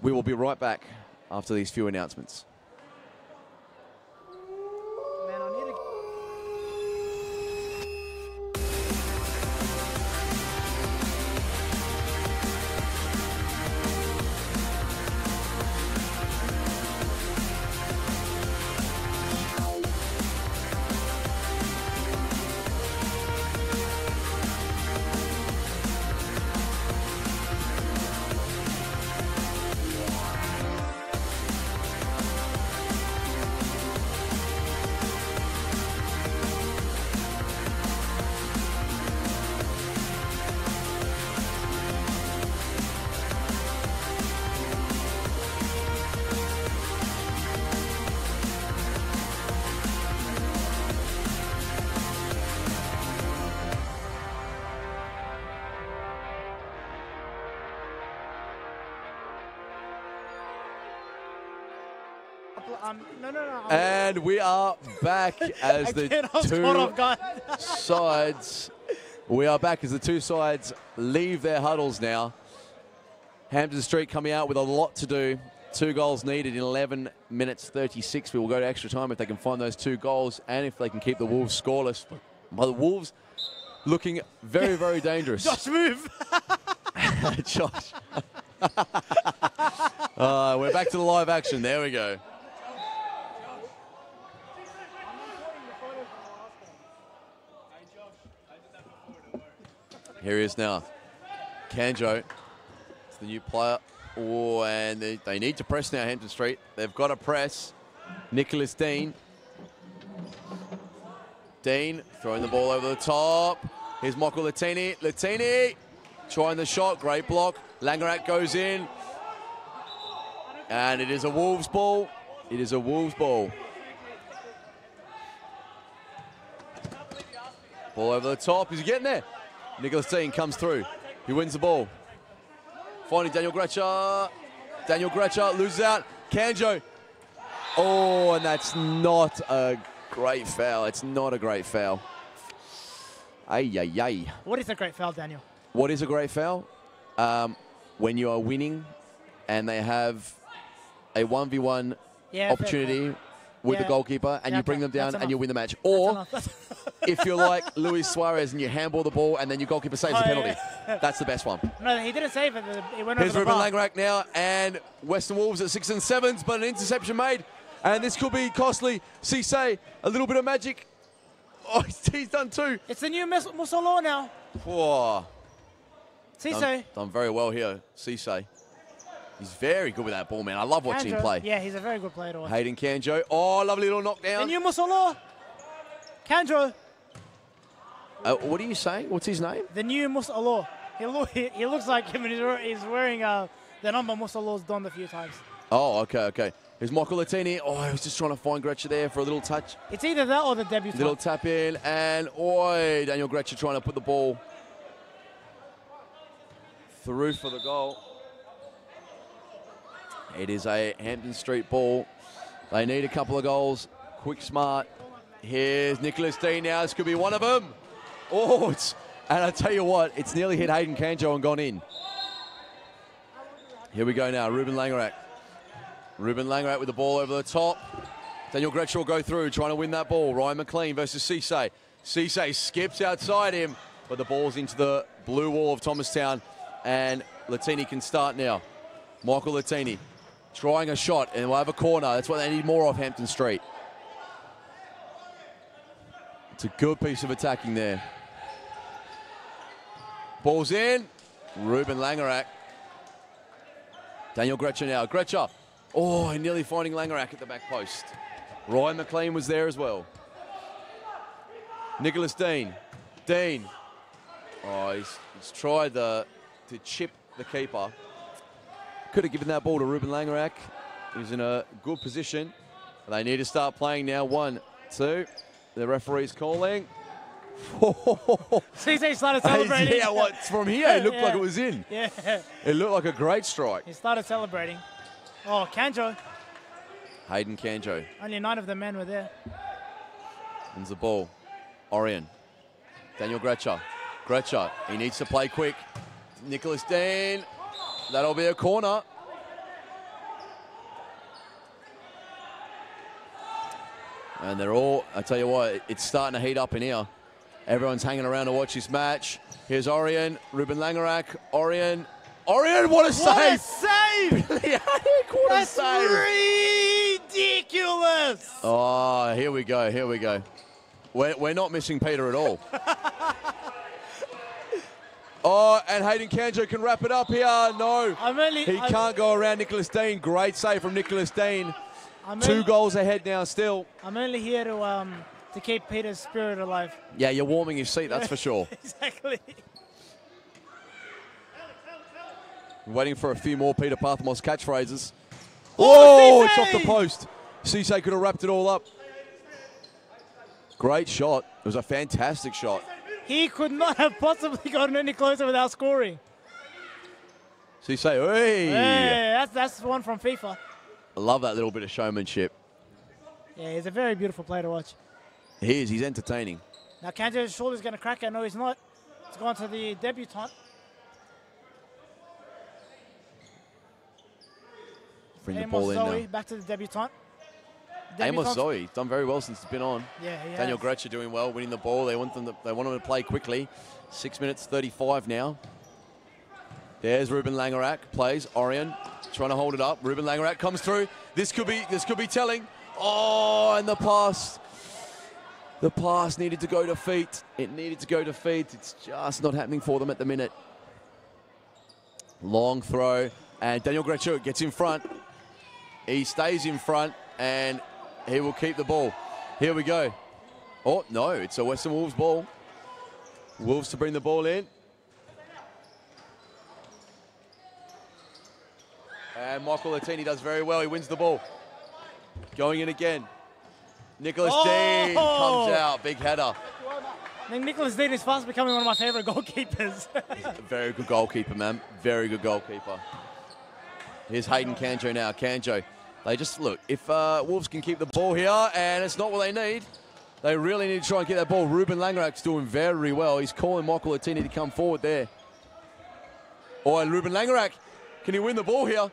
Speaker 3: We will be right back after these few announcements.
Speaker 2: Man, I need to... No.
Speaker 3: And we are back as the two sides. We are back as the two sides leave their huddles now. Hampton Street coming out with a lot to do. 2 goals needed in 11 minutes 36. We will go to extra time if they can find those 2 goals and if they can keep the Wolves scoreless. But the Wolves looking very, very dangerous.
Speaker 2: Josh, move!
Speaker 3: Josh. We're back to the live action. There we go. Here he is now. Kanjo. It's the new player. Oh, and they need to press now, Hampton Street. They've got to press. Nicholas Dean. Dean throwing the ball over the top. Here's Michael Latini. Latini trying the shot. Great block. Langerak goes in. And it is a Wolves ball. It is a Wolves ball. Ball over the top. Is he getting there? Nicholas Dean comes through. He wins the ball. Finding Daniel Gretcher. Daniel Gretcher loses out. Kanjo. Oh, and that's not a great foul. It's not a great foul. Ay, ay, ay.
Speaker 2: What is a great foul, Daniel?
Speaker 3: What is a great foul? When you are winning and they have a 1v1 opportunity with the goalkeeper and you bring them down and you win the match. Or if you're like Luis Suarez and you handball the ball and then your goalkeeper saves the penalty.
Speaker 2: Yeah.
Speaker 3: That's the best one.
Speaker 2: No, he didn't save it. It went
Speaker 3: Here's
Speaker 2: over the
Speaker 3: Ruben
Speaker 2: bar.
Speaker 3: Langrak now, and Western Wolves at 6 and 7s, but an interception made. And this could be costly. Cisse, a little bit of magic. Oh, he's done two.
Speaker 2: It's the new Musolo now.
Speaker 3: Whoa.
Speaker 2: Cisse.
Speaker 3: Done very well here, Cisse. He's very good with that ball, man. I love watching him play.
Speaker 2: Yeah, he's a very good player to watch.
Speaker 3: Hayden Kanjo. Oh, lovely little knockdown.
Speaker 2: The new Musolo. Kanjo.
Speaker 3: What are you saying? What's his name?
Speaker 2: The new Musolo. He looks like him, and he's wearing the number Musolo's donned a few times.
Speaker 3: Oh, okay. Here's Michael Latini. Oh, he was just trying to find Gretcher there for a little touch.
Speaker 2: It's either that or the debutant.
Speaker 3: Little tap in, and Daniel Gretcher trying to put the ball through for the goal. It is a Hampton Street ball. They need a couple of goals. Quick, smart. Here's Nicholas Dean now. This could be one of them. Oh, and I tell you what, it's nearly hit Hayden Kanjo and gone in. Here we go now, Ruben Langrak. Ruben Langrak with the ball over the top. Daniel Gretcher will go through, trying to win that ball. Ryan McLean versus Cisse. Cisse skips outside him, but the ball's into the blue wall of Thomastown, and Latini can start now. Michael Latini trying a shot, and we'll have a corner. That's what they need more of, Hampton Street. It's a good piece of attacking there. Ball's in. Ruben Langrak. Daniel Gretcher now. Gretcher. Oh, nearly finding Langrak at the back post. Ryan McLean was there as well. Nicholas Dean. Dean. Oh, he's tried to chip the keeper. Could have given that ball to Ruben Langrak. He's in a good position. They need to start playing now. 1, 2. The referee's calling.
Speaker 2: Cisse started celebrating.
Speaker 3: Yeah, from here, it looked like it was in.
Speaker 2: Yeah.
Speaker 3: It looked like a great strike.
Speaker 2: He started celebrating. Oh, Kanjo.
Speaker 3: Hayden Kanjo
Speaker 2: Only 9 of the men were there.
Speaker 3: wins the ball. Orion. Daniel Gretcher. Gretcher, he needs to play quick. Nicholas Dean. That'll be a corner. And they're all, I tell you what, it's starting to heat up in here. Everyone's hanging around to watch this match. Here's Orion, Ruben Langrak, Orion, what a save!
Speaker 2: What a save!
Speaker 3: What a save!
Speaker 2: Ridiculous!
Speaker 3: Oh, here we go. We're not missing Peter at all. Oh, and Hayden Kanjo can wrap it up here. No, he can't go around Nicholas Dean. Great save from Nicholas Dean. 2 goals ahead now still.
Speaker 2: I'm only here to keep Peter's spirit alive.
Speaker 3: Yeah, you're warming your seat, that's for sure.
Speaker 2: Exactly.
Speaker 3: Waiting for a few more Peter Parthamos catchphrases.
Speaker 2: Oh,
Speaker 3: it's off the post. Cisse could have wrapped it all up. Great shot. It was a fantastic shot.
Speaker 2: He could not have possibly gotten any closer without scoring.
Speaker 3: Cisse, hey!
Speaker 2: That's one from FIFA.
Speaker 3: I love that little bit of showmanship.
Speaker 2: Yeah, he's a very beautiful player to watch.
Speaker 3: He is. He's entertaining.
Speaker 2: Now Kanjo's shoulder's going to crack it. No, he's not. It's gone to the debutant.
Speaker 3: Bring the ball in now.
Speaker 2: Back to the debutant.
Speaker 3: Amos Zoe done very well since he's been on.
Speaker 2: Yeah, he
Speaker 3: Daniel
Speaker 2: has.
Speaker 3: Gretcher doing well, winning the ball. They want him to play quickly. 6 minutes 35 now. There's Ruben Langrak, plays Orion, trying to hold it up. Ruben Langrak comes through. This could be telling. Oh, and the pass. The pass needed to go to feet. It needed to go to feet. It's just not happening for them at the minute. Long throw, and Daniel Gretcher gets in front. He stays in front, and he will keep the ball. Here we go. Oh, no, it's a Western Wolves ball. Wolves to bring the ball in. And Michael Latini does very well. He wins the ball. Going in again. Nicholas Dean comes out. Big header.
Speaker 2: I think Nicholas Dean is fast becoming one of my favorite goalkeepers.
Speaker 3: He's a very good goalkeeper, man. Very good goalkeeper. Here's Hayden Kanjo now. Kanjo They just, look, if Wolves can keep the ball here, and it's not what they need, they really need to try and get that ball. Ruben Langerak's doing very well. He's calling Michael Latini to come forward there. Oh, and Ruben Langerak, can he win the ball here?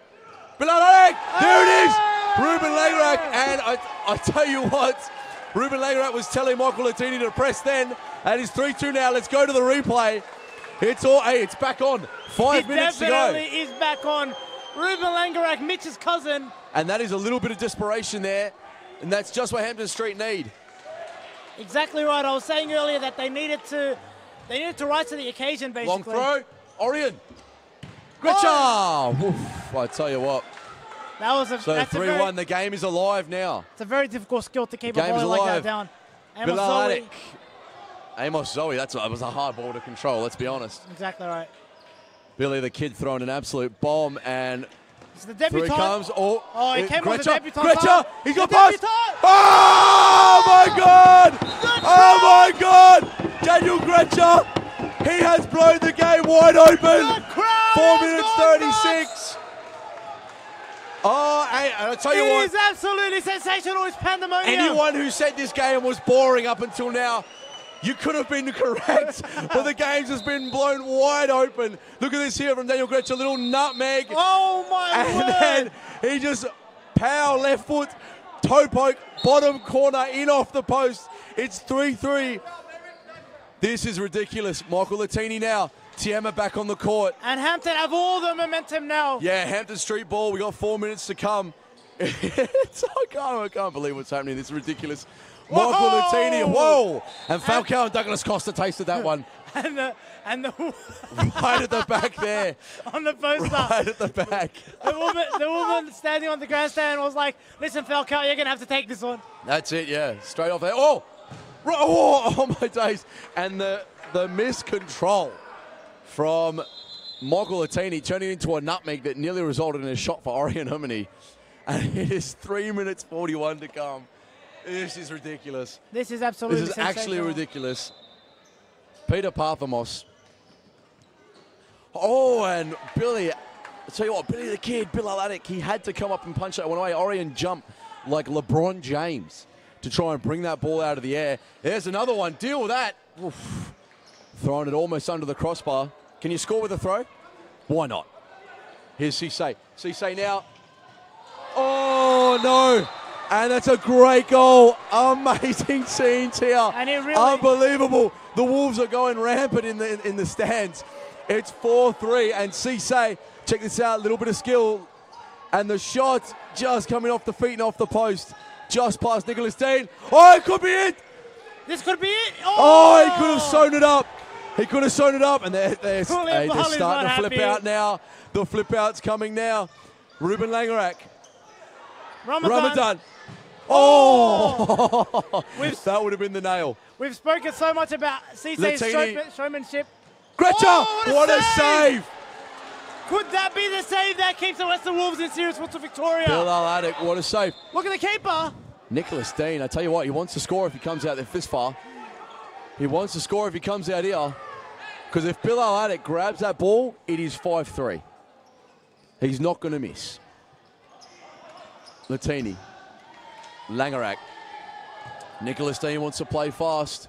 Speaker 3: There it is! Ruben Langerak, and I tell you what, Ruben Langerak was telling Michael Latini to press then, and it's 3-2 now. Let's go to the replay. It's back on. 5 minutes to go.
Speaker 2: It definitely is back on. Ruben Langerak, Mitch's cousin.
Speaker 3: And that is a little bit of desperation there, and that's just what Hampton Street need.
Speaker 2: Exactly right. I was saying earlier that they needed to rise to the occasion, basically.
Speaker 3: Long throw, Orion. Gretcher! Oof, I tell you what.
Speaker 2: That was
Speaker 3: So 3-1, the game is alive now.
Speaker 2: It's a very difficult skill to keep a
Speaker 3: Game's
Speaker 2: ball like
Speaker 3: alive.
Speaker 2: that down.
Speaker 3: Amos Zoe, that was a hard ball to control, let's be honest.
Speaker 2: Exactly right.
Speaker 3: Billy the Kid throwing an absolute bomb, and
Speaker 2: It's the
Speaker 3: through
Speaker 2: debutant.
Speaker 3: he comes.
Speaker 2: He came with the debutant.
Speaker 3: Gretcher, he's got
Speaker 2: The
Speaker 3: pass.
Speaker 2: debutant.
Speaker 3: Oh my God! Oh my God! Daniel Gretcher, he has blown the game wide open.
Speaker 2: The crowd
Speaker 3: 4
Speaker 2: has
Speaker 3: minutes
Speaker 2: gone
Speaker 3: 36.
Speaker 2: nuts.
Speaker 3: Oh, and I'll tell you
Speaker 2: It
Speaker 3: what.
Speaker 2: is absolutely sensational. It's pandemonium.
Speaker 3: Anyone who said this game was boring up until now, you could have been correct, but the game has been blown wide open. Look at this here from Daniel Gretsch, a little nutmeg.
Speaker 2: Oh my
Speaker 3: And
Speaker 2: word.
Speaker 3: then he just power left foot, toe poke, bottom corner, in off the post. It's 3-3. This is ridiculous. Michael Latini now. Tiema back on the court.
Speaker 2: And Hampton have all the momentum now.
Speaker 3: Yeah, Hampton Street ball. We got 4 minutes to come. I can't believe what's happening. This is ridiculous. Michael Latini, whoa! And Falcao and Douglas Costa tasted that one.
Speaker 2: And the
Speaker 3: Right at the back there.
Speaker 2: on the poster.
Speaker 3: Right at the back.
Speaker 2: The woman standing on the grandstand was like, "Listen, Falcao, you're gonna have to take this one."
Speaker 3: That's it, yeah. Straight off there. Oh my days. And the miscontrol from Michael Latini turning into a nutmeg that nearly resulted in a shot for Orion Humany. And it is 3 minutes 41 to come. This is ridiculous.
Speaker 2: This is absolutely
Speaker 3: This is actually
Speaker 2: sensational.
Speaker 3: ridiculous. Peter Parthamos. Oh, and Billy. I'll tell you what, Billy the Kid, Bill Alatic, he had to come up and punch that one away. Orion jumped like LeBron James to try and bring that ball out of the air. There's another one. Deal with that. Oof. Throwing it almost under the crossbar. Can you score with a throw? Why not? Here's Cisse. Cisse now. Oh, no. And that's a great goal. Amazing scenes here.
Speaker 2: And it really-
Speaker 3: Unbelievable. The Wolves are going rampant in the stands. It's 4-3. And Cisse, check this out, a little bit of skill. And the shot just coming off the feet and off the post. Just past Nicholas Dean. Oh, it could be it.
Speaker 2: This could be it.
Speaker 3: Oh, he could have sewn it up. He could have sewn it up. And they're
Speaker 2: Julian
Speaker 3: starting
Speaker 2: Barley's
Speaker 3: to
Speaker 2: not
Speaker 3: flip
Speaker 2: happy.
Speaker 3: out now. The flip out's coming now. Ruben Langerak. Ramadan. Oh! That would have been the nail.
Speaker 2: We've spoken so much about Cisse's
Speaker 3: Latini.
Speaker 2: showmanship.
Speaker 3: Gretcher!
Speaker 2: Oh,
Speaker 3: what a save!
Speaker 2: Could that be the save that keeps the Western Wolves in serious Futsal Victoria?
Speaker 3: Bill Alatic, what a save.
Speaker 2: Look at the keeper.
Speaker 3: Nicholas Dean, I tell you what, he wants to score if he comes out there this far. He wants to score if he comes out here. Because if Bill Alatic grabs that ball, it is 5-3. He's not going to miss. Latini. Langerak. Nicholas Dean wants to play fast.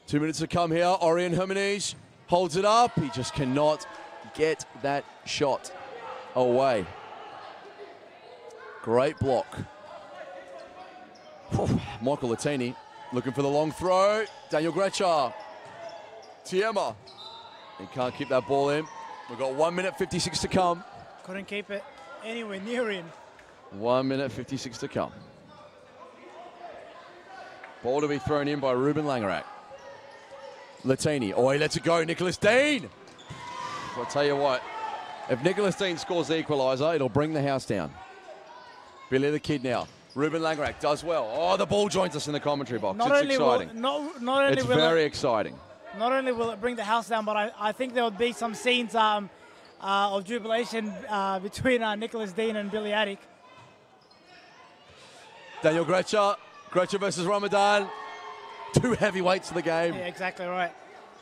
Speaker 3: 2 minutes to come here. Orion Hermanese holds it up. He just cannot get that shot away. Great block. Michael Latini looking for the long throw. Daniel Gretcher. Tiema. He can't keep that ball in. We've got 1 minute 56 to come.
Speaker 2: Couldn't keep it anywhere near him.
Speaker 3: 1 minute 56 to come. Ball to be thrown in by Ruben Langerak. Latini. Oh, he lets it go. Nicholas Dean. I'll tell you what. If Nicholas Dean scores the equaliser, it'll bring the house down. Billy the Kid now. Ruben Langerak does well. Oh, the ball joins us in the commentary box. It's exciting. It's very exciting.
Speaker 2: Not only will it bring the house down, but I think there would be some scenes of jubilation between Nicholas Dean and Billy Attic.
Speaker 3: Daniel Gretcher. Gretcher versus Ramadan. Two heavyweights of the game.
Speaker 2: Yeah, exactly right.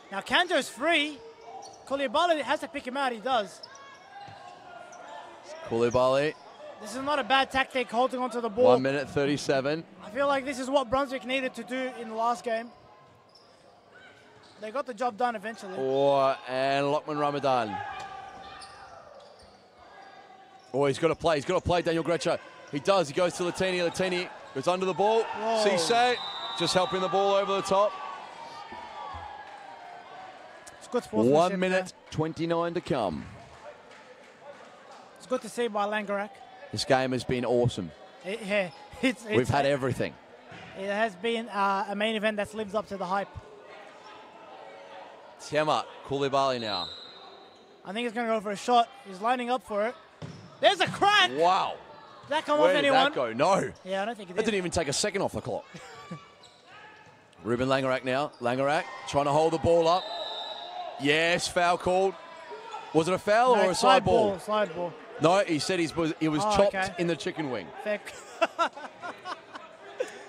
Speaker 2: Now Kanjo's free. Koulibaly has to pick him out. He does.
Speaker 3: Koulibaly.
Speaker 2: This is not a bad tactic, holding onto the ball.
Speaker 3: 1 minute 37.
Speaker 2: I feel like this is what Brunswick needed to do in the last game. They got the job done eventually.
Speaker 3: Oh, and Lockman Ramadan. Oh, he's got to play. He's got to play, Daniel Gretcher. He does. He goes to Latini. Latini goes under the ball. Cisse just helping the ball over the top.
Speaker 2: It's good sportsmanship.
Speaker 3: 1 minute 29 to come.
Speaker 2: It's good to see by Langerak.
Speaker 3: This game has been awesome. We've had everything.
Speaker 2: It has been a main event that's lived up to the hype.
Speaker 3: Tiamat Koulibaly now.
Speaker 2: I think he's going to go for a shot. He's lining up for it. There's a crack!
Speaker 3: Wow.
Speaker 2: Did that come
Speaker 3: Where
Speaker 2: off
Speaker 3: did
Speaker 2: anyone?
Speaker 3: that go? No.
Speaker 2: Yeah, I don't think it did.
Speaker 3: That didn't even take a second off the clock. Ruben Langerak now. Langerak trying to hold the ball up. Yes, foul called. Was it a foul or a side ball?
Speaker 2: Slide ball.
Speaker 3: No, he said he was chopped
Speaker 2: okay.
Speaker 3: in the chicken wing.
Speaker 2: Fair.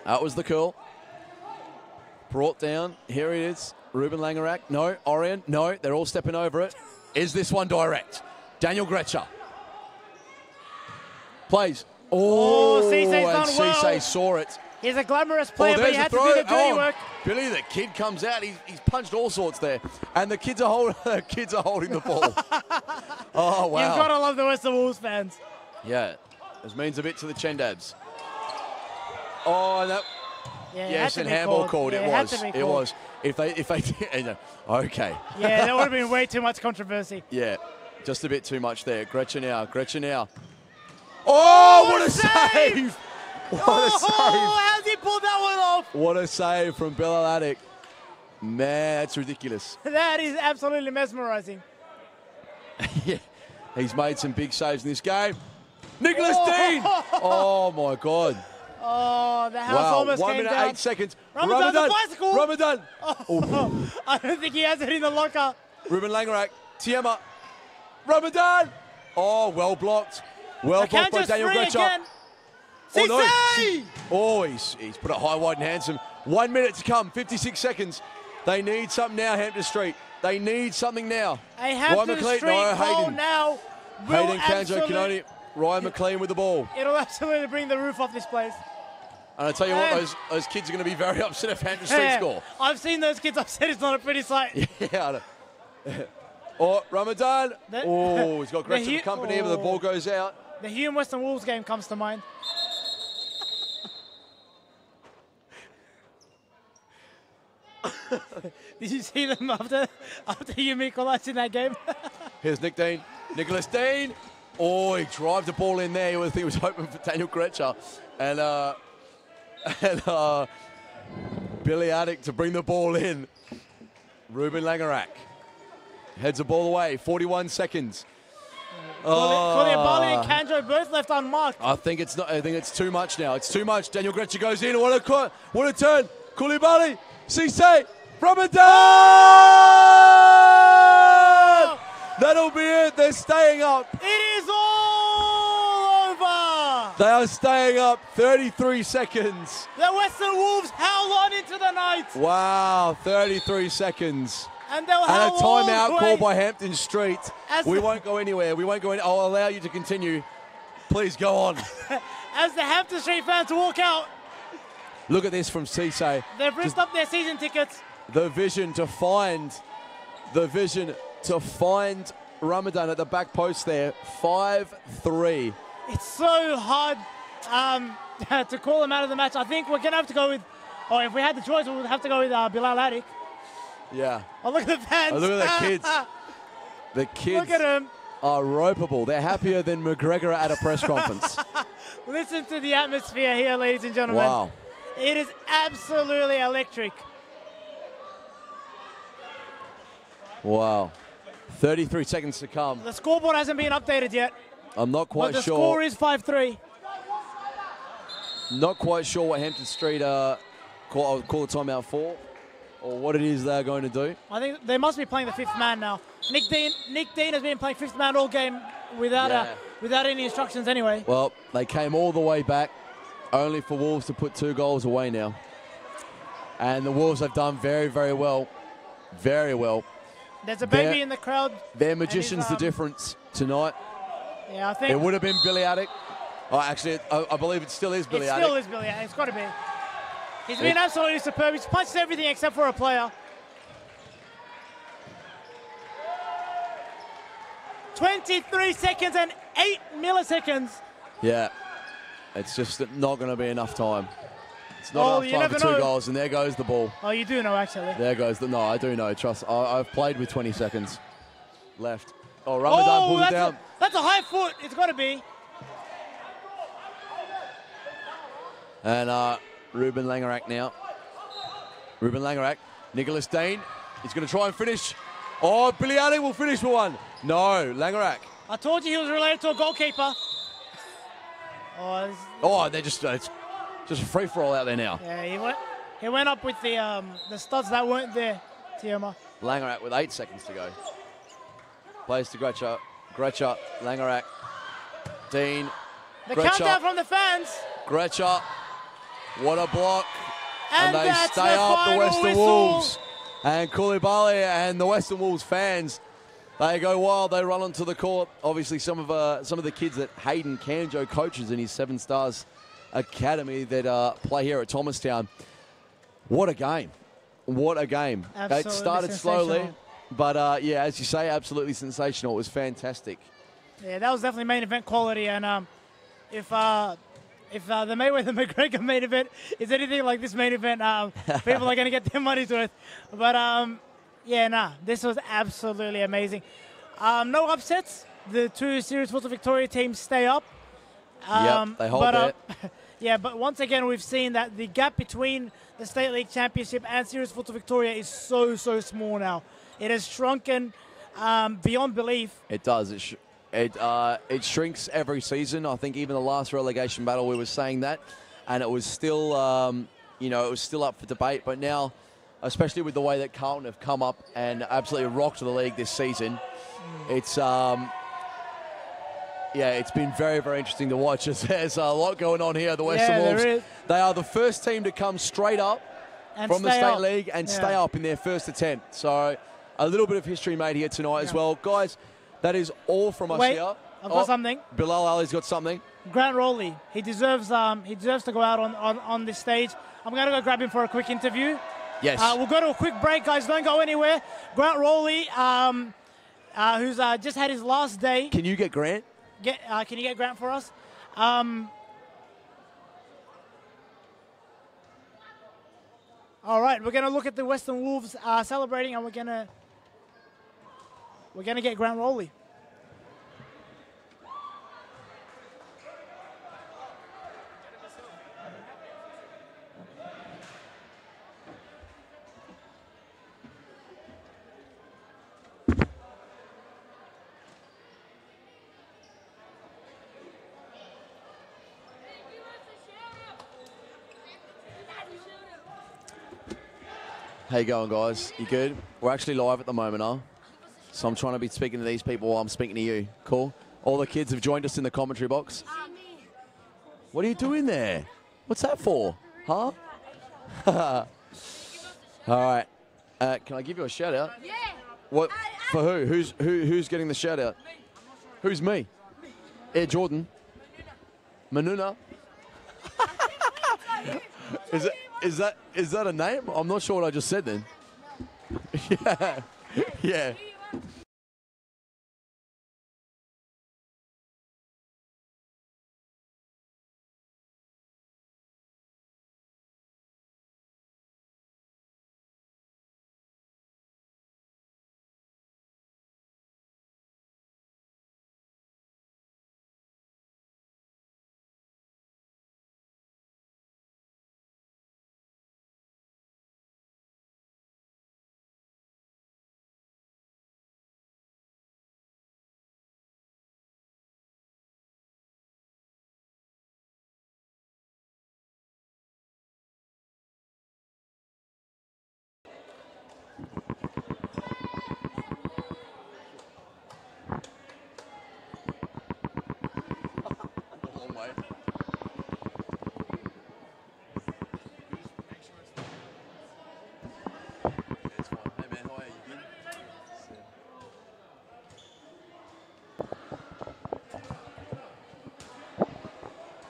Speaker 3: That was the curl. Brought down. Here he is. Ruben Langerak. No. Orion. No. They're all stepping over it. Is this one direct? Daniel Gretcher. Plays. Oh,
Speaker 2: Cisse's
Speaker 3: and
Speaker 2: done well.
Speaker 3: Cisse saw it.
Speaker 2: He's a glamorous player, but
Speaker 3: there's
Speaker 2: he
Speaker 3: a
Speaker 2: had to
Speaker 3: throw.
Speaker 2: do the dirty work.
Speaker 3: Billy, the kid comes out. He's punched all sorts there. And the kids are holding the ball. Oh, wow.
Speaker 2: You've got to love the Western Wolves fans.
Speaker 3: Yeah. This means a bit to the Chendabs. Oh, that.
Speaker 2: Yeah,
Speaker 3: Yes, and handball called.
Speaker 2: Yeah,
Speaker 3: It was. If they did, okay.
Speaker 2: Yeah, that would have been way too much controversy.
Speaker 3: Yeah, just a bit too much there. Gretchen now. Oh, what a save! What a save!
Speaker 2: How's he pulled that one off?
Speaker 3: What a save from Bill Attic. Man, that's ridiculous.
Speaker 2: That is absolutely mesmerizing.
Speaker 3: Yeah, he's made some big saves in this game. Nicholas Dean! Oh, my God.
Speaker 2: Oh, the house almost
Speaker 3: 1
Speaker 2: came
Speaker 3: minute,
Speaker 2: down.
Speaker 3: 8 seconds.
Speaker 2: Ramadan, the bicycle!
Speaker 3: Ramadan!
Speaker 2: Oh, I don't think he has it in the locker.
Speaker 3: Ruben Langerak. Tiema. Ramadan! Oh, well blocked. Well blocked by Daniel Gretcher.
Speaker 2: Cisse!
Speaker 3: Oh, he's put it high, wide and handsome. 1 minute to come, 56 seconds. They need something now, Hampton Street. They need something now.
Speaker 2: A Hampton Street goal now will
Speaker 3: Hayden Kanjo can only... Ryan McLean with the ball.
Speaker 2: It'll absolutely bring the roof off this place.
Speaker 3: And I tell you what, those kids are going to be very upset if Hampton Street score.
Speaker 2: I've seen those kids upset. It's not a pretty sight.
Speaker 3: Yeah, I know. Oh, Ramadan. He's got Gretchen company, but the ball goes out.
Speaker 2: The Hume Western Wolves game comes to mind. Did you see them after Hume equalised in that game?
Speaker 3: Here's Nick Dean. Nicholas Dean. Oh, he drives the ball in there. He was hoping for Daniel Gretcher. And Billy Attic to bring the ball in. Ruben Langerak heads the ball away. 41 seconds.
Speaker 2: Koulibaly and Kanjo both left unmarked.
Speaker 3: I think it's too much now. It's too much. Daniel Gretcher goes in. What a turn. Koulibaly. Cisse. Ramadan! That'll be it. They're staying up.
Speaker 2: It is all over.
Speaker 3: They are staying up. 33 seconds.
Speaker 2: The Western Wolves howl on into the night.
Speaker 3: Wow, 33 seconds.
Speaker 2: And they'll
Speaker 3: And a
Speaker 2: howl all
Speaker 3: timeout
Speaker 2: the
Speaker 3: call
Speaker 2: way.
Speaker 3: by Hampton Street. We won't go anywhere. I'll allow you to continue. Please go on.
Speaker 2: As the Hampton Street fans walk out.
Speaker 3: Look at this from Cisse.
Speaker 2: They've ripped up their season tickets.
Speaker 3: The vision to find Ramadan at the back post there. 5-3.
Speaker 2: It's so hard to call him out of the match. I think we're going to have to go with, if we had the choice, we would have to go with Bilal Attic.
Speaker 3: Yeah.
Speaker 2: Oh, look at the fans.
Speaker 3: Oh, look at the kids. The kids
Speaker 2: Look at them.
Speaker 3: are ropeable. They're happier than McGregor at a press conference.
Speaker 2: Listen to the atmosphere here, ladies and gentlemen.
Speaker 3: Wow.
Speaker 2: It is absolutely electric.
Speaker 3: Wow. 33 seconds to come.
Speaker 2: The scoreboard hasn't been updated yet.
Speaker 3: I'm not quite
Speaker 2: but the
Speaker 3: sure.
Speaker 2: score is 5-3.
Speaker 3: Not quite sure what Hampton Street call a timeout for, or what it is they're going to do.
Speaker 2: I think they must be playing the fifth man now. Nick Dean has been playing fifth man all game without any instructions anyway.
Speaker 3: Well, they came all the way back, only for Wolves to put 2 goals away now. And the Wolves have done very, very well. Very well.
Speaker 2: There's a baby in the crowd.
Speaker 3: Their magician's the difference tonight.
Speaker 2: Yeah, I think
Speaker 3: it would have been Billy Attic. Oh, actually, I believe it still is Billy
Speaker 2: It still is Billy. It's got to be. He's been absolutely superb. He's punched everything except for a player. 23 seconds and 8 milliseconds.
Speaker 3: Yeah. It's just not going to be enough time. It's not enough time for 2 goals, and there goes the ball.
Speaker 2: Oh, you do know, actually.
Speaker 3: There goes the... No, I do know. Trust. I've played with 20 seconds left. Oh, Ramadan pulls it down.
Speaker 2: That's a high foot. It's got to be.
Speaker 3: And Ruben Langerak now. Ruben Langerak. Nicholas Dane. He's going to try and finish. Oh, Billy Ali will finish for one. No, Langerak.
Speaker 2: I told you he was related to a goalkeeper.
Speaker 3: They're just... it's just a free-for-all out there now.
Speaker 2: Yeah, he went up with the studs that weren't there, Tioma.
Speaker 3: Langerak with 8 seconds to go. Plays to Grecha. Grecha, Langerak, Dean.
Speaker 2: The countdown from the fans.
Speaker 3: Grecha. What a block.
Speaker 2: And
Speaker 3: they stay up, the Western
Speaker 2: whistle.
Speaker 3: Wolves. And Koulibaly and the Western Wolves fans, they go wild. They run onto the court. Obviously, some of the kids that Hayden Kanjo coaches in his 7 Stars Academy that play here at Thomastown. What a game. What a game.
Speaker 2: Absolutely
Speaker 3: it started slowly, but yeah, as you say, absolutely sensational. It was fantastic.
Speaker 2: Yeah, that was definitely main event quality. And if the Mayweather-McGregor main event is anything like this main event, people are going to get their money's worth. But this was absolutely amazing. No upsets. The 2 Series Futsal Victoria teams stay up.
Speaker 3: They hold it.
Speaker 2: Yeah, but once again, we've seen that the gap between the State League Championship and Series Futsal Victoria is so small now. It has shrunken beyond belief.
Speaker 3: It does. It shrinks every season. I think even the last relegation battle, we were saying that, and it was still, it was still up for debate. But now, especially with the way that Carlton have come up and absolutely rocked the league this season, it's it's been very interesting to watch. There's a lot going on here. The Western Wolves, they are the first team to come straight up from the State League and stay up in their first attempt. So a little bit of history made here tonight as well. Guys, that is all from us here.
Speaker 2: I've got something.
Speaker 3: Bilal Ali's got something.
Speaker 2: Grant Rowley, he deserves to go out on this stage. I'm going to go grab him for a quick interview.
Speaker 3: Yes.
Speaker 2: We'll go to a quick break, guys. Don't go anywhere. Grant Rowley, who's just had his last day.
Speaker 3: Can you get Grant?
Speaker 2: Can you get Grant for us? All right, we're going to look at the Western Wolves celebrating, and we're going to get Grant Rowley.
Speaker 3: How you going, guys? You good? We're actually live at the moment, huh? So I'm trying to be speaking to these people while I'm speaking to you. Cool? All the kids have joined us in the commentary box. What are you doing there? What's that for? Huh? All right. Can I give you a shout out?
Speaker 7: Yeah.
Speaker 3: What? For who? Who's getting the shout out? Who's me? Air Jordan. Manuna. Is that a name? I'm not sure what I just said then. Yeah. Yeah.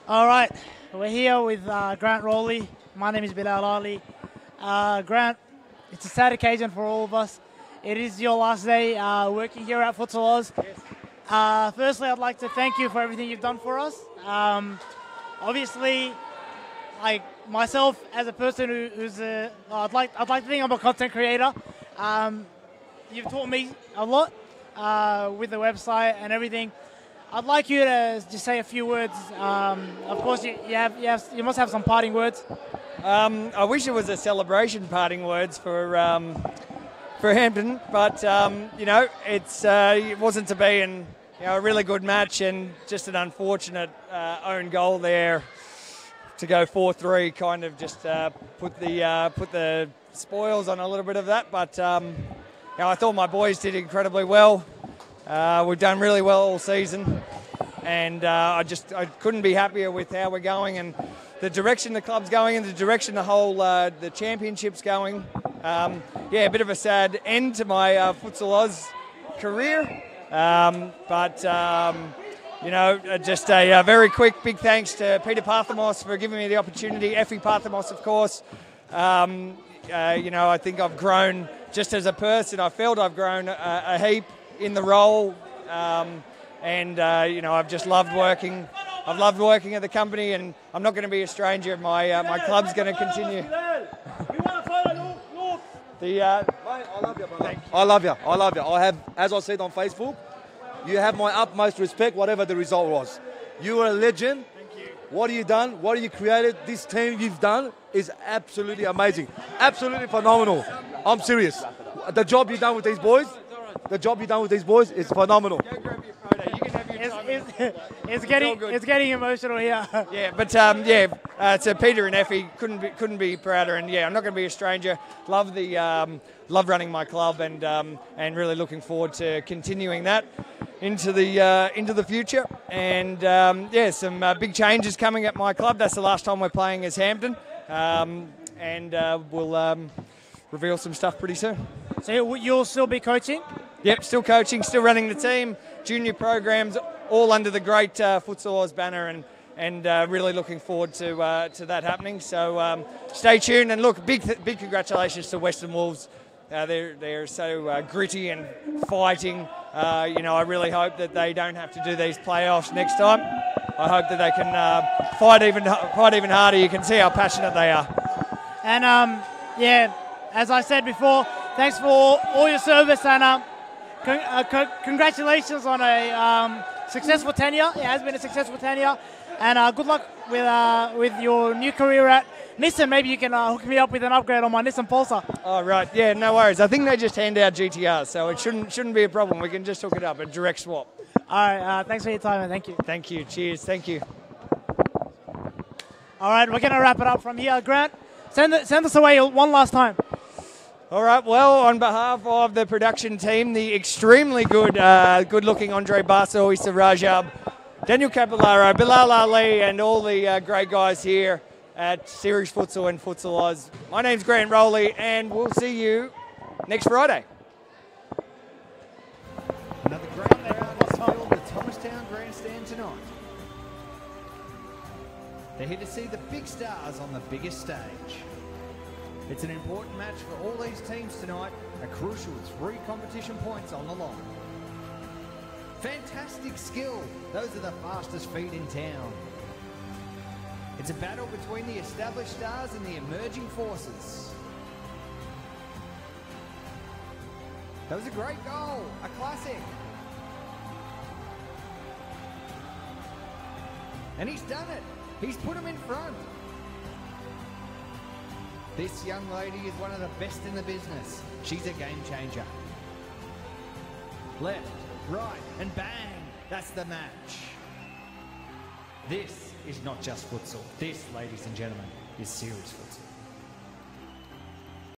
Speaker 2: All right, we're here with Grant Rowley. My name is Bilal Ali. Grant, it's a sad occasion for all of us. It is your last day working here at Futsal Oz. Yes. Firstly, I'd like to thank you for everything you've done for us. Obviously, like myself as a person I'd like to think I'm a content creator. You've taught me a lot with the website and everything. I'd like you to just say a few words. Of course, you must have some parting words.
Speaker 6: I wish it was a celebration parting words for Hampton, but it wasn't to be, and a really good match and just an unfortunate own goal there to go 4-3. Kind of just put the spoils on a little bit of that, but I thought my boys did incredibly well. We've done really well all season, and I couldn't be happier with how we're going and the direction the club's going and the direction the championship's going. A bit of a sad end to my Futsal Oz career, just a very quick big thanks to Peter Parthamos for giving me the opportunity. Effie Parthamos, of course. I think I've grown just as a person. I felt I've grown a heap in the role, I've just loved working. I've loved working at the company, and I'm not going to be a stranger. My club's going to continue.
Speaker 7: I love you. I have, as I said on Facebook, you have my utmost respect, whatever the result was. You are a legend. Thank you. What have you done? What have you created? This team you've done is absolutely amazing. Absolutely phenomenal. I'm serious. The job you've done with these boys, is phenomenal.
Speaker 2: It's getting emotional here.
Speaker 6: So Peter and Effie couldn't be prouder, and I'm not going to be a stranger. Love running my club, and really looking forward to continuing that into the future. And some big changes coming at my club. That's the last time we're playing as Hampton, we'll reveal some stuff pretty soon.
Speaker 2: So you'll still be coaching?
Speaker 6: Yep, still coaching, still running the team, junior programs, all under the great Futsal Oz banner, and really looking forward to that happening. So stay tuned, and look, big congratulations to Western Wolves. They're so gritty and fighting. I really hope that they don't have to do these playoffs next time. I hope that they can fight even harder. You can see how passionate they are.
Speaker 2: And as I said before, thanks for all your service, and congratulations on a successful tenure. It has been a successful tenure, and good luck with your new career at Nissan. Maybe you can hook me up with an upgrade on my Nissan Pulsar.
Speaker 6: Oh, right. Yeah, no worries. I think they just hand out GTRs, so it shouldn't be a problem. We can just hook it up, a direct swap.
Speaker 2: All right. Thanks for your time, and thank you.
Speaker 6: Thank you. Cheers. Thank you.
Speaker 2: All right, we're going to wrap it up from here. Grant, send us away one last time.
Speaker 6: All right, well, on behalf of the production team, the extremely good-looking Andre Basso, Issa Rajab, Daniel Capillaro, Bilal Ali, and all the great guys here at Series Futsal and Futsal Oz. My name's Grant Rowley, and we'll see you next Friday.
Speaker 8: Another great crowd has filled the Thomastown Grandstand tonight. They're here to see the big stars on the biggest stage. It's an important match for all these teams tonight, a crucial 3 competition points on the line. Fantastic skill, those are the fastest feet in town. It's a battle between the established stars and the emerging forces. That was a great goal, a classic. And he's done it, he's put him in front. This young lady is one of the best in the business. She's a game changer. Left, right, and bang. That's the match. This is not just futsal. This, ladies and gentlemen, is serious futsal.